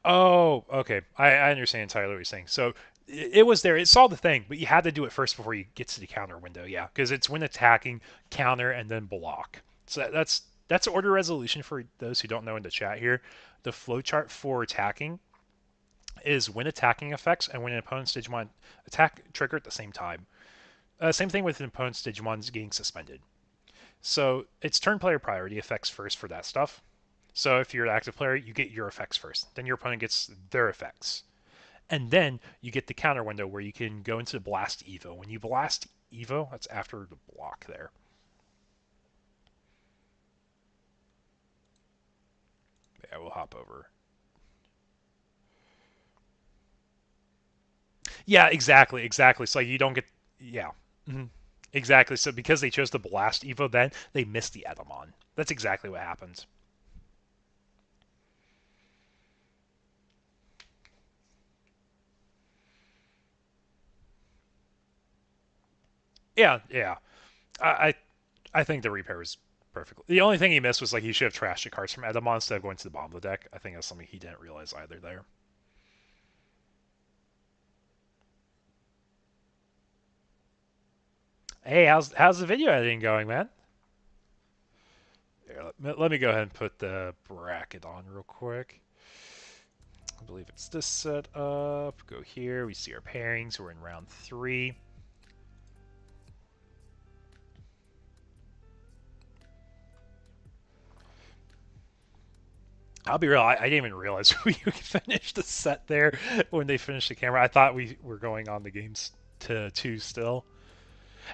Oh, okay. I understand entirely what you're saying. So it was there. It saw the thing, but you had to do it first before you get to the counter window. Yeah, because it's when attacking, counter, and then block. So that's order resolution for those who don't know in the chat here. The flowchart for attacking is when attacking effects and when an opponent's Digimon attack trigger at the same time. Same thing with an opponent's Digimon's getting suspended. So it's turn player priority effects first for that stuff. So if you're an active player, you get your effects first. Then your opponent gets their effects. And then you get the counter window where you can go into the blast Evo. When you blast Evo, that's after the block there. Yeah, we'll hop over. Yeah, exactly. So you don't get... Yeah. Mm-hmm. Exactly. So because they chose the blast Evo then, they missed the Edamon. That's exactly what happens. Yeah. I think the repair was perfect. The only thing he missed was like he should have trashed the cards from Edamon instead of going to the bottom of the deck. I think that's something he didn't realize either there. Hey, how's the video editing going, man? Here, let me go ahead and put the bracket on real quick. I believe it's this setup. Go here. We see our pairings. We're in round 3. I'll be real, I didn't even realize we finished the set there when they finished the camera. I thought we were going on the games to 2 still.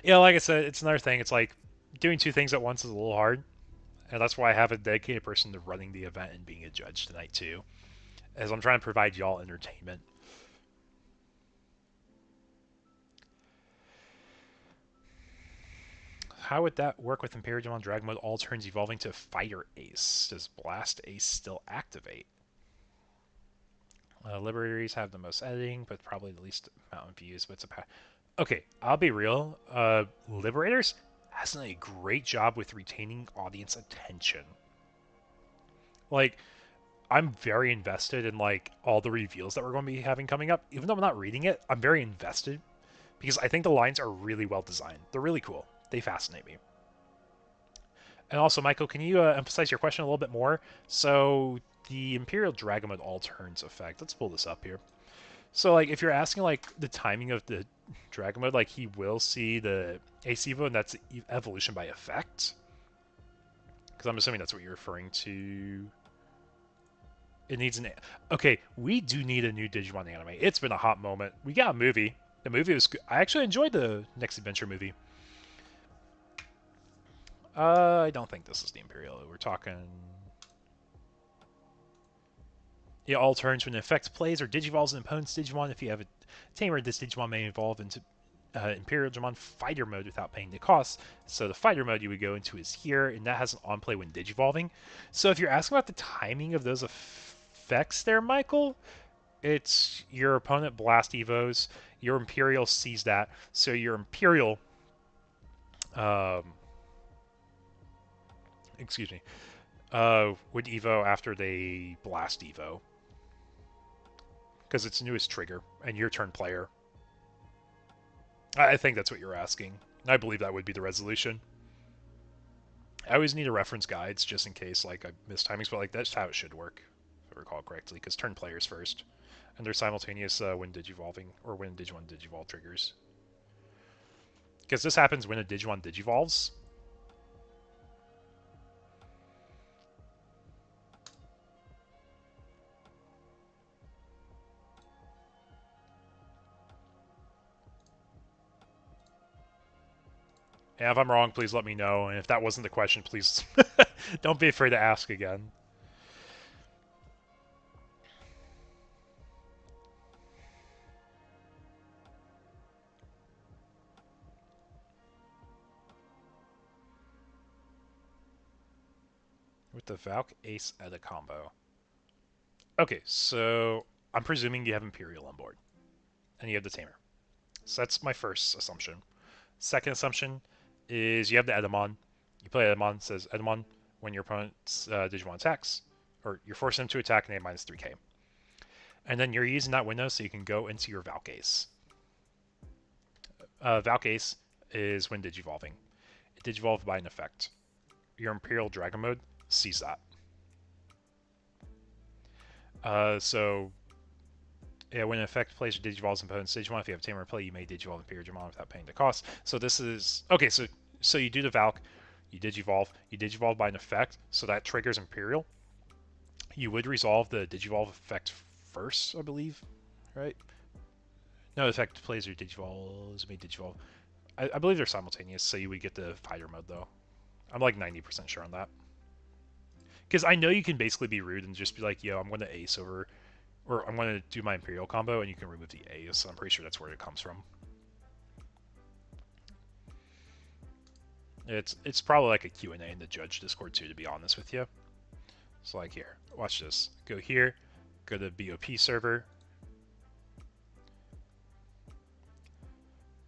Yeah, like I said, it's another thing. It's like doing 2 things at once is a little hard. And that's why I have a dedicated person to running the event and being a judge tonight too. As I'm trying to provide y'all entertainment. How would that work with Imperial on Dragon Mode? All turns evolving to Fighter Ace. Does Blast Ace still activate? Liberators have the most editing, but probably the least amount of views. But it's a okay. I'll be real. Liberators has done a great job with retaining audience attention. Like, I'm very invested in like all the reveals that we're going to be having coming up. Even though I'm not reading it, I'm very invested because I think the lines are really well designed. They're really cool. They fascinate me. And also, Michael, can you emphasize your question a little bit more? So the Imperial Dragon Mode all turns effect. Let's pull this up here. So like, if you're asking like the timing of the Dragon Mode, like he will see the AC Evo, and that's evolution by effect. Because I'm assuming that's what you're referring to. It needs an... Okay, we do need a new Digimon anime. It's been a hot moment. We got a movie. The movie was good. I actually enjoyed the Next Adventure movie. I don't think this is the Imperial. We're talking... Yeah, all turns when an effect plays or digivolves an opponent's Digimon. If you have a tamer, this Digimon may evolve into Imperial Digimon Fighter Mode without paying the cost. So the Fighter Mode you would go into is here, and that has an on-play when digivolving. So if you're asking about the timing of those effects there, Michael, it's your opponent Blast Evos, your Imperial sees that, so your Imperial... excuse me. Would Evo after they Blast Evo. Because it's newest trigger, and your turn player. I think that's what you're asking. I believe that would be the resolution. I always need a reference guides just in case like I miss timings, but like that's how it should work, if I recall correctly, because turn players first. And they're simultaneous when digivolving, or when Digimon Digivolve triggers. Because this happens when a Digimon Digivolves. And if I'm wrong, please let me know. And if that wasn't the question, please don't be afraid to ask again. With the Valk Ace Edda combo. Okay, so I'm presuming you have Imperial on board. And you have the Tamer. So that's my first assumption. Second assumption is you have the Edamon. You play Edamon, says Edamon, when your opponent's Digimon attacks, or you're forcing them to attack and they have minus 3k. And then you're using that window so you can go into your Valk Ace. Valk Ace is when digivolving. It digivolves by an effect. Your Imperial Dragon Mode sees that. So yeah, when an effect plays or digivolves an opponent's Digimon, if you have Tamer in play, you may digivolve Imperial Digimon without paying the cost. So this is... Okay, so you do the Valk, you digivolve by an effect, so that triggers Imperial. You would resolve the digivolve effect first, I believe, right? No, the effect plays or digivolves, may digivolve. I believe they're simultaneous, so you would get the fighter mode, though. I'm like 90% sure on that. Because I know you can basically be rude and just be like, yo, I'm going to ace over... Or I'm going to do my Imperial combo, and you can remove the A's, so I'm pretty sure that's where it comes from. It's probably like a Q&A in the Judge Discord, too, to be honest with you. So, like, here. Watch this. Go here. Go to the BOP server.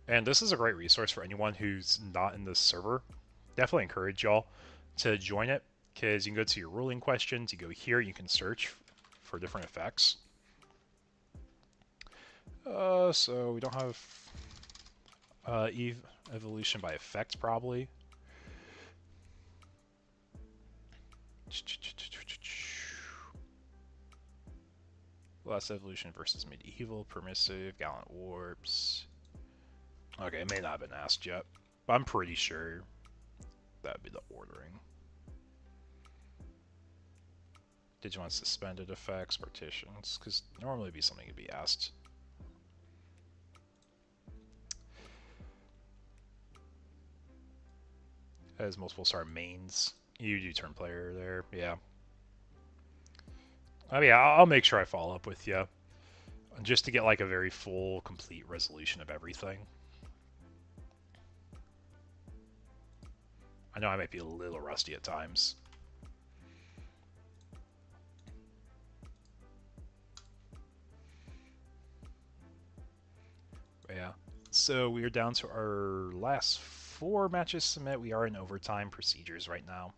And this is a great resource for anyone who's not in this server. Definitely encourage y'all to join it, because you can go to your ruling questions, you go here, you can search for different effects. So we don't have evolution by effect, probably. Last evolution versus medieval, permissive, gallant warps. Okay, it may not have been asked yet, but I'm pretty sure that'd be the ordering. Digimon suspended effects, partitions, because normally it'd be something to be asked. Has multiple star mains. You do turn player there, yeah. I mean, I'll make sure I follow up with you, just to get like a very full, complete resolution of everything. I know I might be a little rusty at times. So we are down to our last 4 matches to submit. We are in overtime procedures right now.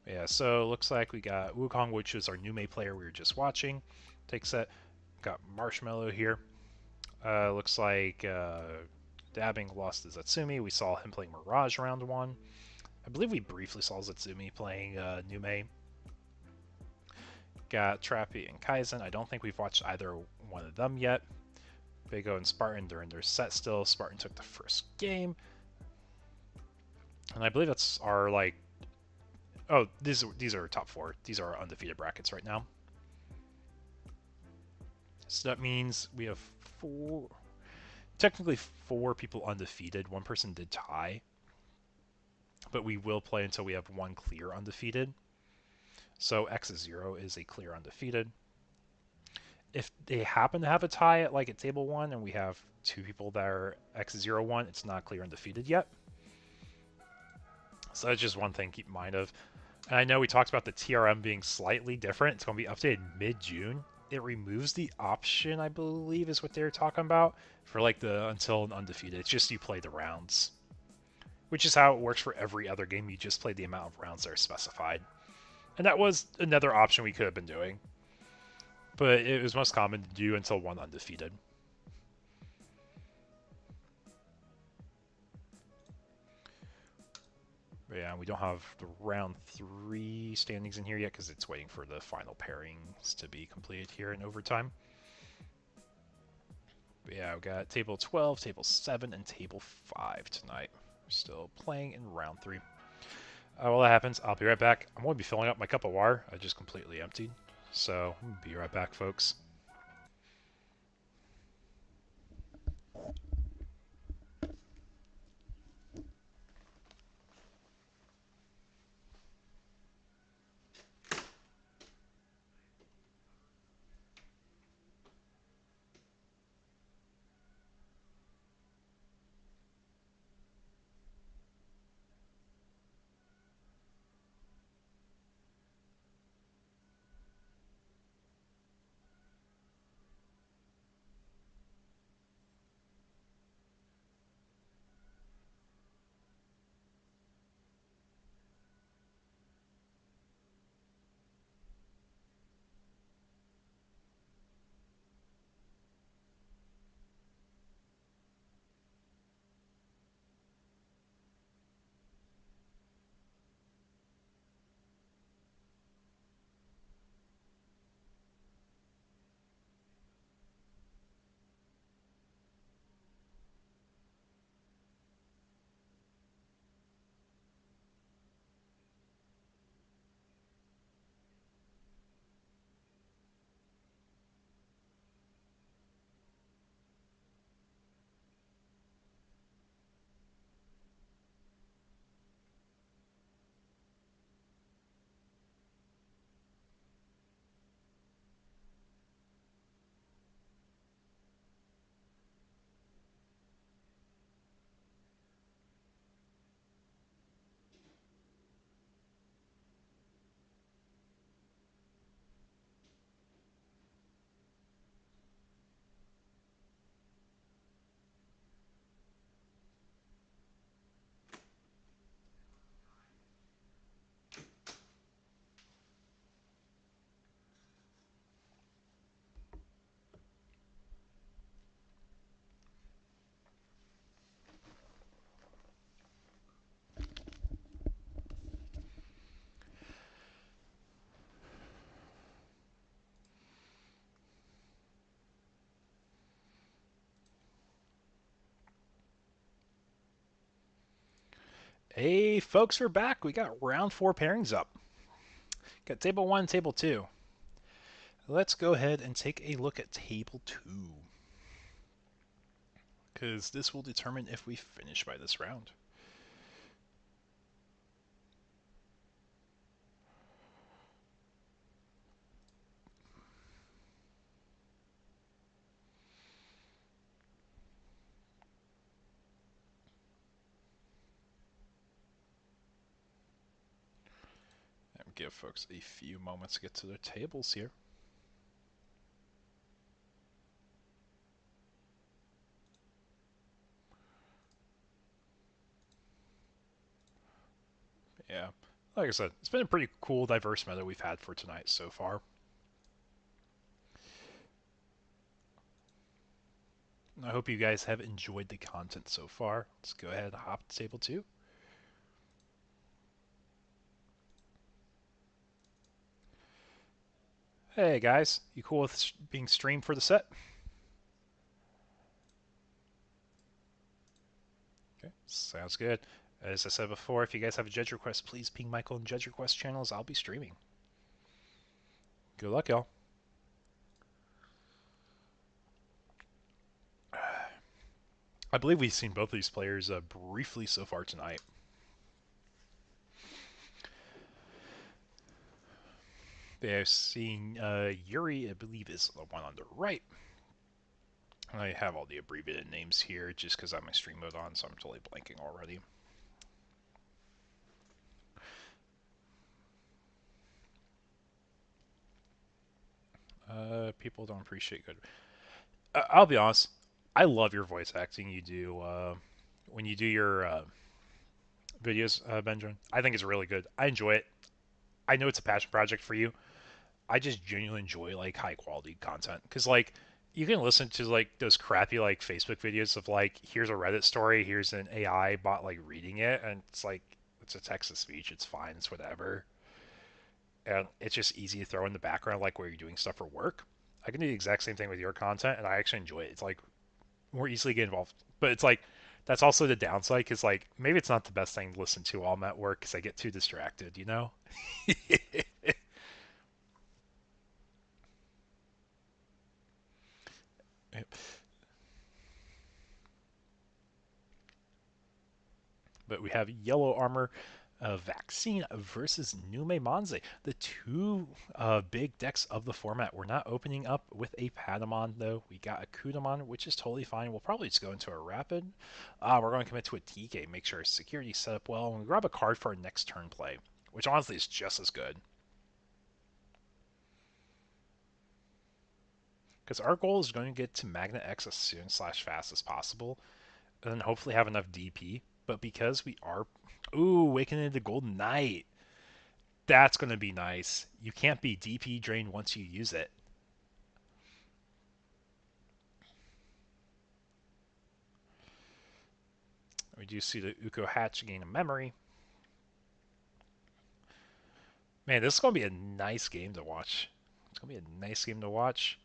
Yeah, so looks like we got Wukong, which is our new May player we were just watching. Take set. Got Marshmallow here. Looks like Dabbing lost to Zatsumi. We saw him playing Mirage round 1. I believe we briefly saw Zatsumi playing Nume. Got Trappy and Kaizen. I don't think we've watched either one of them yet. Bigo and Spartan, they're in their set still. Spartan took the first game. And I believe that's our, like... Oh, these are top 4. These are our undefeated brackets right now. So that means we have 4... Technically 4 people undefeated. 1 person did tie. But we will play until we have 1 clear undefeated. So X0 is a clear undefeated. If they happen to have a tie at at table 1 and we have 2 people that are X01, it's not clear undefeated yet. So that's just one thing to keep in mind of. And I know we talked about the TRM being slightly different. It's going to be updated mid-June. It removes the option, I believe, is what they're talking about, for the until and undefeated. It's just you play the rounds. Which is how it works for every other game. You just play the amount of rounds that are specified. And that was another option we could have been doing. But it was most common to do until 1 undefeated. But yeah, we don't have the round 3 standings in here yet because it's waiting for the final pairings to be completed here in overtime. But yeah, we got table 12, table 7, and table 5 tonight. We're still playing in round 3. While that happens, I'll be right back. I'm going to be filling up my cup of water. I just completely emptied. So, be right back, folks. Hey, folks, we're back. We got round 4 pairings up. Got table 1, table 2. Let's go ahead and take a look at table 2. Because this will determine if we finish by this round. And give folks a few moments to get to their tables here. Yeah. Like I said, it's been a pretty cool, diverse meta we've had for tonight so far. I hope you guys have enjoyed the content so far. Let's go ahead and hop to table 2. Hey guys, you cool with being streamed for the set? Okay, sounds good. As I said before, if you guys have a judge request, please ping Michael in judge request channels. I'll be streaming. Good luck, y'all. I believe we've seen both of these players briefly so far tonight. They're seeing Yuri, I believe, is the one on the right. I have all the abbreviated names here just because I have my stream mode on, so I'm totally blanking already. People don't appreciate good. I'll be honest. I love your voice acting you do when you do your videos, Benjamin. I think it's really good. I enjoy it. I know it's a passion project for you. I just genuinely enjoy like high quality content because like you can listen to like those crappy like Facebook videos of like here's a Reddit story, here's an AI bot like reading it, and it's like it's a text to speech, it's fine, it's whatever, and it's just easy to throw in the background like where you're doing stuff for work. I can do the exact same thing with your content, and I actually enjoy it. It's like more easily get involved, but it's like that's also the downside because like maybe it's not the best thing to listen to while I'm at work because I get too distracted, you know. But we have Yellow Armor Vaccine versus Nume Monze. The two big decks of the format. We're not opening up with a Patamon, though. We got a Kudamon, which is totally fine. We'll probably just go into a Rapid. We're going to commit to a TK, make sure our security set up well, and we grab a card for our next turn play, which honestly is just as good. Because our goal is going to get to Magnet X as soon / fast as possible, and then hopefully have enough DP. But because we are... Ooh, Awakening the Golden Knight. That's going to be nice. You can't be DP drained once you use it. We do see the Uko hatch gain a memory. Man, this is going to be a nice game to watch. It's going to be a nice game to watch.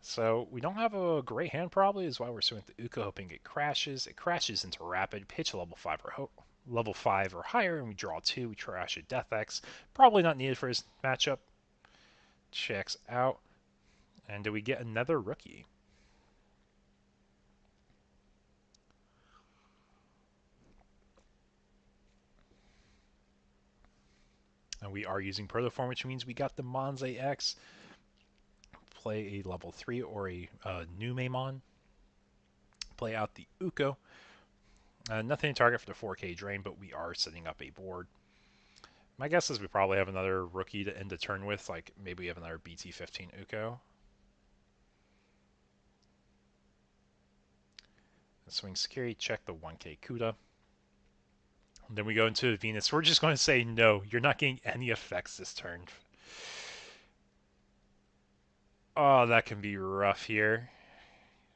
So we don't have a great hand probably, is why we're swinging the Uko hoping it crashes. It crashes into Rapid, pitch level 5 or higher, and we draw 2. We trash a Death X. Probably not needed for his matchup. Checks out. And do we get another rookie? And we are using Protoform, which means we got the Monze X. Play a level 3 or a new Maimon. Play out the Uko. Nothing to target for the 4K drain, but we are setting up a board. My guess is we probably have another rookie to end the turn with, like maybe we have another BT15 Uko. Swing security, check the 1K Kuda. And then we go into Venus. We're just going to say, no, you're not getting any effects this turn. Oh, that can be rough here.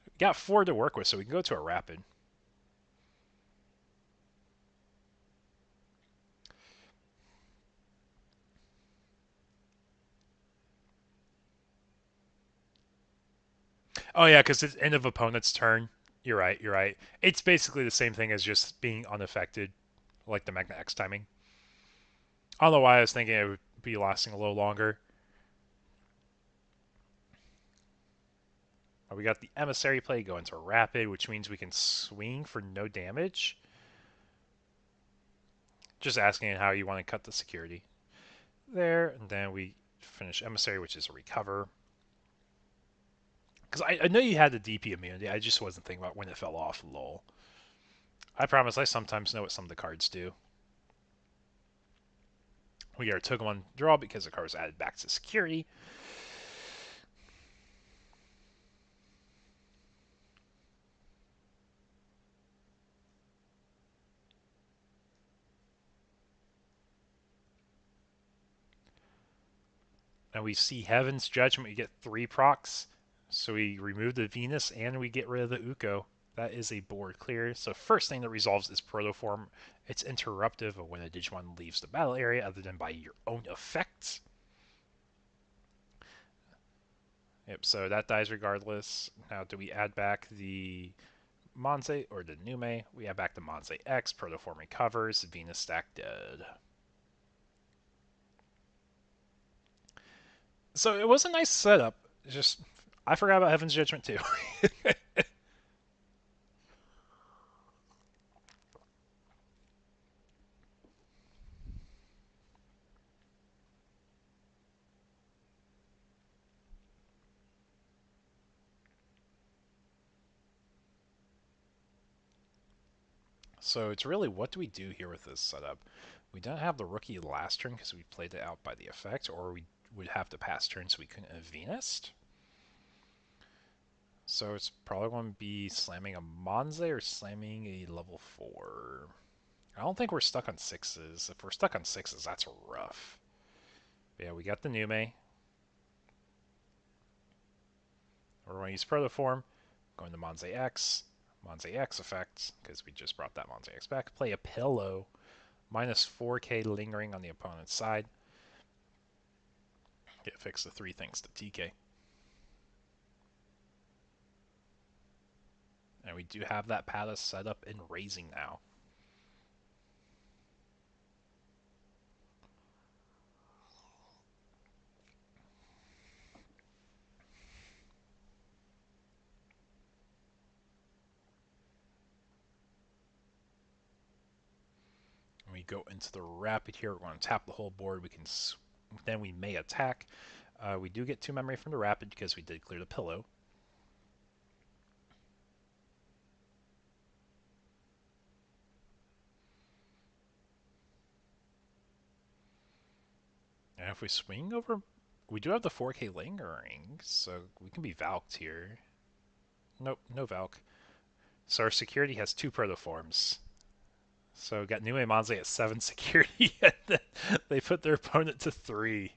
We got 4 to work with, so we can go to a Rapid. Oh, yeah, because it's end of opponent's turn. You're right, you're right. It's basically the same thing as just being unaffected, like the Magna X timing. I don't know why I was thinking it would be lasting a little longer. We got the Emissary play, go into Rapid, which means we can swing for no damage. Just asking how you want to cut the security. There, and then we finish Emissary, which is a recover. Because I know you had the DP immunity, I just wasn't thinking about when it fell off, lol. I promise I sometimes know what some of the cards do. We get our token 1 draw because the card was added back to security. Now we see Heaven's Judgment. We get 3 procs. So we remove the Venus and we get rid of the Uko. That is a board clear. So first thing that resolves is Protoform. It's interruptive of when a Digimon leaves the battle area other than by your own effects. Yep, so that dies regardless. Now do we add back the Monze or the Nume? We add back the Monze X. Protoform recovers. Venus stack dead. So it was a nice setup. Just I forgot about Heaven's Judgment too. So it's really, what do we do here with this setup? We don't have the rookie last turn because we played it out by the effect, or we would have to pass turn so we couldn't have Venused. So it's probably going to be slamming a Monze or slamming a level 4. I don't think we're stuck on 6s. If we're stuck on 6s, that's rough. But yeah, we got the Nume. We're going to use Protoform. Going to Monze X effect, because we just brought that Monze X back. Play a Pillow. Minus 4k lingering on the opponent's side. Get fixed to 3 things to TK. And we do have that Pata set up in raising now. And we go into the Rapid here. We're going to tap the whole board. We can then we may attack. We do get 2 memory from the Rapid because we did clear the Pillow. And if we swing over, we do have the 4k lingering, so we can be Valked here. Nope, no Valk. So our security has 2 protoforms. So got Nume Monze at 7 security, and then they put their opponent to 3.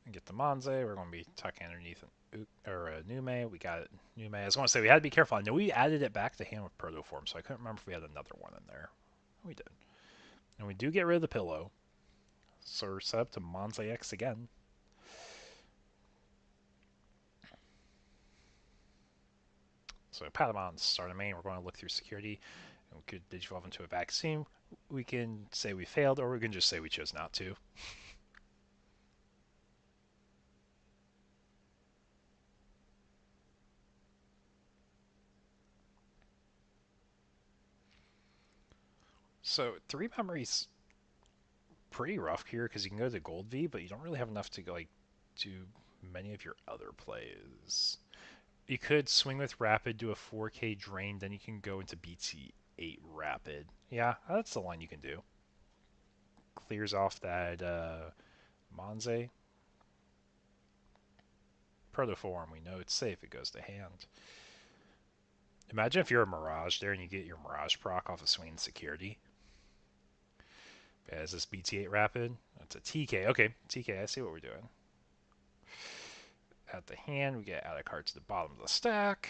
And get the Monze. We're going to be tucking underneath a Nume. We got it. Nume. I was going to say we had to be careful. I know we added it back to hand with Protoform, so I couldn't remember if we had another one in there. We did. And we do get rid of the Pillow. So we're set up to Monze X again. So Patamon start a main. We're going to look through security. And we could digivolve into a vaccine. We can say we failed, or we can just say we chose not to. So 3 memories pretty rough here because you can go to Gold V, but you don't really have enough to go like do many of your other plays. You could swing with Rapid, do a 4k drain, then you can go into BT8 Rapid. Yeah, that's the line you can do. Clears off that Monze. Protoform, we know it's safe, it goes to hand. Imagine if you're a Mirage there and you get your Mirage proc off of swinging security. Is this BT8 Rapid? That's a TK. Okay, TK, I see what we're doing. At the hand, we get add a card to the bottom of the stack.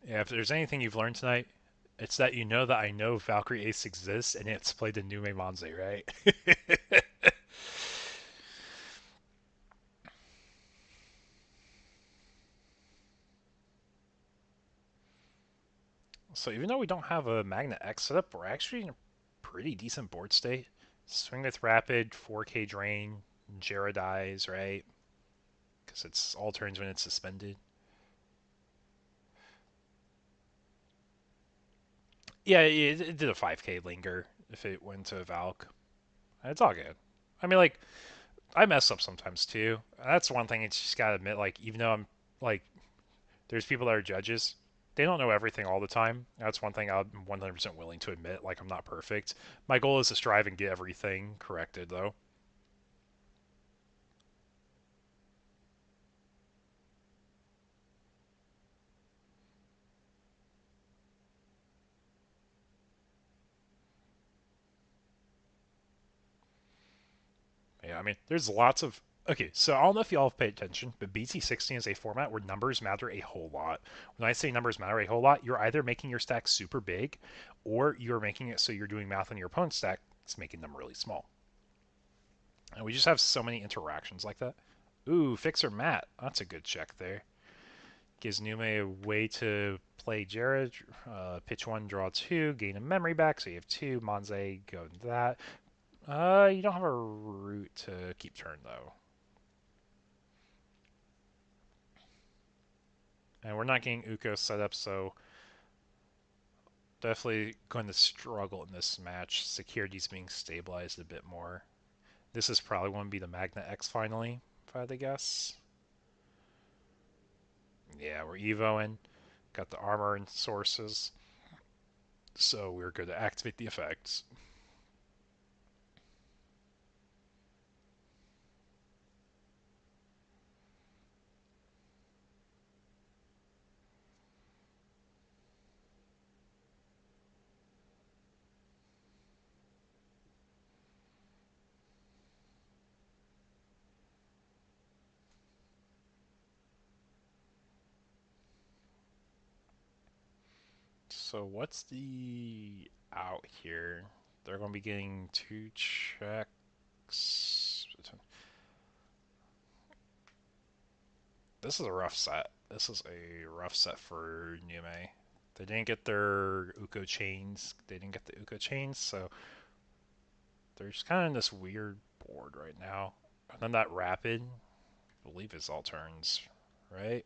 Yeah, if there's anything you've learned tonight, It's that you know that I know Valkyrie Ace exists and it's played in Nume Manze, right? So even though we don't have a Magna X setup, we're actually in a pretty decent board state. Swing with Rapid, 4K Drain, Jera dies, right? Because it's all turns when it's suspended. Yeah, it did a 5K linger if it went to Valk. It's all good. I mean, like, I mess up sometimes too. That's one thing. It's just gotta admit, like, even though I'm like, there's people that are judges, they don't know everything all the time. That's one thing I'm 100% willing to admit. Like, I'm not perfect. My goal is to strive and get everything corrected, though. Yeah, I mean, there's lots of. Okay, so I don't know if y'all have paid attention, but BT16 is a format where numbers matter a whole lot. When I say numbers matter a whole lot, you're either making your stack super big, or you're making it so you're doing math on your opponent's stack, it's making them really small. And we just have so many interactions like that. Ooh, Fixer Matt. That's a good check there. Gives Nume a way to play Jared. Pitch 1, draw 2, gain a memory back, so you have 2. Manze, go into that. You don't have a route to keep turn, though. And we're not getting Uko set up, so definitely going to struggle in this match. Security's being stabilized a bit more. This is probably going to be the Magna X finally, if I had to guess. Yeah, we're evoing. Got the armor and sources. So we're good to activate the effects. So what's the out here? They're going to be getting 2 checks. This is a rough set. This is a rough set for Nume. They didn't get their Uko chains. They didn't get the Uko chains, so they're just kind of in this weird board right now. And then that Rapid, I believe is all turns, right?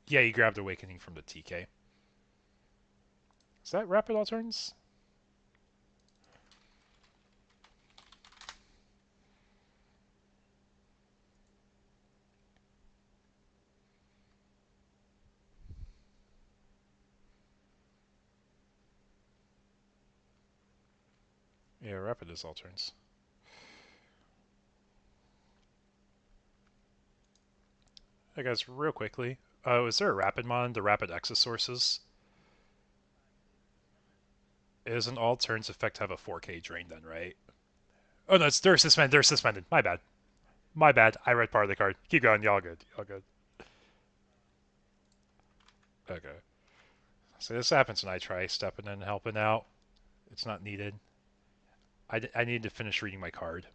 Yeah, you grabbed Awakening from the TK. Is that Rapid all turns? Yeah, Rapid is all turns. Hey guys, real quickly, is there a Rapid mod, the Rapid Exo sources? Isn't all turns effect have a 4K drain then, right? Oh no, they're suspended. They're suspended. My bad. My bad. I read part of the card. Keep going. Y'all good. Y'all good. Okay. So this happens when I try stepping in and helping out. It's not needed. I need to finish reading my card.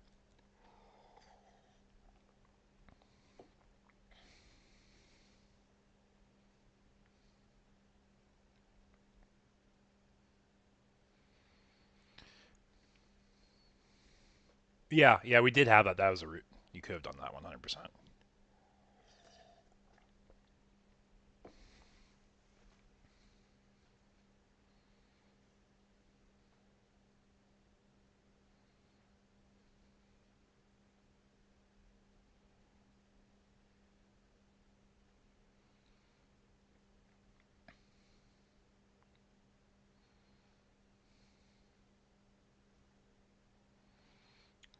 Yeah, we did have that. That was a route. You could have done that 100%.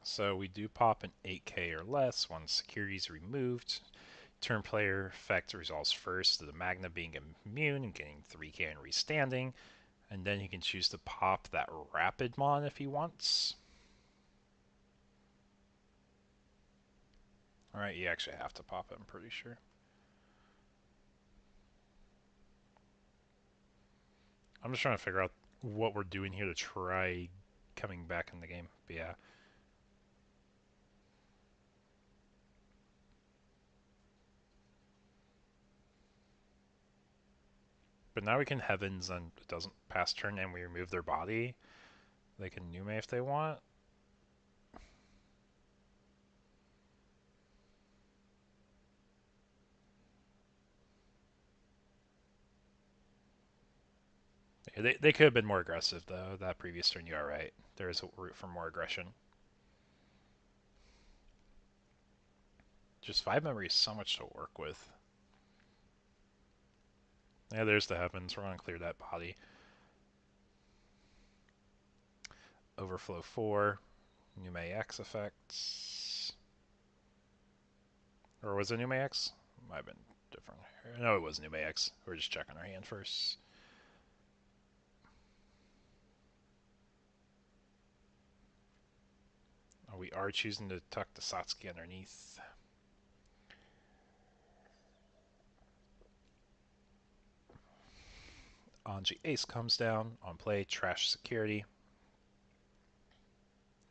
So we do pop an 8K or less once security is removed. Turn player effect resolves first to the Magna being immune and getting 3K and restanding. And then he can choose to pop that Rapid Mon if he wants. Alright, you actually have to pop it, I'm pretty sure. I'm just trying to figure out what we're doing here to try coming back in the game. But yeah. But now we can Heavens and it doesn't pass turn and we remove their body. They can Nume if they want. Yeah, they could have been more aggressive though. That previous turn, you are right. There is a route for more aggression. Just 5 memory is so much to work with. Yeah, there's the Heavens. We're going to clear that body. Overflow 4. Nume X effects. Or was it Nume X? Might have been different. No, it was Nume X. We're just checking our hand first. We are choosing to tuck the Satsuki underneath. Anji Ace comes down on play, trash security.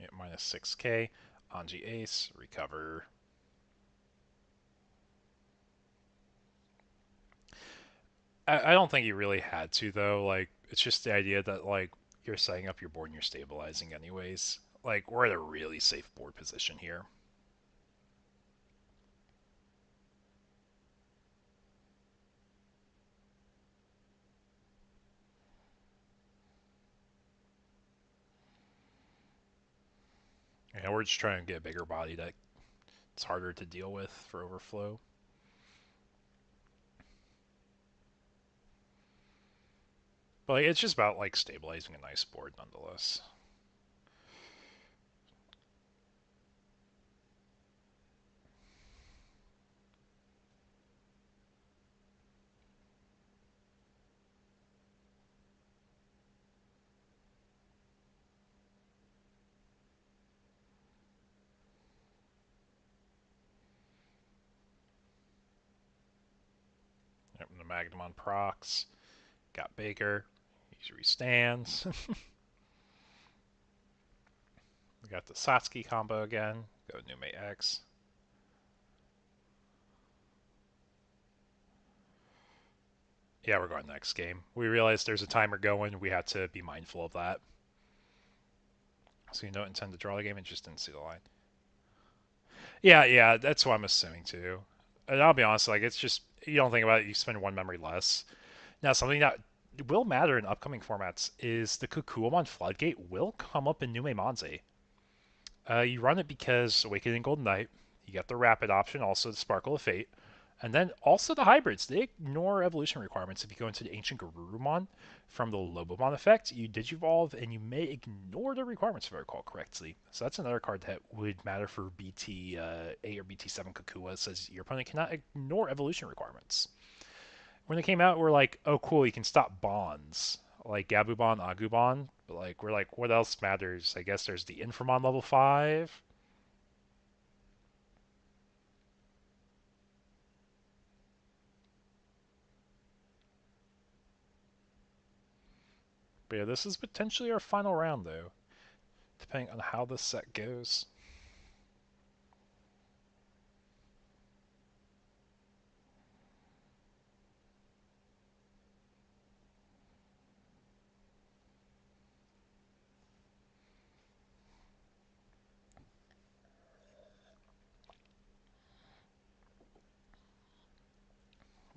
At minus 6k. Anji Ace, recover. I don't think you really had to though. Like, it's just the idea that like you're setting up your board and you're stabilizing anyways. Like, we're at a really safe board position here. Yeah, we're just trying to get a bigger body that it's harder to deal with for overflow. But like, it's just about like stabilizing a nice board nonetheless. Yep, the Magnum on procs. Got Baker. He restands. We got the Satsuki combo again. Go Nume X. Yeah, we're going next game. We realized there's a timer going. We had to be mindful of that. So you don't intend to draw the game and just didn't see the line. Yeah, that's what I'm assuming too. And I'll be honest, like it's just you don't think about it, you spend 1 memory less. Now something that will matter in upcoming formats is the Kukuomon Floodgate will come up in Nume Manze. You run it because Awakening Golden Knight, you get the Rapid option, also the Sparkle of Fate, and then also the hybrids. They ignore evolution requirements. If you go into the Ancient Garurumon from the Lobomon effect, you Digivolve and you may ignore the requirements if I recall correctly. So that's another card that would matter for BT8 or BT7 Kukua. It says your opponent cannot ignore evolution requirements. When they came out, we're like, oh cool, you can stop bonds. Like Gabubon, Agubon. But like we're like, what else matters? I guess there's the Inframon level 5. But yeah, this is potentially our final round, though, depending on how this set goes.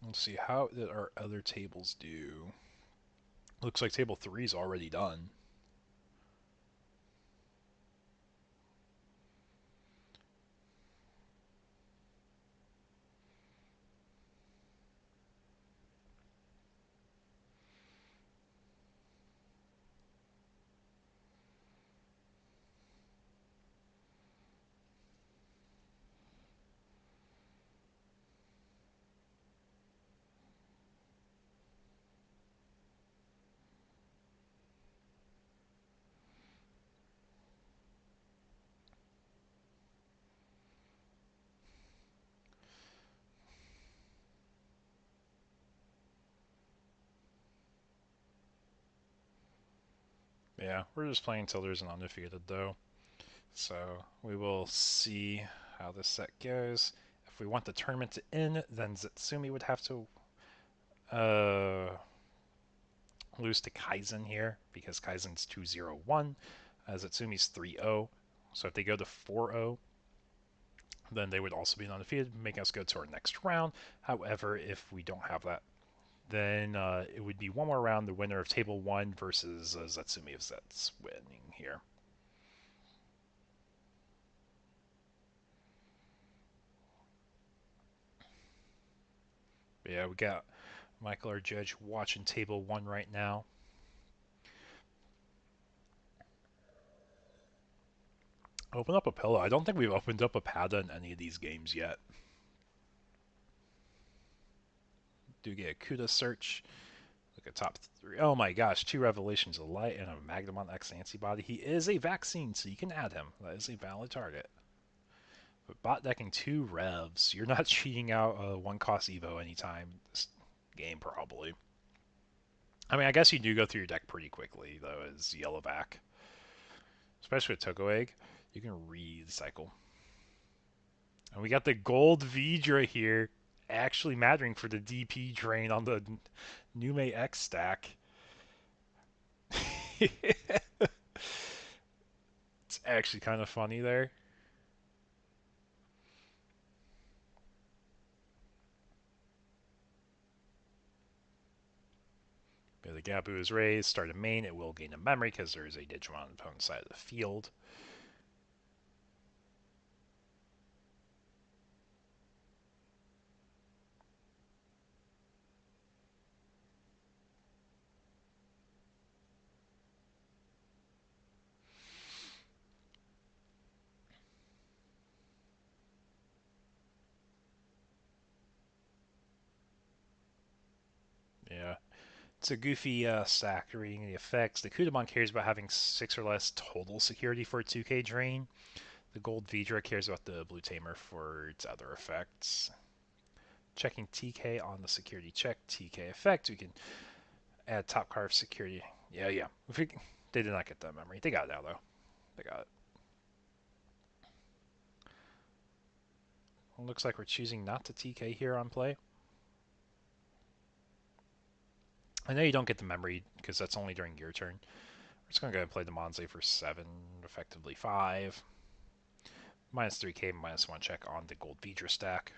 Let's see, how did our other tables do? Looks like table 3 is already done. Yeah, we're just playing until there's an undefeated, though. So we will see how this set goes. If we want the tournament to end, then Zetsumi would have to lose to Kaizen here, because Kaizen's 2-0-1. Zetsumi's 3-0. So if they go to 4-0, then they would also be undefeated, make us go to our next round. However, if we don't have that, then it would be one more round, the winner of Table 1 versus Zetsumi of Zets winning here. But yeah, we got Michael, our judge, watching Table 1 right now. Open up a pillow. I don't think we've opened up a Pada in any of these games yet. Do get a Kuda search. Look at top 3. Oh my gosh, 2 Revelations of Light and a Magnamon X antibody. He is a vaccine, so you can add him. That is a valid target. But bot decking 2 Revs. You're not cheating out a 1-cost Evo anytime this game, probably. I mean, I guess you do go through your deck pretty quickly, though, as Yellowback. Especially with Toko Egg. You can recycle. And we got the gold Vidra here, actually mattering for the DP drain on the Nume X stack. It's actually kind of funny there. The Gabu is raised, start a main, it will gain a memory because there is a Digimon on the opponent's side of the field. Yeah. It's a goofy stack reading the effects. The Kudamon cares about having 6 or less total security for a 2k drain. The Gold Vidra cares about the Blue Tamer for its other effects. Checking TK on the security check, TK effect. We can add top card of security. Yeah. They did not get that memory. They got it now, though. They got it. Looks like we're choosing not to TK here on play. I know you don't get the memory because that's only during your turn. We're just going to go ahead and play the Monze for 7, effectively 5. Minus 3k, minus 1 check on the Gold Vidra stack.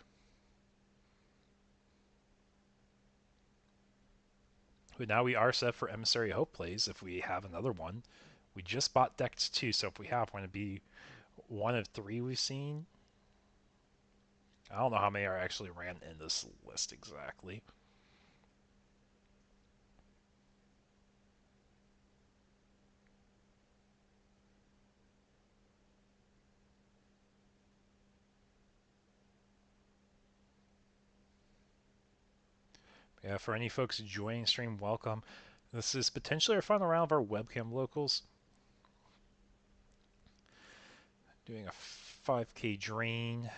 But now we are set for Emissary Hope plays if we have another one. We just bought decks 2, so if we have one, it'd be one of 3 we've seen. I don't know how many are actually ran in this list exactly. Yeah, for any folks joining the stream, welcome. This is potentially our final round of our webcam locals. Doing a 5k drain.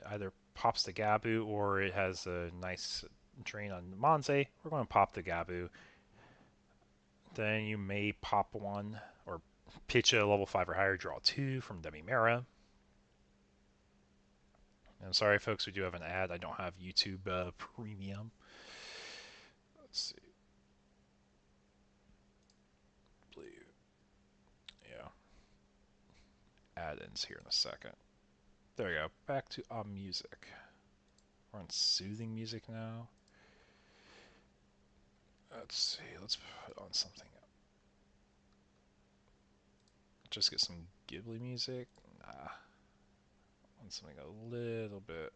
Either pops the Gabu or it has a nice drain on Monze. We're going to pop the Gabu. Then you may pop one or pitch a level 5 or higher, draw 2 from Demimera. I'm sorry, folks, we do have an ad. I don't have YouTube Premium. Let's see. Blue. Yeah. Ad ends here in a second. There we go. Back to music. We're on soothing music now. Let's see. Let's put on something. Just get some Ghibli music. Nah. On something a little bit.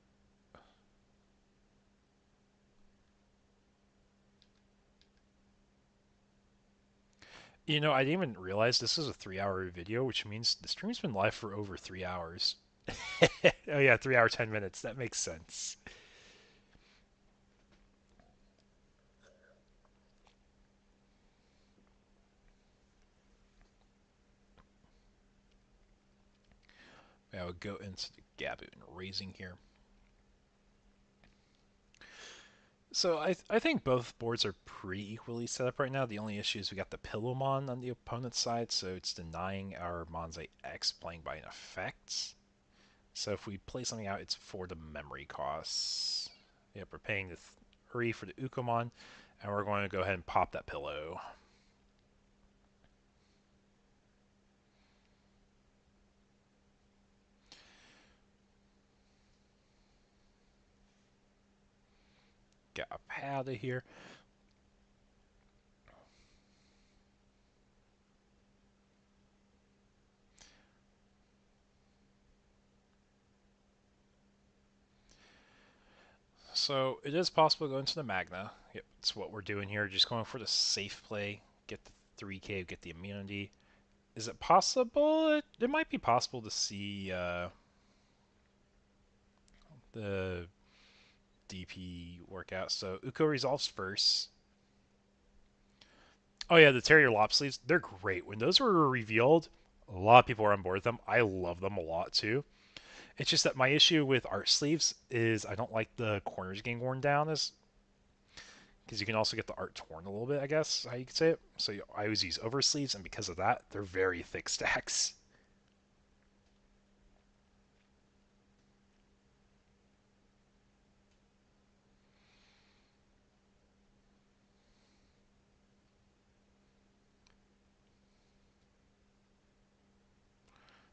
You know, I didn't even realize this is a 3-hour video, which means the stream's been live for over 3 hours. Oh yeah, 3 hour 10 minutes. That makes sense. I would go into the Gabu and raising here. So I think both boards are pretty equally set up right now. The only issue is we got the Pillowmon on the opponent's side, so it's denying our Monze X playing by an effect. So if we play something out, it's for the memory costs. Yep, we're paying the 3 for the Ukomon, and we're going to go ahead and pop that pillow. Get up out of here. So it is possible to go into the Magna. Yep, that's what we're doing here. Just going for the safe play, get the 3k, get the immunity. Is it possible? It might be possible to see the DP workout. So Uko resolves first. Oh yeah, the Terrier Lop sleeves, they're great. When those were revealed, a lot of people were on board with them. I love them a lot too. It's just that my issue with art sleeves is I don't like the corners getting worn down as because you can also get the art torn a little bit, I guess, how you could say it. So I always use over sleeves, and because of that, they're very thick stacks.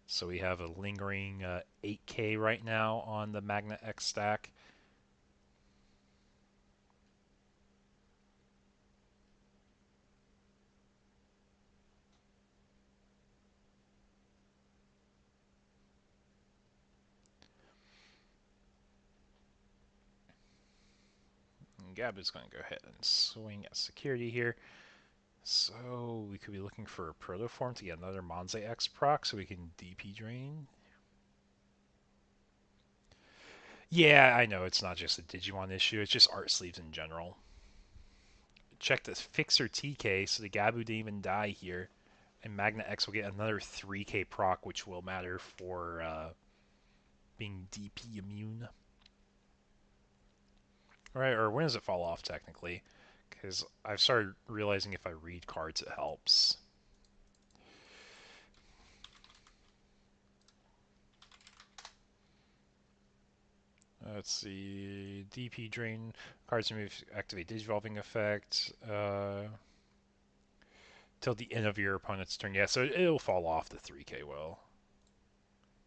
So we have a lingering 8k right now on the Magna X stack. And Gabu's going to go ahead and swing at security here. So we could be looking for a Protoform to get another Monze X proc so we can DP drain. Yeah, I know it's not just a Digimon issue, it's just art sleeves in general. Check this Fixer TK, so the Gabu didn't even die here. And Magna X will get another 3k proc, which will matter for being DP immune. Right, or when does it fall off technically? Because I've started realizing if I read cards, it helps. Let's see, DP drain, cards remove, activate Digivolving effect, till the end of your opponent's turn. Yeah, so it'll fall off the 3k will.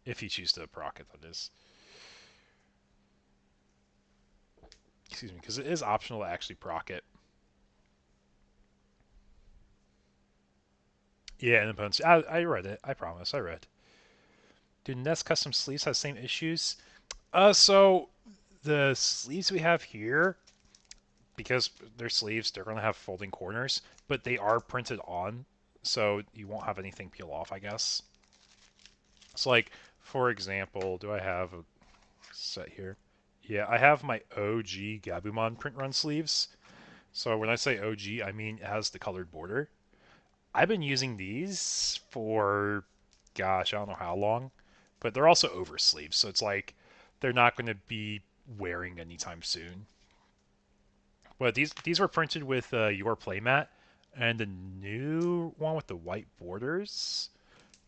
If you choose to proc it, that is. Excuse me, because it is optional to actually proc it. Yeah, and opponents. I read it. I promise. I read. Do Nest custom sleeves have the same issues? So the sleeves we have here, because they're sleeves, they're going to have folding corners, but they are printed on, so you won't have anything peel off, I guess. So, like, for example, do I have a set here? Yeah, I have my OG Gabumon print run sleeves. So when I say OG, I mean it has the colored border. I've been using these for, gosh, I don't know how long, but they're also over sleeves, so it's like they're not going to be wearing anytime soon. But these were printed with your playmat, and the new one with the white borders,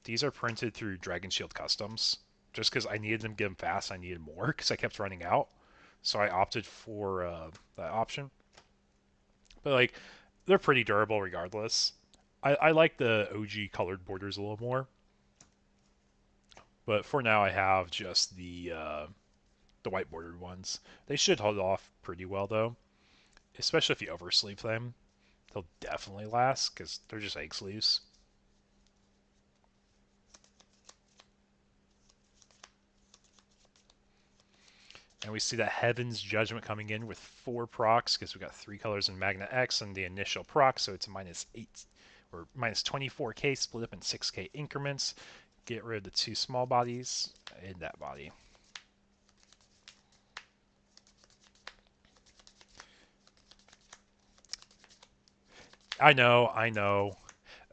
these are printed through Dragon Shield Customs. Just because I needed them to get them fast, I needed more because I kept running out, so I opted for that option. But like, they're pretty durable regardless. I like the OG colored borders a little more. But for now, I have just the white bordered ones. They should hold off pretty well though, especially if you oversleeve them. They'll definitely last because they're just egg sleeves. And we see that Heaven's Judgment coming in with 4 procs because we got 3 colors in Magna X and the initial proc, so it's -8 or -24k split up in 6k increments. Get rid of the 2 small bodies in that body. I know.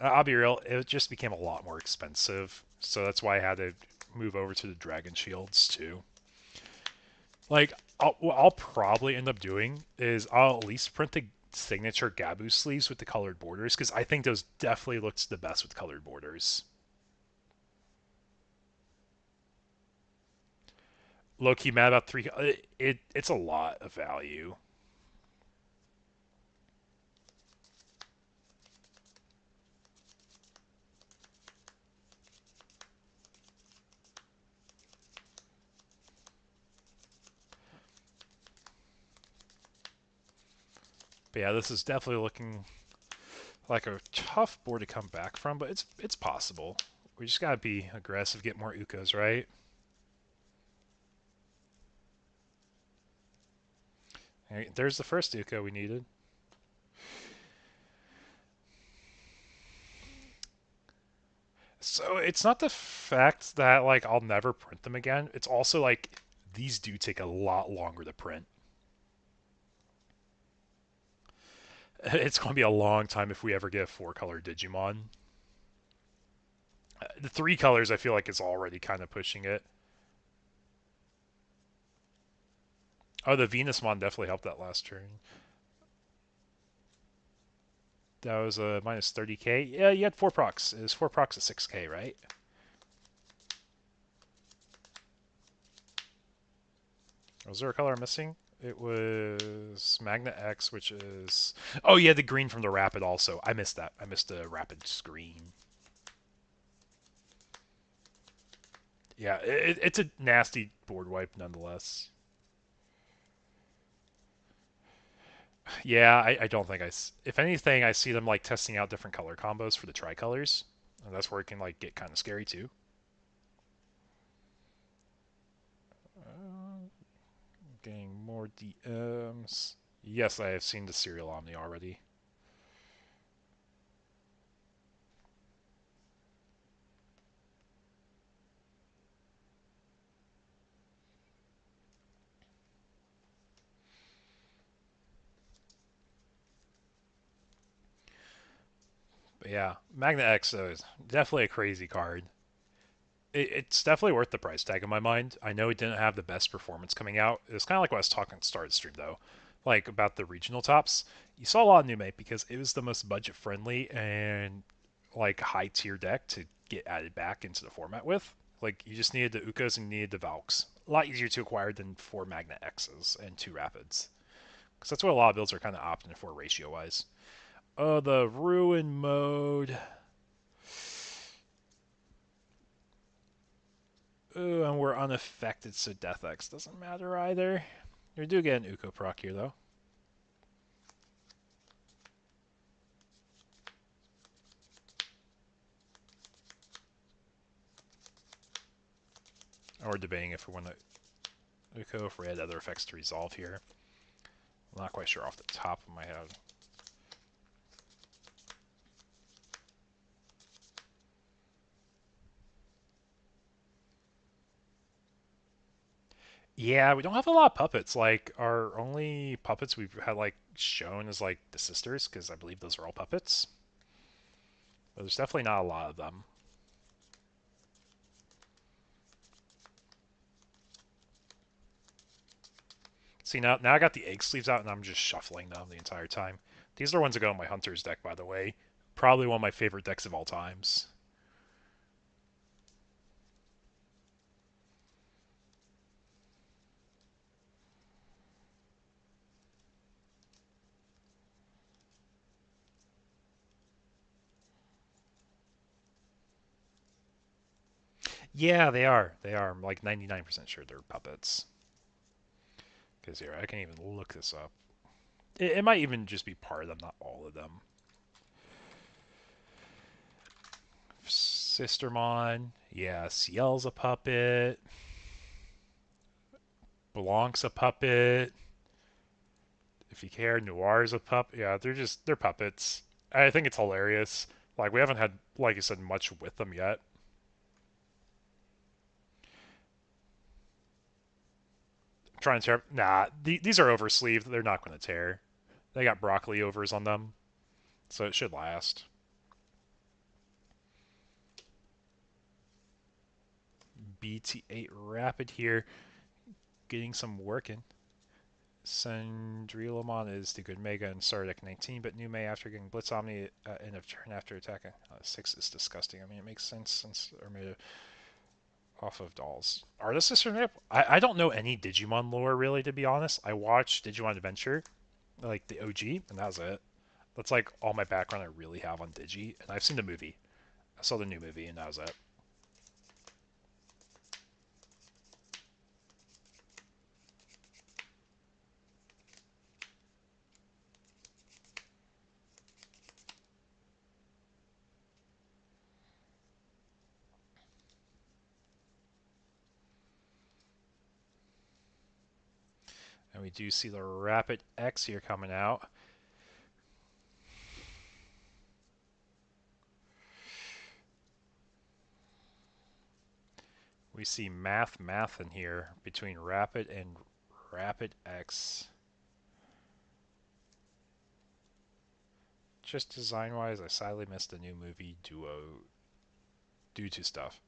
I'll be real, it just became a lot more expensive, so that's why I had to move over to the Dragon Shields too. Like, what I'll probably end up doing is I'll at least print the signature Gabu sleeves with the colored borders, because I think those definitely looks the best with colored borders. Low-key mad about 3... It's a lot of value. But yeah, this is definitely looking like a tough board to come back from, but it's possible. We just gotta be aggressive, get more Ukos, right? Alright, there's the first Uko we needed. So it's not the fact that like I'll never print them again. It's also like these do take a lot longer to print. It's going to be a long time if we ever get a 4-color Digimon. The 3 colors I feel like is already kind of pushing it. Oh, the Venusmon definitely helped that last turn. That was a minus 30k. Yeah, you had 4 procs. It was 4 procs at 6k, right? Was there a color I'm missing? It was Magna X, which is... Oh, yeah, the green from the Rapid also. I missed that. I missed the Rapid screen. Yeah, it's a nasty board wipe nonetheless. Yeah, I don't think if anything, I see them like testing out different color combos for the tricolors, and that's where it can like get kind of scary too. Getting more DMs. Yes, I have seen the Serial Omni already. But yeah, Magna X is definitely a crazy card. It's definitely worth the price tag in my mind. I know it didn't have the best performance coming out. It's kind of like what I was talking at the start of the stream, though. Like, about the regional tops. You saw a lot of new mate because it was the most budget-friendly and, like, high-tier deck to get added back into the format with. Like, you just needed the Ukos and you needed the Valks. A lot easier to acquire than 4 Magna X's and 2 Rapids. Because that's what a lot of builds are kind of opting for ratio-wise. Oh, the Ruin mode... Ooh, and we're unaffected, so Death X doesn't matter either. We do get an Uko proc here, though. And we're debating if we want to Uko, if we had other effects to resolve here. I'm not quite sure off the top of my head. Yeah, we don't have a lot of puppets. Like, our only puppets we've had, like, shown is, like, the sisters, because I believe those are all puppets. But there's definitely not a lot of them. See, now I got the egg sleeves out, and I'm just shuffling them the entire time. These are ones that go in my Hunter's deck, by the way. Probably one of my favorite decks of all times. Yeah, they are. They are. I'm like 99% sure they're puppets. Because here, I can even look this up. It might even just be part of them, not all of them. Sistermon. Yeah, Ciel's a puppet. Blanc's a puppet. If you care, Noir's a puppet. Yeah, they're puppets. I think it's hilarious. Like, we haven't had, like I said, much with them yet. Trying to tear... Nah, these are oversleeved. They're not going to tear. They got broccoli overs on them, so it should last. BT8 Rapid here. getting some work in. Sandrilamon is the good Mega and started at 19, but new May after getting Blitz Omni end of turn after attacking. 6 is disgusting. I mean, it makes sense since they're made off of dolls. Artist Sister I don't know any Digimon lore, really, to be honest. I watched Digimon Adventure, like the OG, and that was it. That's like all my background I really have on Digi, and I've seen the movie. I saw the new movie, and that was it. And we do see the Rapid X here coming out. We see math in here between Rapid and Rapid X. Just design-wise, I sadly missed the new movie duo due to stuff.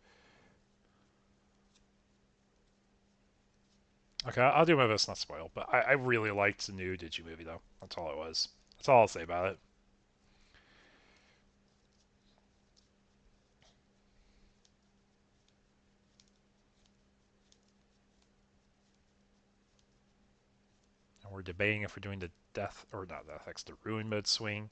Okay, I'll do my best not to spoil, but I really liked the new Digi movie, though. That's all it was. That's all I'll say about it. And we're debating if we're doing the Death, or not Death X, the Ruin mode swing.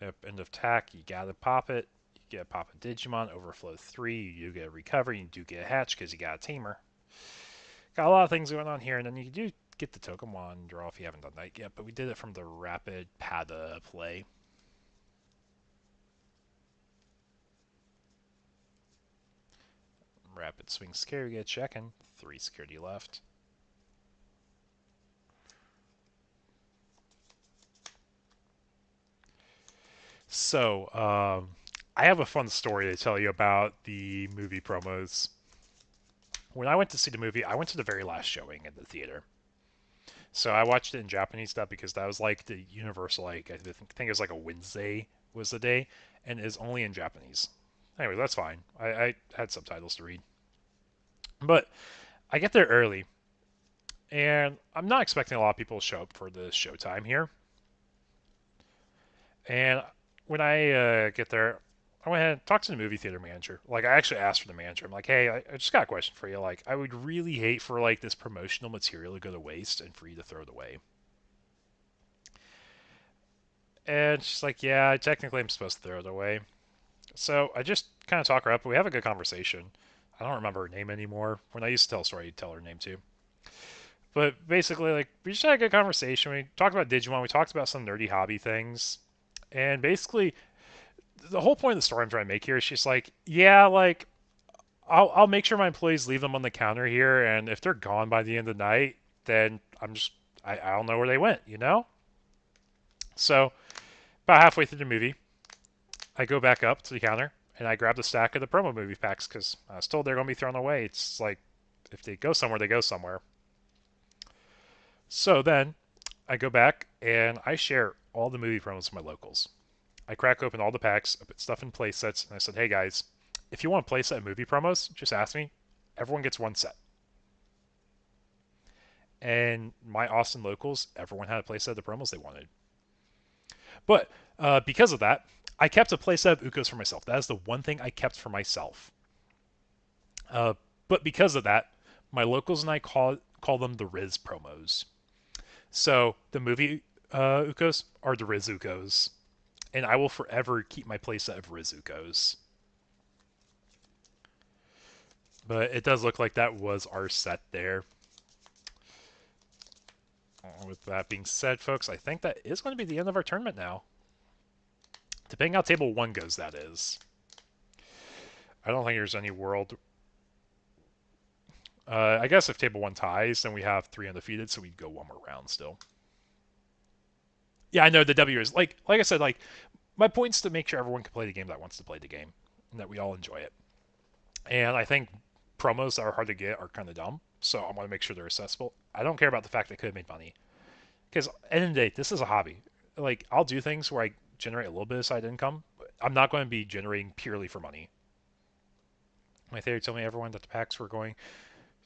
Yep, end of tack, you gotta pop it. You get pop a Digimon, overflow 3, you do get a recovery, you do get a hatch because you got a tamer. Got a lot of things going on here, and then you do get the Togemon draw if you haven't done that yet, but we did it from the Rapid Pada play. Rapid swing scare, get checking. 3 security left. So, I have a fun story to tell you about the movie promos. When I went to see the movie, I went to the very last showing in the theater. So I watched it in Japanese stuff because that was like the universal, like, I think it was like a Wednesday was the day, and it is only in Japanese. Anyway, that's fine. I had subtitles to read. But I get there early, and I'm not expecting a lot of people to show up for the showtime here. And when I get there, I went ahead and talked to the movie theater manager. Like, I actually asked for the manager. I'm like, hey, I just got a question for you. Like, I would really hate for, like, this promotional material to go to waste and for you to throw it away. And she's like, yeah, technically I'm supposed to throw it away. So I just kind of talk her up. We have a good conversation. I don't remember her name anymore. When I used to tell a story, I'd tell her name too. But basically, like, we just had a good conversation. We talked about Digimon. We talked about some nerdy hobby things. And basically, the whole point of the story I'm trying to make here is she's like, yeah, like, I'll make sure my employees leave them on the counter here, and if they're gone by the end of the night, then I don't know where they went, you know? So, about halfway through the movie, I go back up to the counter, and I grab the stack of the promo movie packs, because I was told they're going to be thrown away. It's like, if they go somewhere, they go somewhere. So then, I go back, and I share all the movie promos with my locals. I crack open all the packs, I put stuff in play sets, and I said, hey guys, if you want to play set movie promos, just ask me. Everyone gets one set. And my Austin locals, everyone had a playset of the promos they wanted. But because of that, I kept a playset of Ukos for myself. That is the one thing I kept for myself. But because of that, my locals and I call them the Riz promos. So the movie Ukos are the Riz Ukos. And I will forever keep my playset of Riz Ukos. But it does look like that was our set there. With that being said, folks, I think that is going to be the end of our tournament now. Depending how table 1 goes, that is. I don't think there's any world... I guess if table 1 ties, then we have 3 undefeated, so we'd go one more round still. Yeah, I know the W is... Like I said, like, my point's to make sure everyone can play the game that wants to play the game, and that we all enjoy it. And I think promos that are hard to get are kind of dumb, so I want to make sure they're accessible. I don't care about the fact they could have made money. Because at the end of the day, this is a hobby. Like, I'll do things where I generate a little bit of side income, but I'm not going to be generating purely for money. My theory told me everyone that the packs were going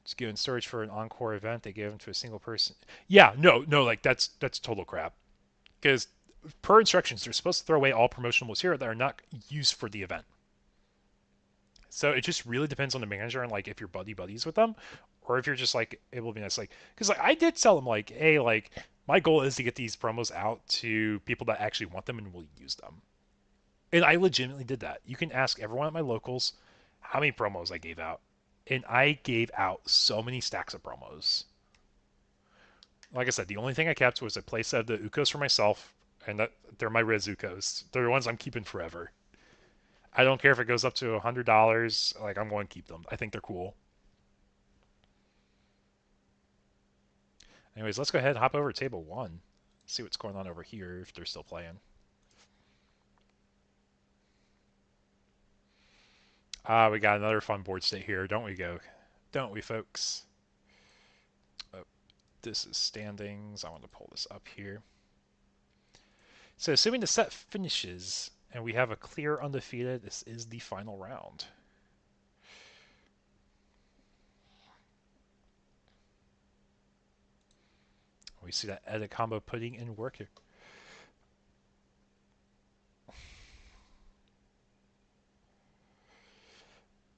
to go in storage for an encore event. They gave them to a single person. Yeah, no, like that's total crap. Because per instructions, they're supposed to throw away all promotional material that are not used for the event. So it just really depends on the manager and like if you're buddies with them, or if you're just like able to be nice. Like, because like I did tell them like, hey, like my goal is to get these promos out to people that actually want them and will use them. And I legitimately did that. You can ask everyone at my locals how many promos I gave out, and I gave out so many stacks of promos. Like I said, the only thing I kept was a playset of the Ukos for myself, and they're my Riz Ukos. They're the ones I'm keeping forever. I don't care if it goes up to $100. Like, I'm going to keep them. I think they're cool. Anyways, let's go ahead and hop over to table 1. See what's going on over here if they're still playing. We got another fun board state here, don't we, Don't we, folks? Oh, this is standings. I want to pull this up here. So, assuming the set finishes and we have a clear undefeated, this is the final round. We see that edit combo putting in work here.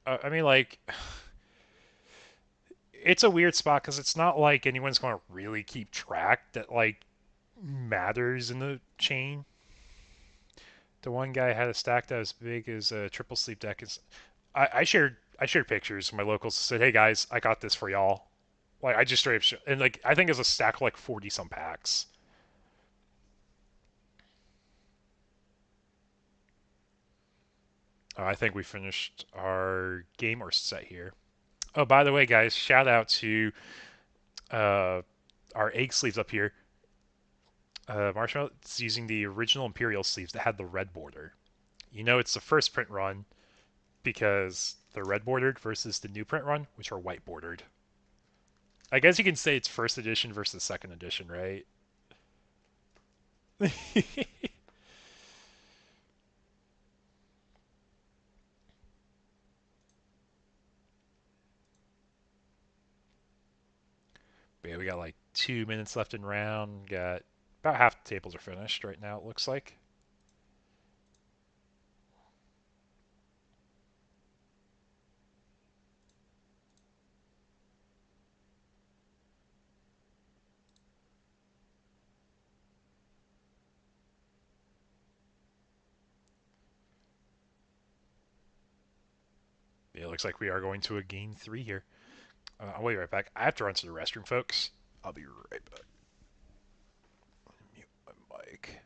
I mean, like, it's a weird spot because it's not like anyone's going to really keep track that, like, matters in the chain. The one guy had a stack that was big as a triple sleep deck. I shared pictures from my locals and said, hey guys, I got this for y'all. Like, I just straight up, and like, I think it's a stack of like 40 some packs. I think we finished our game or set here. Oh, by the way, guys, shout out to our egg sleeves up here. Marshmallow is using the original Imperial sleeves that had the red border. You know it's the first print run because they're red bordered versus the new print run, which are white bordered. I guess you can say it's first edition versus second edition, right? But yeah, we got like 2 minutes left in round. Got about half the tables are finished right now, it looks like. Yeah, it looks like we are going to a game 3 here. I'll be right back. I have to run to the restroom, folks. I'll be right back. Mute my mic.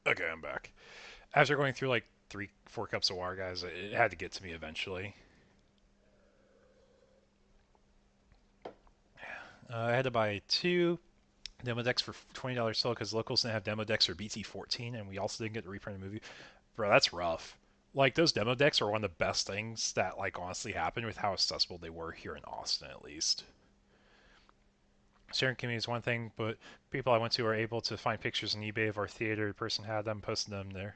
Okay, I'm back. After going through like 3-4 cups of water, guys, it had to get to me eventually. I had to buy 2 demo decks for $20 still because locals didn't have demo decks for BT14, and we also didn't get to reprint a movie. Bro, that's rough. Like, those demo decks are one of the best things that, like, honestly happened with how accessible they were here in Austin, at least. Sharing community is one thing, but people I went to are able to find pictures on eBay of our theater. The person had them, posted them there.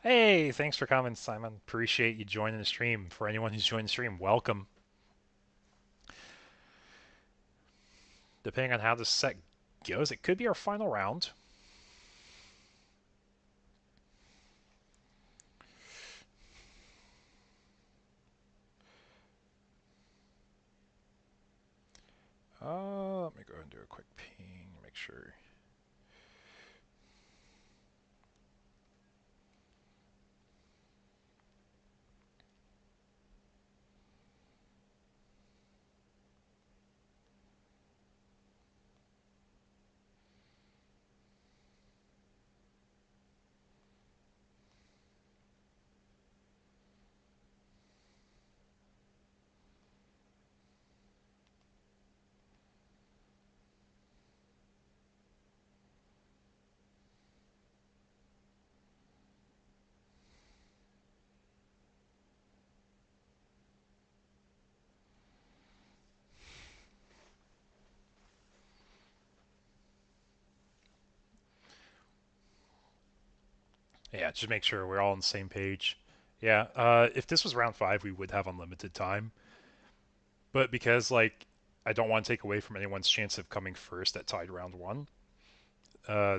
Hey, thanks for coming, Simon. Appreciate you joining the stream. For anyone who's joined the stream, welcome. Depending on how this set goes, it could be our final round. Let me go ahead and do a quick ping, make sure. Yeah, just make sure we're all on the same page. Yeah, if this was round 5, we would have unlimited time. But because, like, I don't want to take away from anyone's chance of coming first at tied round 1,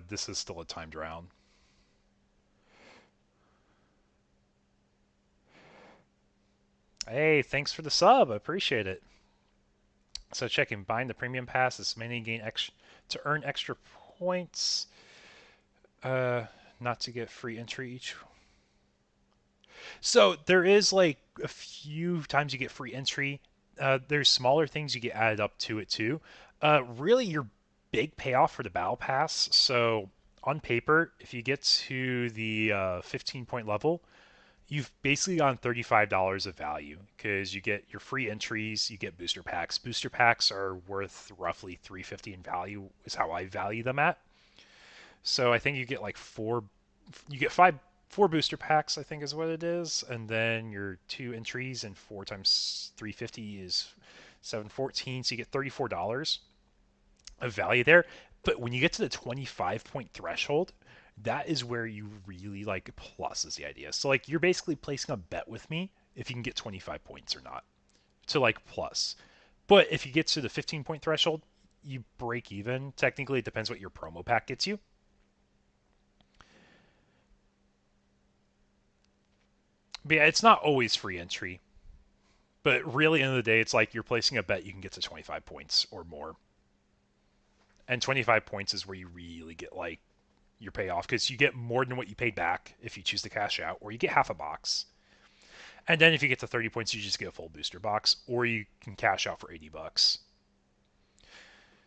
this is still a timed round. Hey, thanks for the sub. I appreciate it. So checking, buying the premium pass is mainly gain to earn extra points. Not to get free entry each. So there is like a few times you get free entry. There's smaller things you get added up to it too. Really, your big payoff for the battle pass. So on paper, if you get to the 15-point level, you've basically gotten $35 of value because you get your free entries, you get booster packs. Booster packs are worth roughly $350 in value, is how I value them at. So I think you get like you get 4 booster packs, I think is what it is, and then your 2 entries, and 4 times 350 is 714, so you get $34 of value there. But when you get to the 25-point threshold, that is where you really like plus is the idea. So like you're basically placing a bet with me if you can get 25 points or not to like plus. But if you get to the 15-point threshold, you break even. Technically, it depends what your promo pack gets you. But yeah, it's not always free entry. But really, in the, end of the day, it's like you're placing a bet you can get to 25 points or more. And 25 points is where you really get like your payoff because you get more than what you paid back if you choose to cash out, or you get half a box. And then if you get to 30 points, you just get a full booster box, or you can cash out for 80 bucks.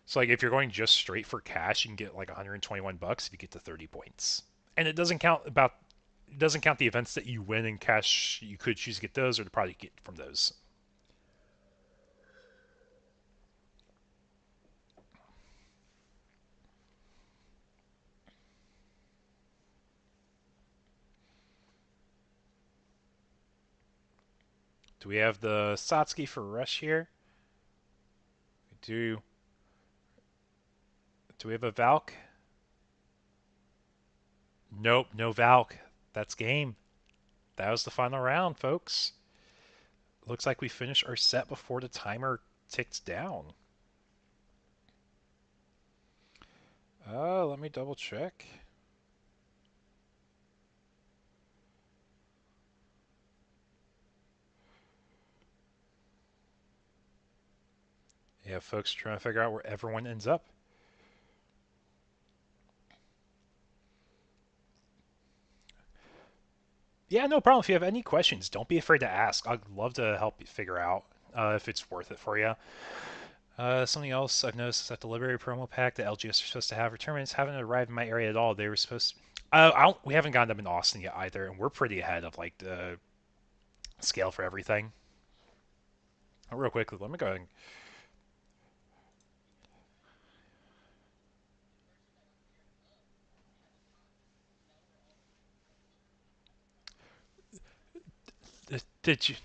So like if you're going just straight for cash, you can get like 121 bucks if you get to 30 points. And it doesn't count the events that you win in cash. You could choose to get those or to probably get from those. Do we have the Satsuki for Rush here? We do. Do we have a Valk? Nope, no Valk. That's game. That was the final round, folks. Looks like we finished our set before the timer ticked down. Let me double check. Yeah, folks are trying to figure out where everyone ends up. Yeah, no problem. If you have any questions, don't be afraid to ask. I'd love to help you figure out if it's worth it for you. Something else I've noticed is that the Library promo pack that LGS are supposed to have for tournaments haven't arrived in my area at all. They were supposed We haven't gotten them in Austin yet either, and we're pretty ahead of like the scale for everything. Real quickly, let me go ahead and...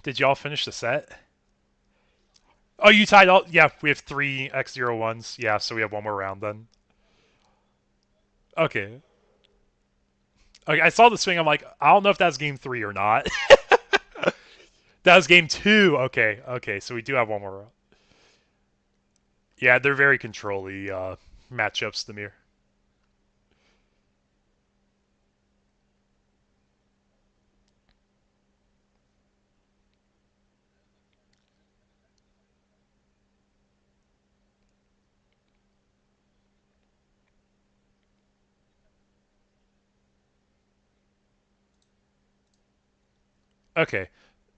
Did y'all finish the set? Oh, you tied all. Yeah, we have 3x01s. Yeah, so we have one more round then. Okay. Okay, I saw the swing. I'm like, I don't know if that's game 3 or not. That was game 2. Okay, okay, so we do have one more round. Yeah, they're very control-y matchups, the mirror. Okay,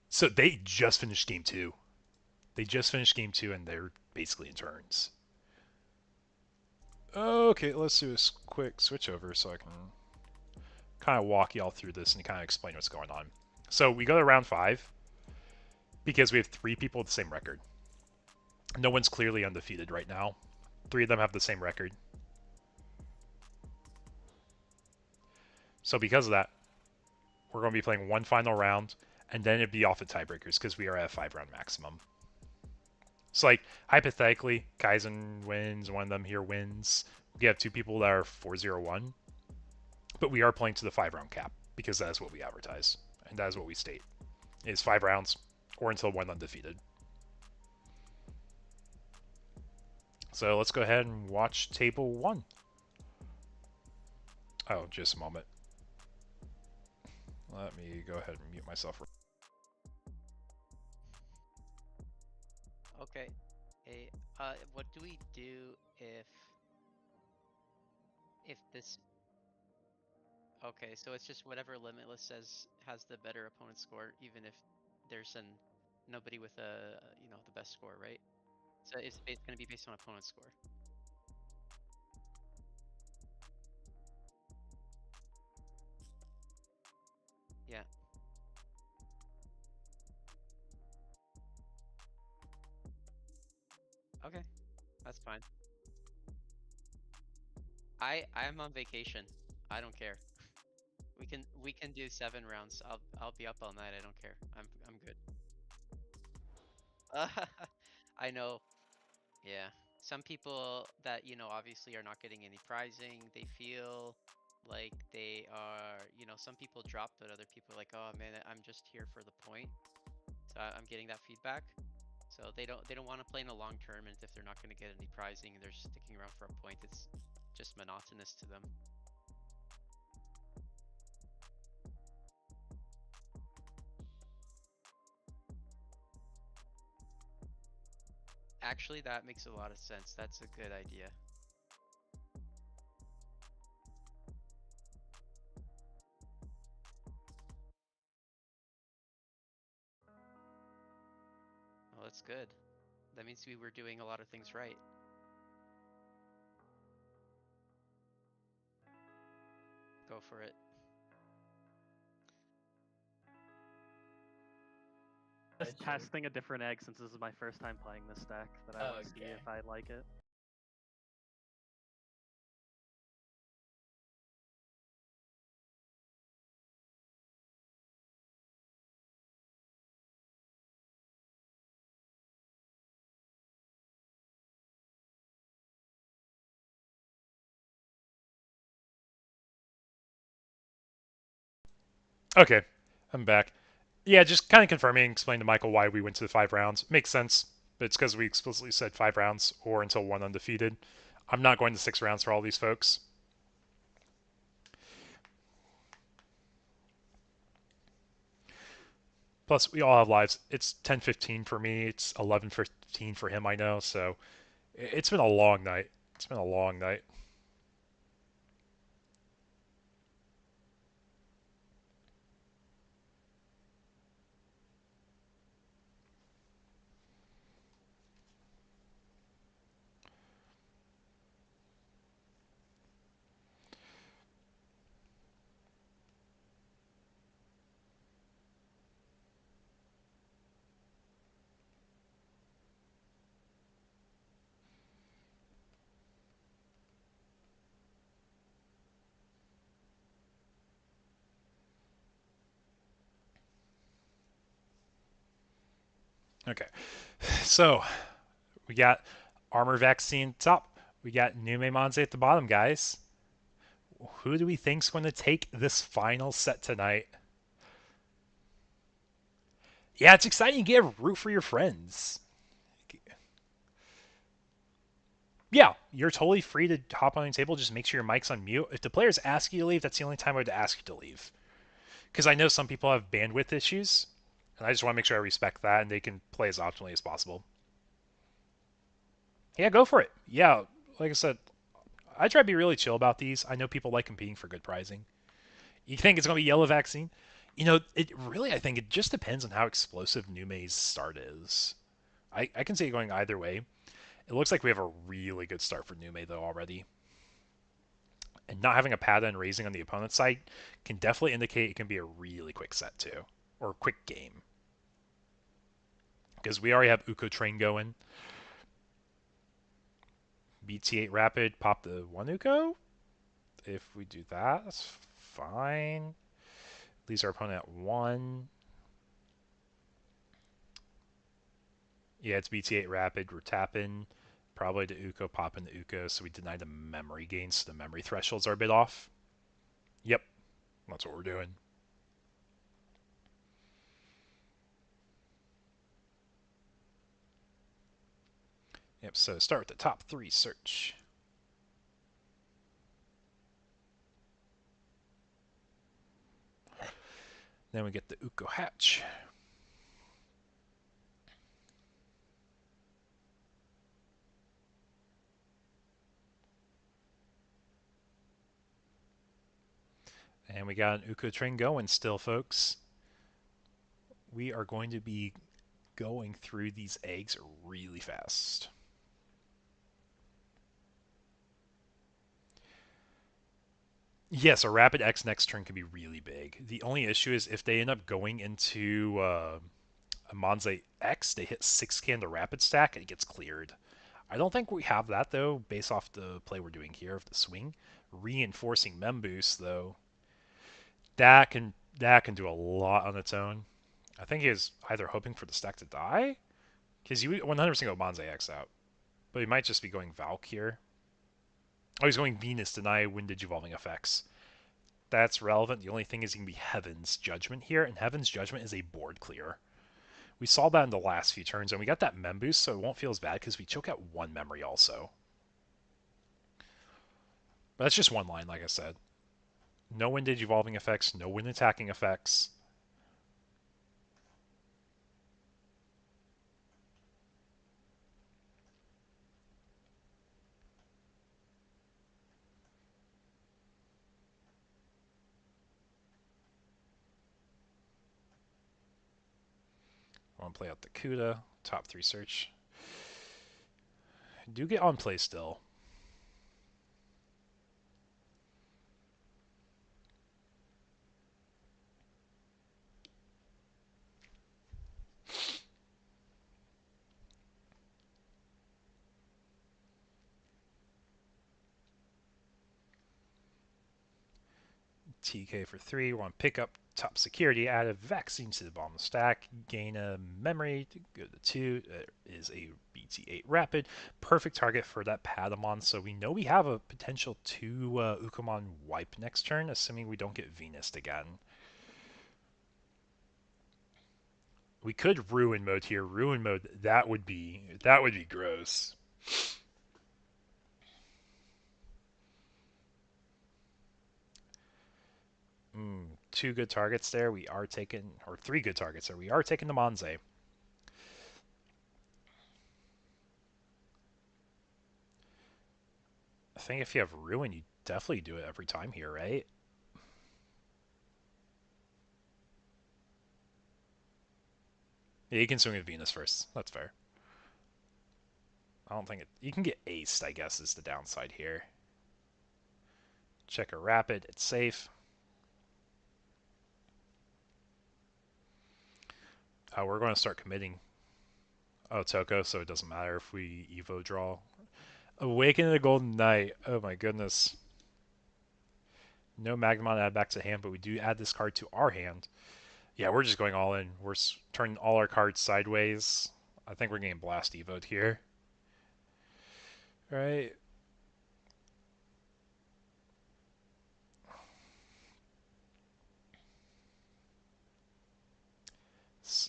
so they just finished game 2. They just finished game 2, and they're basically in turns. Okay, let's do a quick switch over so I can kind of walk y'all through this and kind of explain what's going on. So we go to round 5 because we have 3 people with the same record. No one's clearly undefeated right now. 3 of them have the same record. So because of that, we're going to be playing one final round, and then it'd be off at tiebreakers because we are at a 5-round maximum. So, like, hypothetically, Kaizen wins, one of them here wins. We have 2 people that are 4-0-1, but we are playing to the 5-round cap because that is what we advertise, and that is what we state. It's 5 rounds or until one undefeated. So let's go ahead and watch table 1. Oh, just a moment. Let me go ahead and mute myself. Okay. Hey, what do we do if this? Okay, so it's just whatever Limitless says has the better opponent score, even if there's nobody with the best score, right? So it's going to be based on opponent score. Yeah. Okay, that's fine. I'm on vacation. I don't care. We can do 7 rounds. I'll be up all night. I don't care. I'm good. I know. Yeah. Some people that, obviously are not getting any prizing, they feel like they are, some people drop, but other people are like, oh man, I'm just here for the point. So I'm getting that feedback. So they don't want to play in a long tournament if they're not going to get any prizing and they're just sticking around for a point. It's just monotonous to them. Actually, that makes a lot of sense. That's a good idea. Well, that's good. That means we were doing a lot of things right. Go for it. Just testing a different egg since this is my first time playing this deck, that I want to see if I like it. Okay, I'm back. Yeah, just kind of confirming, explain to Michael why we went to the 5 rounds. Makes sense. It's because we explicitly said 5 rounds or until one undefeated. I'm not going to 6 rounds for all these folks. Plus, we all have lives. It's 10:15 for me. It's 11:15 for him, I know. So it's been a long night. It's been a long night. Okay. So, we got Armor Vaccine top. We got Nume Monze at the bottom, guys. Who do we think's going to take this final set tonight? Yeah, it's exciting. You get a root for your friends. Yeah, you're totally free to hop on the table. Just make sure your mic's on mute. If the players ask you to leave, that's the only time I would ask you to leave. Because I know some people have bandwidth issues, and I just want to make sure I respect that and they can play as optimally as possible. Yeah, go for it. Yeah, like I said, I try to be really chill about these. I know people like competing for good prizing. You think it's going to be yellow vaccine? You know, I think it just depends on how explosive Nume's start is. I can see it going either way. It looks like we have a really good start for Nume, though, already. And not having a Pata and raising on the opponent's side can definitely indicate it can be a really quick set, too. Or quick game. Because we already have Uko Train going. BT8 Rapid, pop the 1 Uko. If we do that, that's fine. Leaves our opponent at 1. Yeah, it's BT8 Rapid. We're tapping. Probably to Uko, popping the Uko, so we deny the memory gains, so the memory thresholds are a bit off. Yep, that's what we're doing. Yep, so start with the top 3 search. Then we get the Uko hatch. And we got an Uko train going still, folks. We are going to be going through these eggs really fast. Yes, a rapid X next turn can be really big. The only issue is if they end up going into a Monze X, they hit 6 can the rapid stack and it gets cleared. I don't think we have that, though, based off the play we're doing here of the swing. Reinforcing Memboost, though, that can do a lot on its own. I think he was either hoping for the stack to die, because you 100% go Monze X out. But he might just be going Valk here. Oh, he's going Venus, deny Windage Evolving Effects. That's relevant. The only thing is he can be Heaven's Judgment here, and Heaven's Judgment is a board clear. We saw that in the last few turns, and we got that Mem boost, so it won't feel as bad because we choke out 1 memory also. But that's just 1 line, like I said. No Windage Evolving Effects, no Wind Attacking Effects. I want to play out the Kuda, top 3 search. Do get on play still. TK for 3. Want to pick up top security, add a vaccine to the bottom of the stack, gain a memory to go to 2. There is a BT8 Rapid. Perfect target for that Patamon, so we know we have a potential 2 Ukomon wipe next turn, assuming we don't get Venus again. We could Ruin Mode here. Ruin Mode, that would be gross. Two good targets there. We are taking, or 3 good targets there. We are taking the Monze. I think if you have Ruin, you definitely do it every time here, right? Yeah, you can swing with Venus first. That's fair. I don't think it... You can get aced, I guess, is the downside here. Check a Rapid. It's safe. We're going to start committing. Oh, Toko, so it doesn't matter if we Evo draw. Awaken the Golden Knight. Oh my goodness. No Magnemon add back to hand, but we do add this card to our hand. Yeah, we're just going all in. We're turning all our cards sideways. I think we're getting Blast Evo'd here. Right?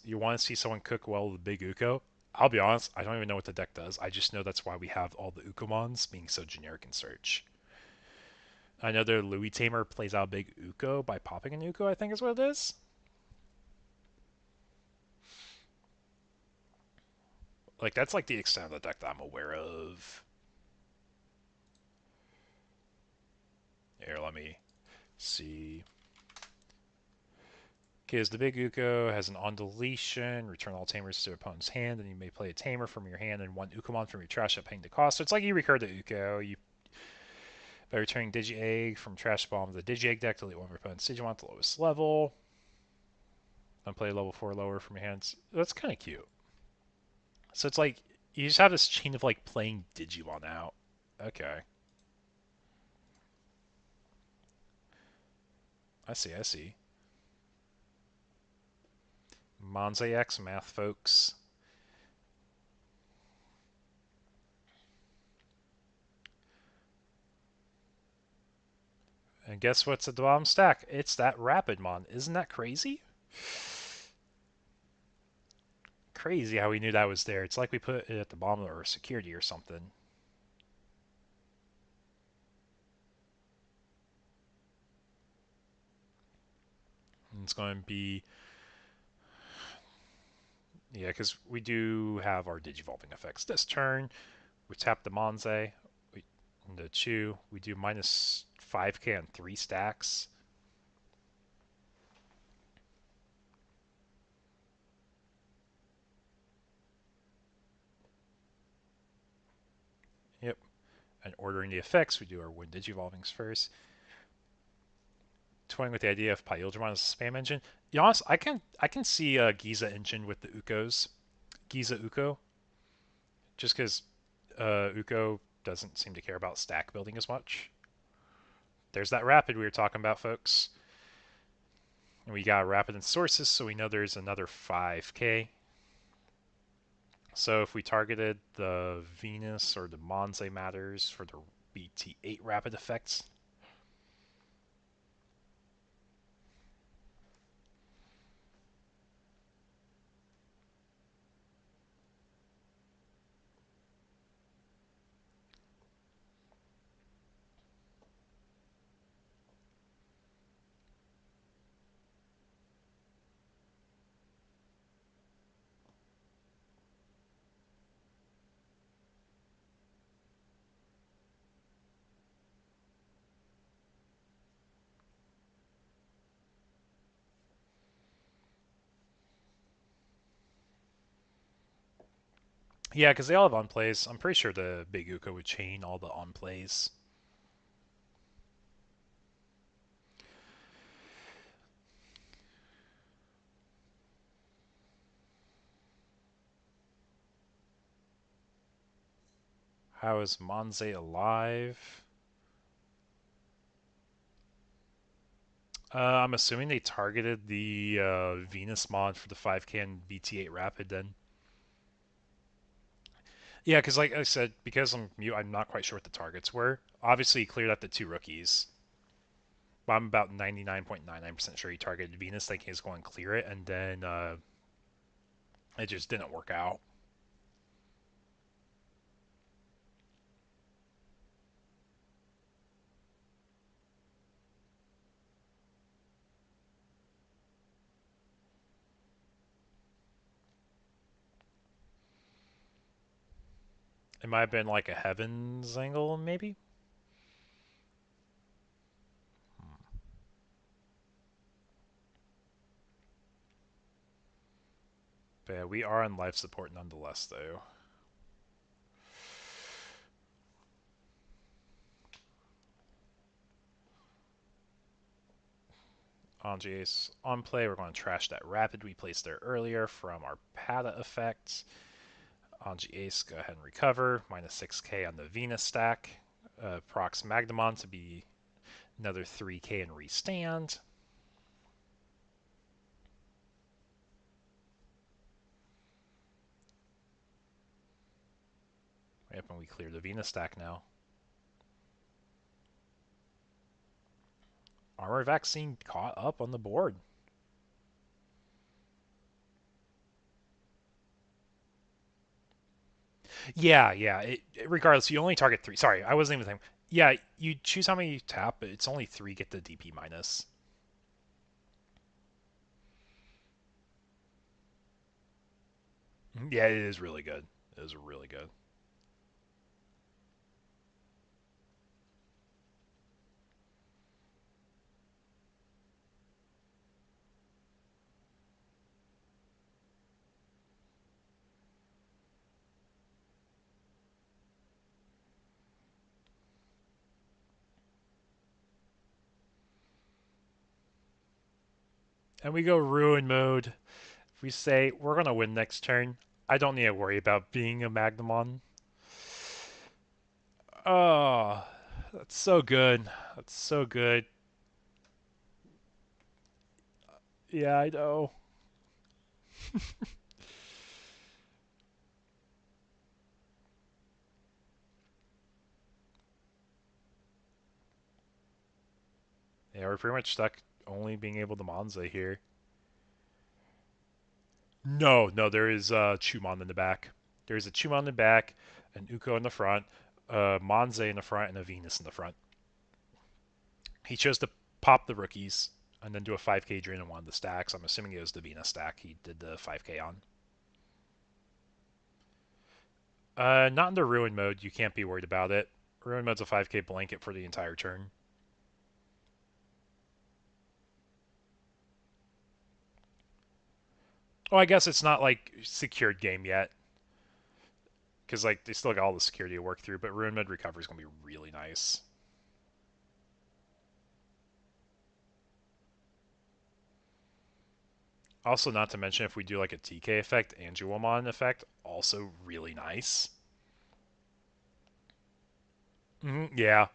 You want to see someone cook well with a big Uko? I'll be honest, I don't even know what the deck does. I just know that's why we have all the Ukomons being so generic in search. I know their Louis Tamer plays out big Uko by popping an Uko, I think is what it is. Like, that's like the extent of the deck that I'm aware of. Here, let me see. Because the big Uko has an on deletion, return all tamers to opponent's hand, and you may play a tamer from your hand and one Ukomon from your trash at paying the cost. So it's like you recur the Uko. By returning Digi-Egg from Trash Bomb to the Digi-Egg deck, delete one of your opponent's Digimon at the lowest level. Then play level 4 lower from your hands. That's kind of cute. So it's like, you just have this chain of like playing Digimon out. Okay. I see. Monze X math, folks. And guess what's at the bottom stack? It's that Rapidmon. Isn't that crazy? Crazy how we knew that was there. It's like we put it at the bottom of our security or something. And it's going to be... Yeah, because we do have our Digivolving effects this turn. We tap the Monze, the Chew. We do minus 5k on 3 stacks. Yep. And ordering the effects, we do our Wind Digivolvings first. Toying with the idea of Pyildramon as a spam engine. To be honest, I can see a Giza engine with the Ukos. Giza Uko. Just because Uko doesn't seem to care about stack building as much. There's that rapid we were talking about, folks. And we got rapid and sources, so we know there's another 5k. So if we targeted the Venus or the Monze Matters for the BT8 rapid effects, yeah, because they all have on plays. I'm pretty sure the Big Uko would chain all the on plays. How is Monze alive? I'm assuming they targeted the Venus mod for the 5k and BT8 Rapid then. Yeah, because like I said, because I'm mute, I'm not quite sure what the targets were. Obviously, he cleared out the 2 rookies. But I'm about 99.99% sure he targeted Venus, thinking he was going to clear it, and then it just didn't work out. It might have been like a Heavens angle, maybe? But yeah, we are on life support nonetheless, though. Angi's on play, we're going to trash that Rapid we placed there earlier from our Pada effect. Anji Ace, go ahead and recover. Minus 6k on the Venus stack. Procs Magnamon to be another 3k and restand. Yep, and we clear the Venus stack now. Armor vaccine caught up on the board. Yeah. Regardless, you only target 3. Sorry, I wasn't even thinking. Yeah, you choose how many you tap, but it's only 3 get the DP minus. Yeah, it is really good. It is really good. And we go Ruin mode. If we say we're going to win next turn, I don't need to worry about being a Magnamon. Oh, that's so good. That's so good. Yeah, I know. Yeah, we're pretty much stuck only being able to Monza here. No, there is Chumon in the back. There's a Chumon in the back, an Uko in the front, Monze in the front, and a Venus in the front. He chose to pop the rookies and then do a 5k drain on one of the stacks. I'm assuming it was the Venus stack he did the 5k on. Not in the Ruin mode. You can't be worried about it. Ruin mode's a 5k blanket for the entire turn. Oh, I guess it's not like secured game yet. Because like they still got all the security to work through, but Ruin mode recovery is going to be really nice. Also, not to mention if we do like a TK effect, Angelomon effect, also really nice. Yeah.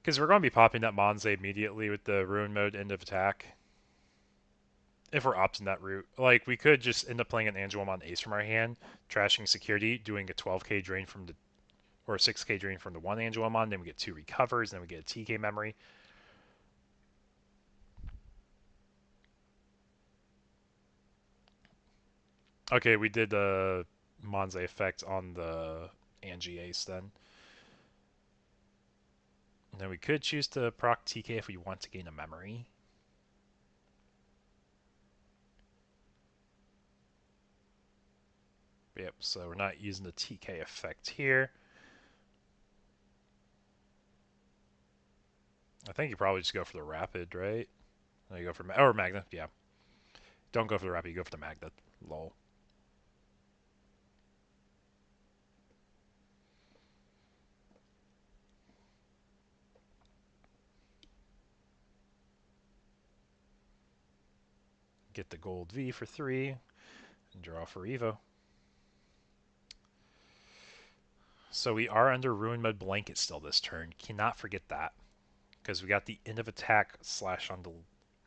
Because we're going to be popping that Monze immediately with the Ruin mode end of attack. If we're opting that route. Like, we could just end up playing an Angelomon Ace from our hand, trashing security, doing a 12k drain from the... or a 6k drain from the one Angelomon, then we get 2 recovers, then we get a TK memory. Okay, we did the Monze effect on the Angie Ace then. And then we could choose to proc TK if we want to gain a memory. Yep, so we're not using the TK effect here. I think you probably just go for the Rapid, right? No, you go for... or Magnet, yeah. Don't go for the Rapid, you go for the Magnet. Lol. Get the gold V for 3, and draw for Evo. So we are under Ruin Mode Blanket still this turn. Cannot forget that. Because we got the end of attack slash on the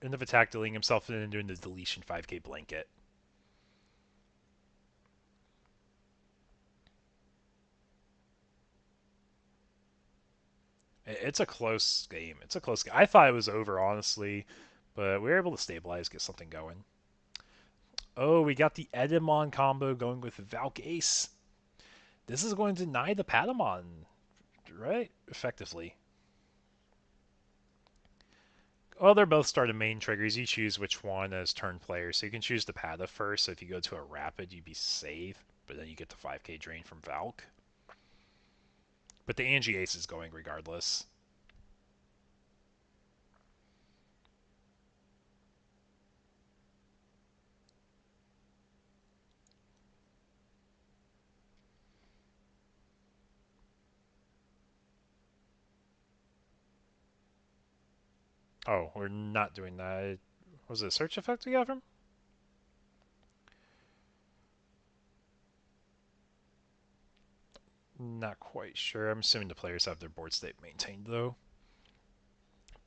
end of attack deleting himself and then doing the deletion 5k blanket. It's a close game. It's a close game. I thought it was over, honestly, but we were able to stabilize, get something going. Oh, we got the Edamon combo going with Valk Ace. This is going to deny the Patamon, right? Effectively. Well, they're both starting main triggers. You choose which one as turn player. So you can choose the Pada first. So if you go to a Rapid, you'd be safe. But then you get the 5k drain from Valk. But the Angie Ace is going regardless. Oh, we're not doing that. Was it a search effect we got from? Not quite sure. I'm assuming the players have their board state maintained, though.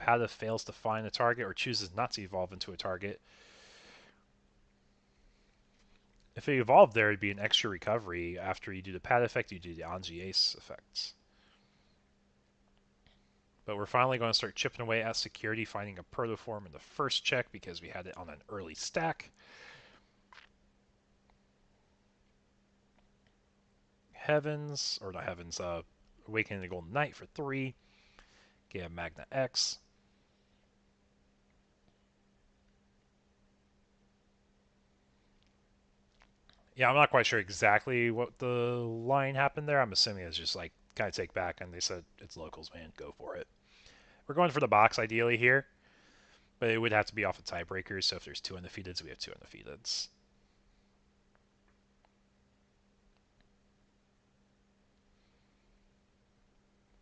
Pada fails to find a target or chooses not to evolve into a target. If it evolved there, it'd be an extra recovery. After you do the pad effect, you do the Anji Ace effects. But we're finally going to start chipping away at security, finding a protoform in the first check because we had it on an early stack. Heavens, or not Heavens, Awakening the Golden Knight for 3. Get a Magna X. Yeah, I'm not quite sure exactly what the line happened there. I'm assuming it's just like, kind of take back, and they said, it's locals, man, go for it. We're going for the box, ideally, here. But it would have to be off of tiebreakers, so if there's 2 undefeateds, we have 2 undefeateds.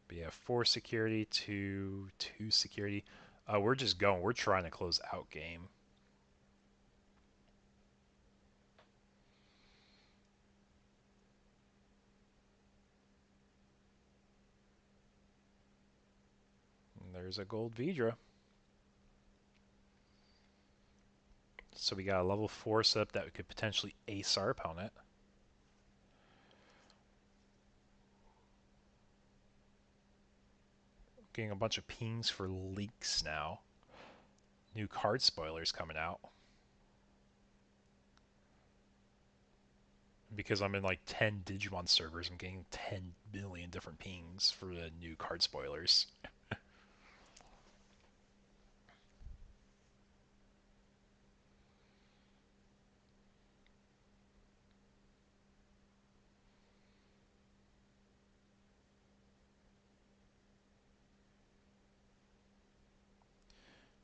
But yeah, 4 security to 2 security. We're just going. We're trying to close out game. And there's a gold Vidra. So we got a level 4 setup that we could potentially ace our opponent. Getting a bunch of pings for leaks now. New card spoilers coming out. Because I'm in like 10 Digimon servers, I'm getting 10 billion different pings for the new card spoilers.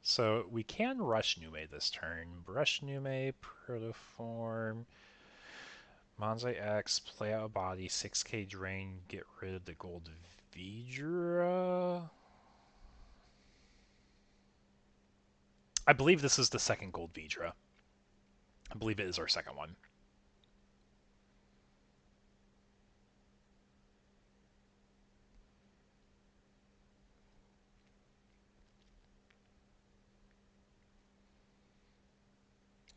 So we can rush Nume this turn. Rush Nume, Protoform, Manzai X, play out a body, 6k drain, get rid of the gold Vidra. I believe this is the second gold Vidra. I believe it is our second one.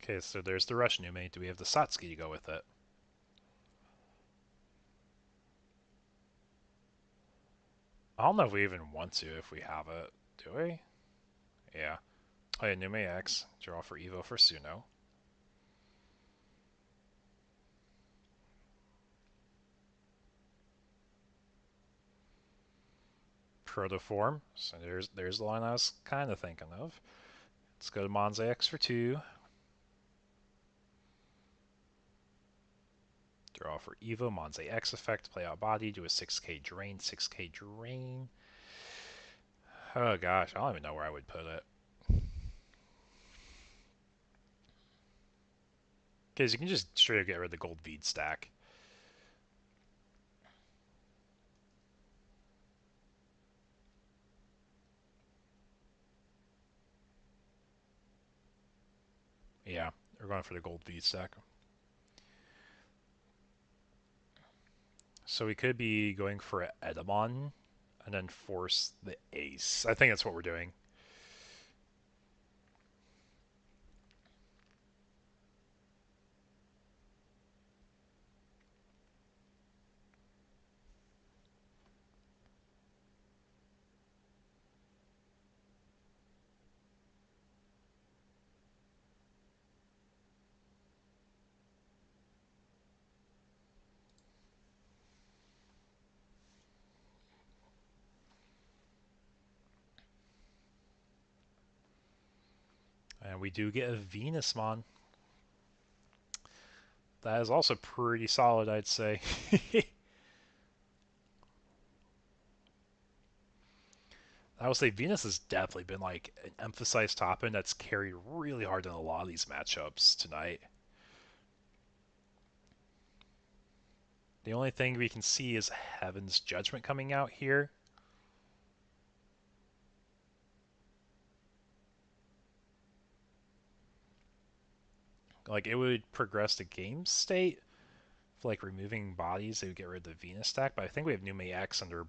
Okay, so there's the Rush Nume. Do we have the Satsuki to go with it? I don't know if we even want to if we have it. Do we? Yeah. Oh yeah, Nume X. Draw for Evo for Suno. Protoform. So there's the line I was kind of thinking of. Let's go to Manzai X for 2. Draw for Evo, Manzai X effect, play out body, do a 6k drain, 6k drain. Oh gosh, I don't even know where I would put it. Because you can just straight up get rid of the gold Veed stack. Yeah, we're going for the gold Veed stack. So we could be going for an Edamon and then force the ace. I think that's what we're doing. And we do get a Venusmon. That is also pretty solid, I'd say. I would say Venus has definitely been like an emphasized top end that's carried really hard in a lot of these matchups tonight. The only thing we can see is Heaven's Judgment coming out here. Like, it would progress the game state for like removing bodies. They would get rid of the Venus stack, but I think we have Nume X under.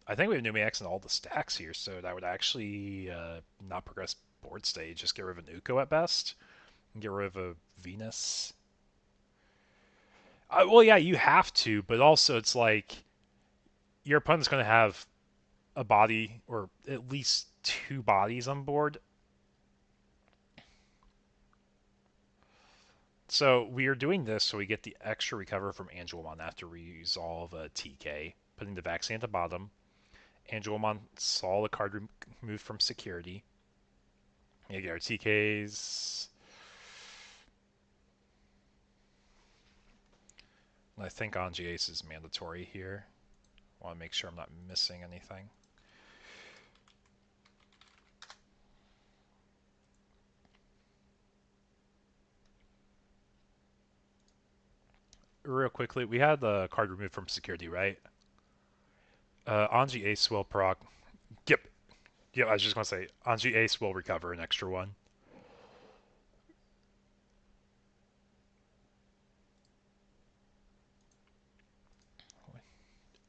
I think we have Nume X in all the stacks here, so that would actually not progress board state. Just get rid of a Nuko at best and get rid of a Venus. Well, yeah, you have to, but also it's like your opponent's going to have a body or at least 2 bodies on board. So we are doing this so we get the extra recover from Angelomon after we resolve a TK, putting the vaccine at the bottom. Angelomon saw the card removed from security. You get our TKs. I think Anji Ace is mandatory here. I want to make sure I'm not missing anything. Real quickly, we had the card removed from security, right? Anji Ace will proc. Yep. Yep, I was just going to say, Anji Ace will recover an extra one.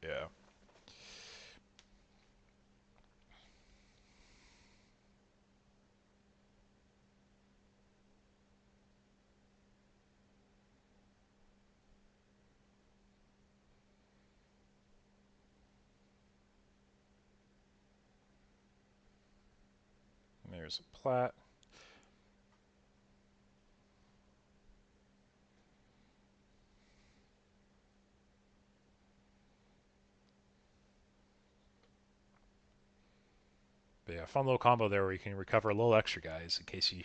Yeah. There's a plat. But yeah, fun little combo there where you can recover a little extra, guys, in case you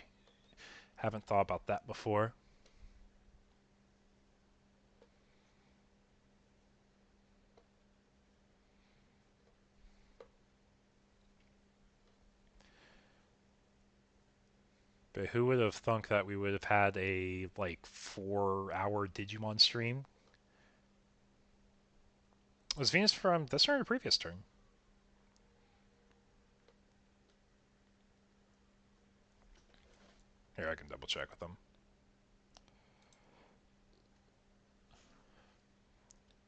haven't thought about that before. But who would have thunk that we would have had a, like, 4-hour Digimon stream? Was Venus from this turn or the previous turn? Here, I can double check with them.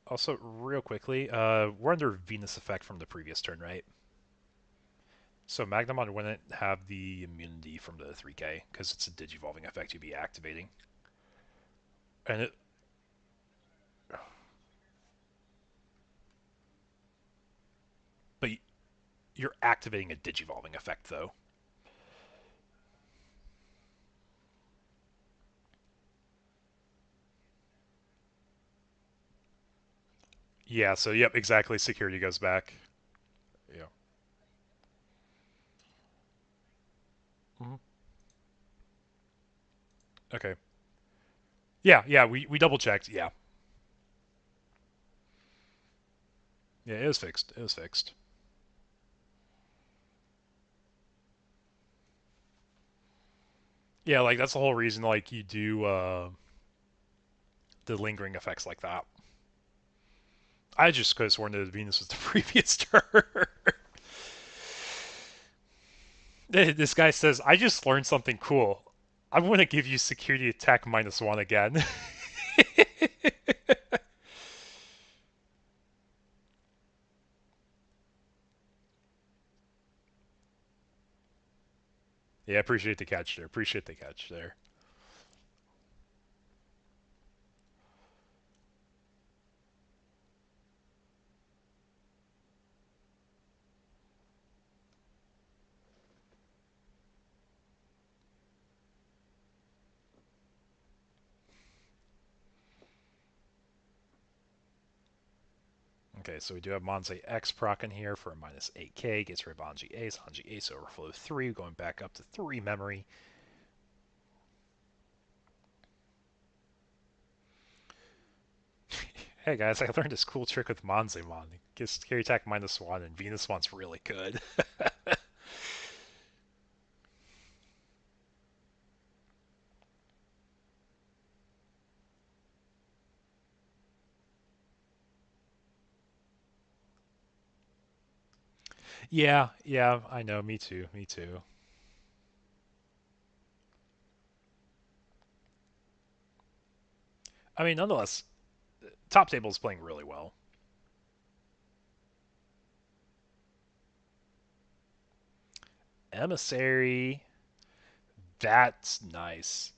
Also, real quickly, we're under Venus effect from the previous turn, right? So Magnamon wouldn't have the immunity from the 3K, because it's a Digivolving effect you'd be activating. And it... But you're activating a Digivolving effect, though. Yeah, so yep, exactly, security goes back. Yeah. Mm-hmm. Okay. Yeah, we double checked, yeah. Yeah, it was fixed. It was fixed. Yeah, like, that's the whole reason, like, you do, the lingering effects like that. I just could have sworn that Venus was the previous turn. This guy says, I just learned something cool. I want to give you security attack -1 again. Yeah, appreciate the catch there. Appreciate the catch there. Okay, so we do have Monze X proc in here for a -8k. Gets rid of Anji Ace. Anji Ace overflow 3, going back up to 3 memory. Hey guys, I learned this cool trick with Monzemon. It gets scary attack -1, and Venus one's really good. Yeah, I know. Me too. Me too. I mean, nonetheless, top table is playing really well. Emissary. That's nice.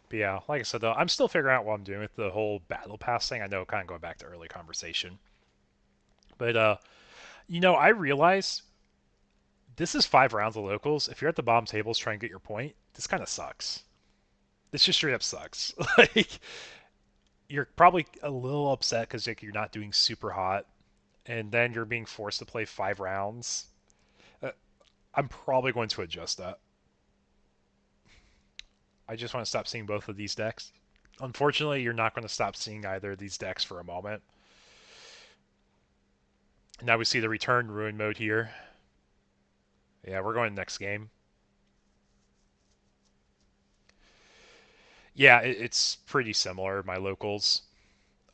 But yeah, like I said though, I'm still figuring out what I'm doing with the whole battle pass thing. I know, kind of going back to early conversation. But I realize this is 5 rounds of locals. If you're at the bottom tables trying to get your point, this kind of sucks. This just straight up sucks. Like, you're probably a little upset because like, you're not doing super hot, and then you're being forced to play 5 rounds. I'm probably going to adjust that. I just want to stop seeing both of these decks. Unfortunately, you're not going to stop seeing either of these decks for a moment. Now we see the return ruin mode here. Yeah, we're going next game. Yeah, it's pretty similar, my locals.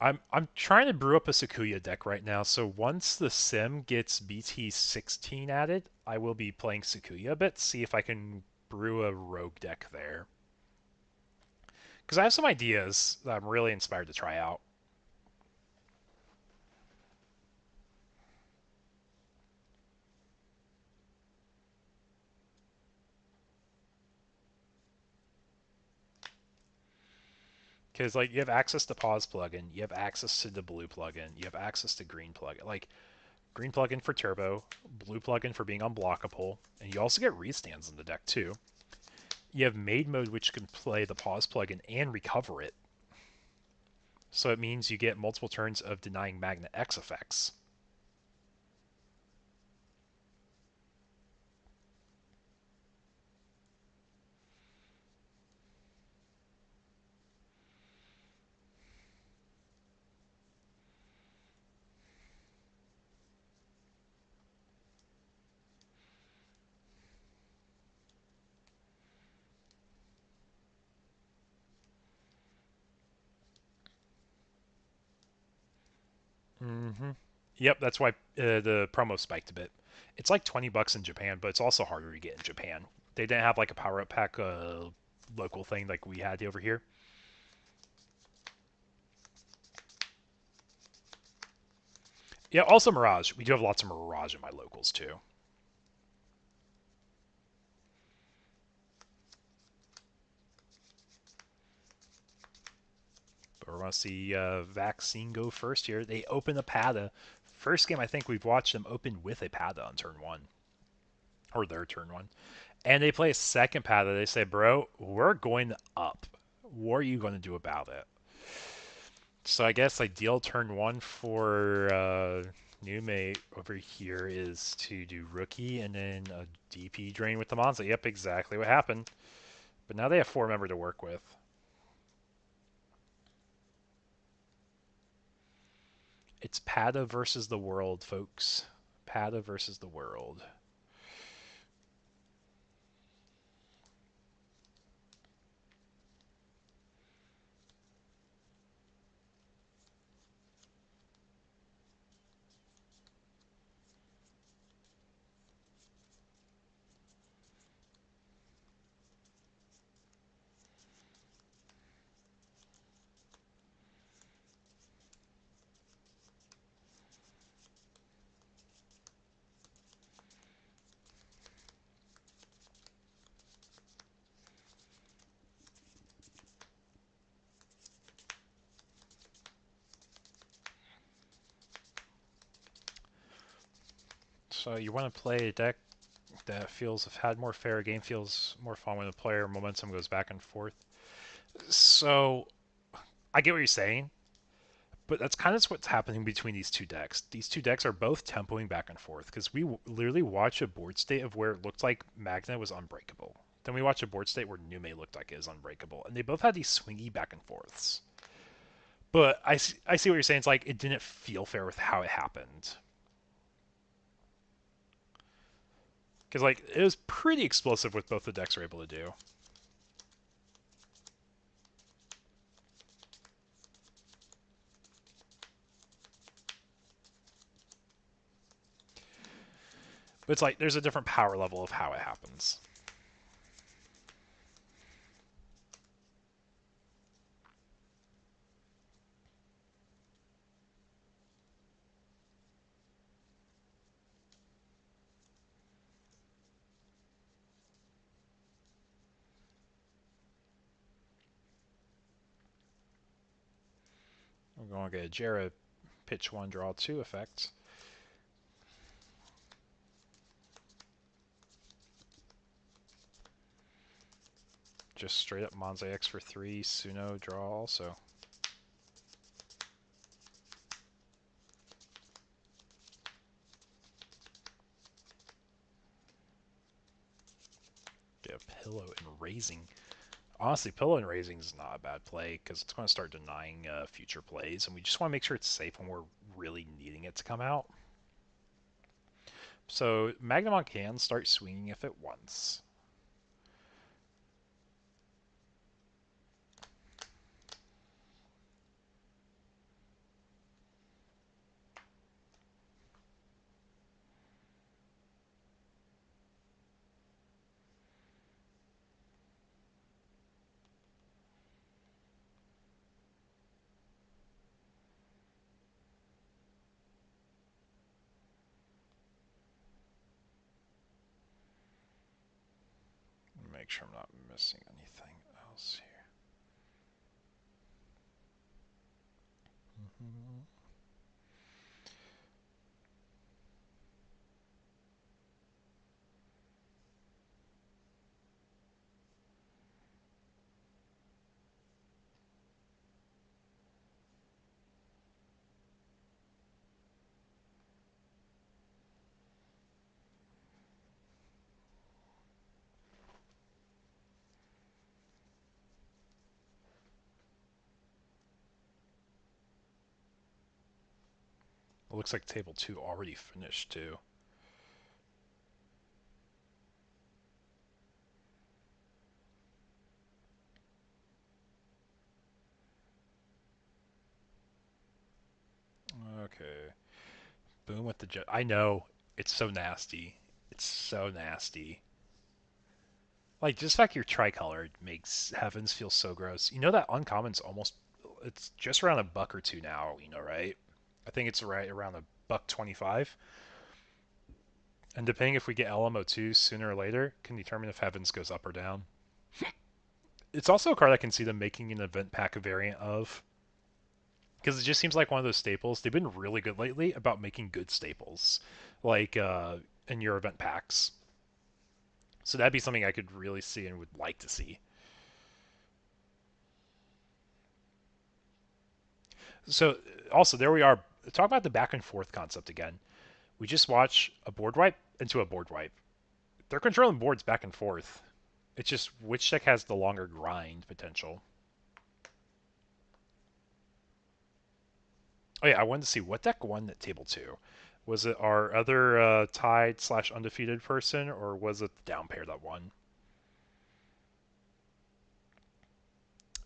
I'm trying to brew up a Sakuya deck right now, so once the sim gets BT16 added, I will be playing Sakuya a bit, see if I can brew a rogue deck there. Because I have some ideas that I'm really inspired to try out. Because like you have access to pause plugin, you have access to the blue plugin, you have access to green plugin. Like green plugin for turbo, blue plugin for being unblockable, and you also get restands in the deck too. You have maid mode, which can play the pause plugin and recover it. So it means you get multiple turns of denying Magna X effects. Mm-hmm. Yep, that's why the promo spiked a bit. It's like $20 in Japan, but it's also harder to get in Japan. They didn't have like a power up pack local thing like we had over here. Yeah, also Mirage. We do have lots of Mirage in my locals too. But we're going to see Vaccine go first here. They open a Pada. First game I think we've watched them open with a Pada on turn 1. Or their turn 1. And they play a second Pada. They say, bro, we're going up. What are you going to do about it? So I guess ideal turn 1 for new mate over here is to do Rookie and then a DP drain with the Monza. Yep, exactly what happened. But now they have 4 member to work with. It's Pada versus the world, folks. Pada versus the world. So you want to play a deck that feels have had more fair game, feels more fun when the player momentum goes back and forth. So I get what you're saying, but that's kind of what's happening between these two decks. These two decks are both tempoing back and forth because we literally watch a board state of where it looked like Magna was unbreakable. Then we watch a board state where Nume looked like it is unbreakable, and they both had these swingy back and forths. But I see what you're saying. It's like it didn't feel fair with how it happened. Because like it was pretty explosive with both the decks were able to do. But it's like there's a different power level of how it happens. We're going to get a Jera pitch 1, draw 2 effect. Just straight up Monzai X for 3, Suno, draw also. Get a Pillow and Raising. Honestly, Pillow and Raising is not a bad play because it's going to start denying future plays, and we just want to make sure it's safe when we're really needing it to come out. So Magnamon can start swinging if it wants. Make sure I'm not missing anything else here. It looks like table 2 already finished too. Okay. Boom with the jet. I know. It's so nasty. It's so nasty. Like, just like your tricolored makes Heavens feel so gross. You know that uncommon's almost... It's just around $1 or $2 now, you know, right? I think it's right around $1.25. And depending if we get LMO2 sooner or later, can determine if Heavens goes up or down. It's also a card I can see them making an event pack variant of. Because it just seems like one of those staples. They've been really good lately about making good staples. Like, in your event packs. So that'd be something I could really see and would like to see. So, also, there we are. Talk about the back and forth concept again. We just watch a board wipe into a board wipe. They're controlling boards back and forth. It's just which deck has the longer grind potential. Oh yeah, I wanted to see what deck won at table 2. Was it our other tied / undefeated person, or was it the down pair that won?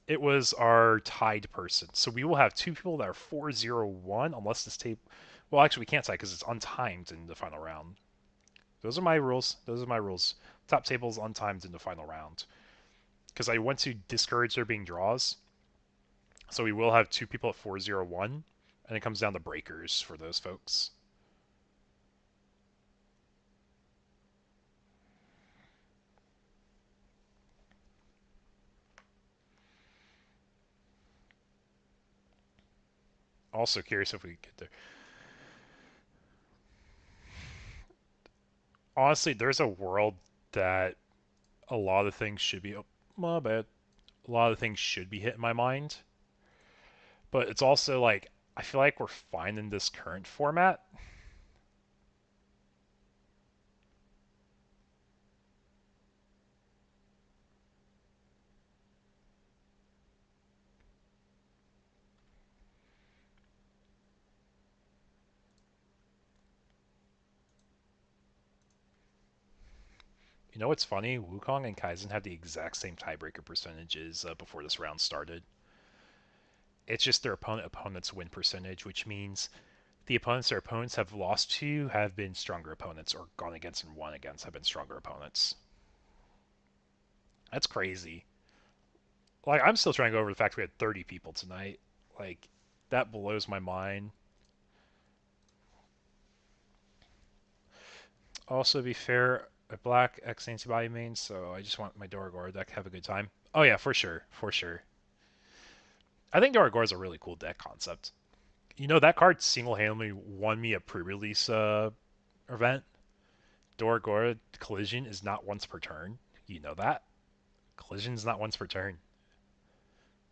It was our tied person. So we will have 2 people that are 4-0-1, unless this table... Well, actually, we can't tie because it's untimed in the final round. Those are my rules. Those are my rules. Top table is untimed in the final round. Because I want to discourage there being draws. So we will have 2 people at 4-0-1, and it comes down to breakers for those folks. Also curious if we get there. Honestly, there's a world that a lot of things should be... Oh, my bad. A lot of things should be hit in my mind. But it's also like, I feel like we're fine in this current format. You know what's funny? Wukong and Kaizen had the exact same tiebreaker percentages before this round started. It's just their opponent's win percentage, which means the opponents their opponents have lost to have been stronger opponents, or gone against and won against have been stronger opponents. That's crazy. Like, I'm still trying to go over the fact we had 30 people tonight. Like, that blows my mind. Also, to be fair, a black X antibody main, so I just want my Doragor deck to have a good time. Oh yeah, for sure, for sure. I think Doragora is a really cool deck concept. You know, that card single-handedly won me a pre-release event. Doragora Collision is not once per turn. You know that? Collision is not once per turn.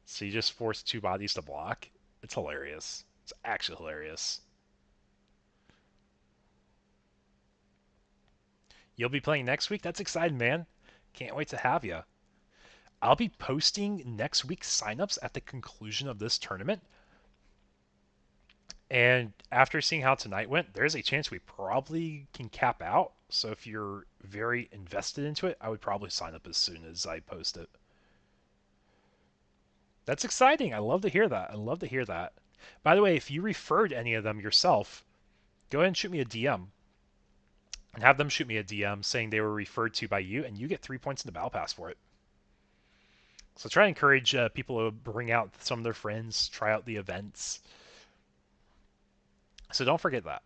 So you just force 2 bodies to block. It's hilarious. It's actually hilarious. You'll be playing next week? That's exciting, man. Can't wait to have you. I'll be posting next week's signups at the conclusion of this tournament. And after seeing how tonight went, there's a chance we probably can cap out. So if you're very invested into it, I would probably sign up as soon as I post it. That's exciting. I love to hear that. I love to hear that. By the way, if you referred any of them yourself, go ahead and shoot me a DM. And have them shoot me a DM saying they were referred to by you, and you get 3 points in the Battle Pass for it. So try to encourage people to bring out some of their friends, try out the events. So don't forget that.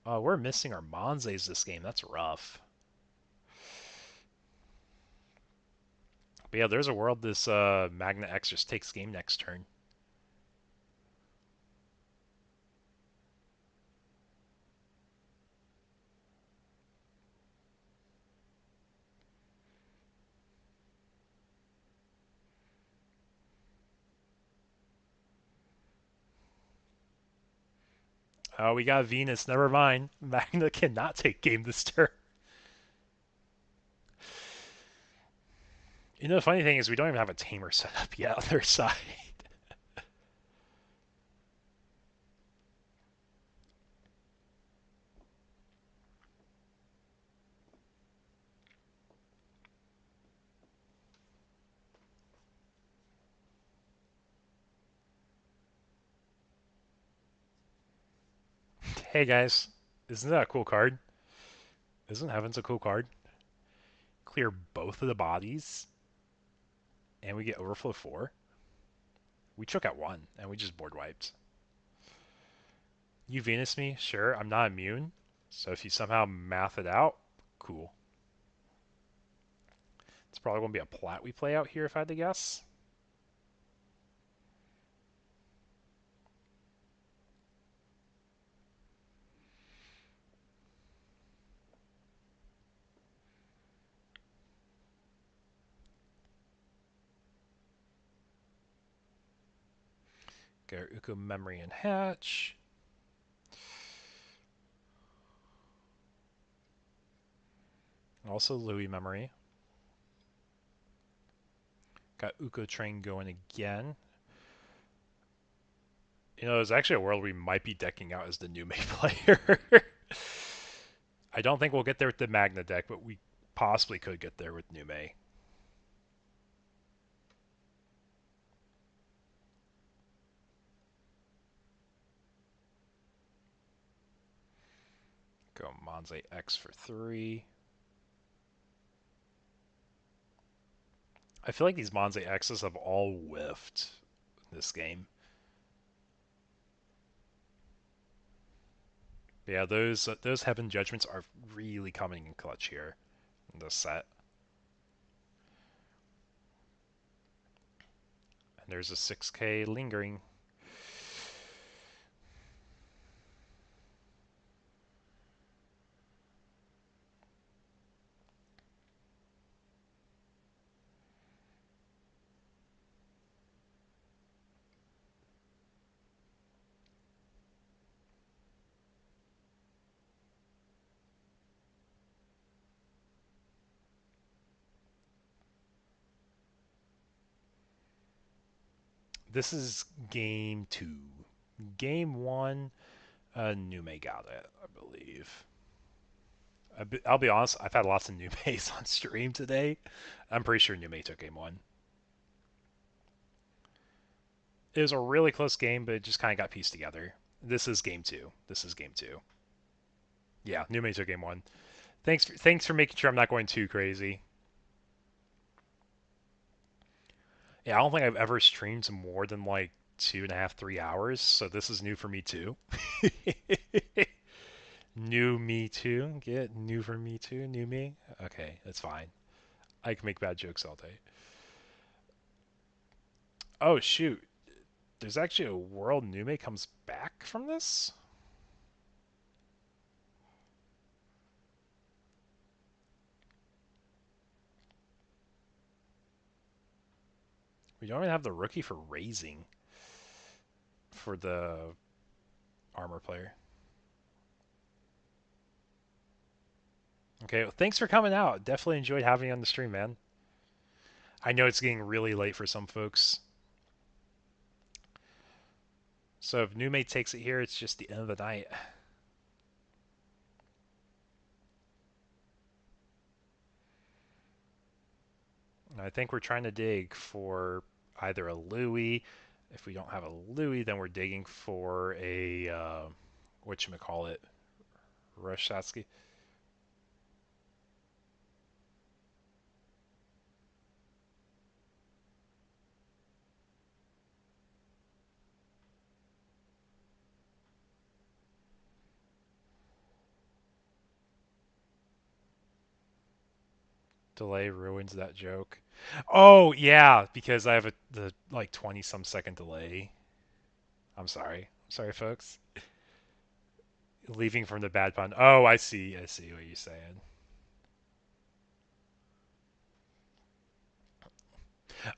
We're missing our Monzes this game. That's rough. But yeah, there's a world this Magna X just takes game next turn. Oh, we got Venus. Never mind. Magna cannot take game this turn. You know, the funny thing is we don't even have a tamer set up yet on their side. Hey guys, isn't that a cool card? Isn't Heaven's a cool card? Clear both of the bodies, and we get Overflow 4. We took out 1, and we just board wiped. You Venus me? Sure, I'm not immune. So if you somehow math it out, cool. It's probably going to be a plat we play out here if I had to guess. Get our Uko Memory and Hatch. Also Louis Memory. Got Uko Train going again. You know, there's actually a world we might be decking out as the new May player. I don't think we'll get there with the Magna deck, but we possibly could get there with new May. Go Monze X for 3. I feel like these Monze X's have all whiffed this game. But yeah, those Heaven Judgments are really coming in clutch here in this set. And there's a 6K lingering. This is game 2. Game 1, Nume got it, I believe. I'll be honest, I've had lots of Numes on stream today. I'm pretty sure Nume took game 1. It was a really close game, but it just kind of got pieced together. This is game 2. This is game 2. Yeah, Nume took game 1. Thanks for making sure I'm not going too crazy. Yeah, I don't think I've ever streamed more than like 2.5, 3 hours, so this is new for me too. New me too. Get new for me too. New me. Okay, that's fine. I can make bad jokes all day. Oh, shoot. There's actually a world Nume comes back from this? We don't even have the rookie for raising for the armor player. Okay, well, thanks for coming out. Definitely enjoyed having you on the stream, man. I know it's getting really late for some folks. So if Nume takes it here, it's just the end of the night. And I think we're trying to dig for either a Louis. If we don't have a Louis, then we're digging for a whatchamacallit, Rushatsky. Delay ruins that joke. Oh yeah, because I have the like 20-some second delay. I'm sorry. Sorry, folks. Leaving from the bad pun. Oh, I see. I see what you're saying.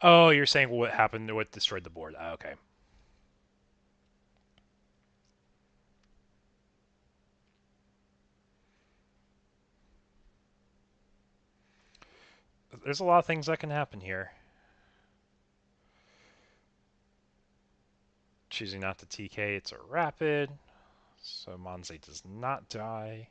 Oh, you're saying what happened, what destroyed the board. Oh, okay. There's a lot of things that can happen here. Choosing not to TK, it's a rapid. So Monze does not die.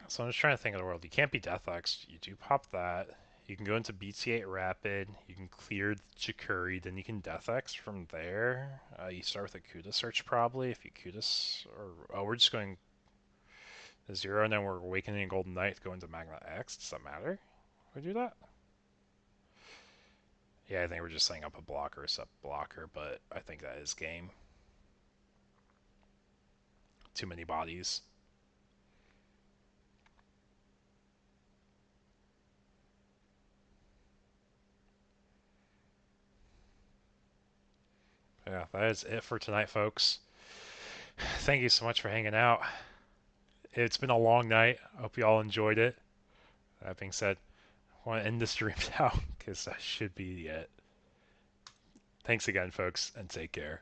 So I'm just trying to think of the world. You can't be Deathx. You do pop that. You can go into BT8 Rapid. You can clear the Chikuri. Then you can Deathx from there. You start with a Kuda search probably. If you Kuda... Oh, we're just going to 0 and then we're Awakening Golden Knight going to Magna X. Does that matter? We do that? Yeah, I think we're just setting up a blocker, sub blocker, but I think that is game. Too many bodies. Yeah, that is it for tonight, folks. Thank you so much for hanging out. It's been a long night. I hope you all enjoyed it. That being said, I want to end the stream now because that should be it. Thanks again, folks, and take care.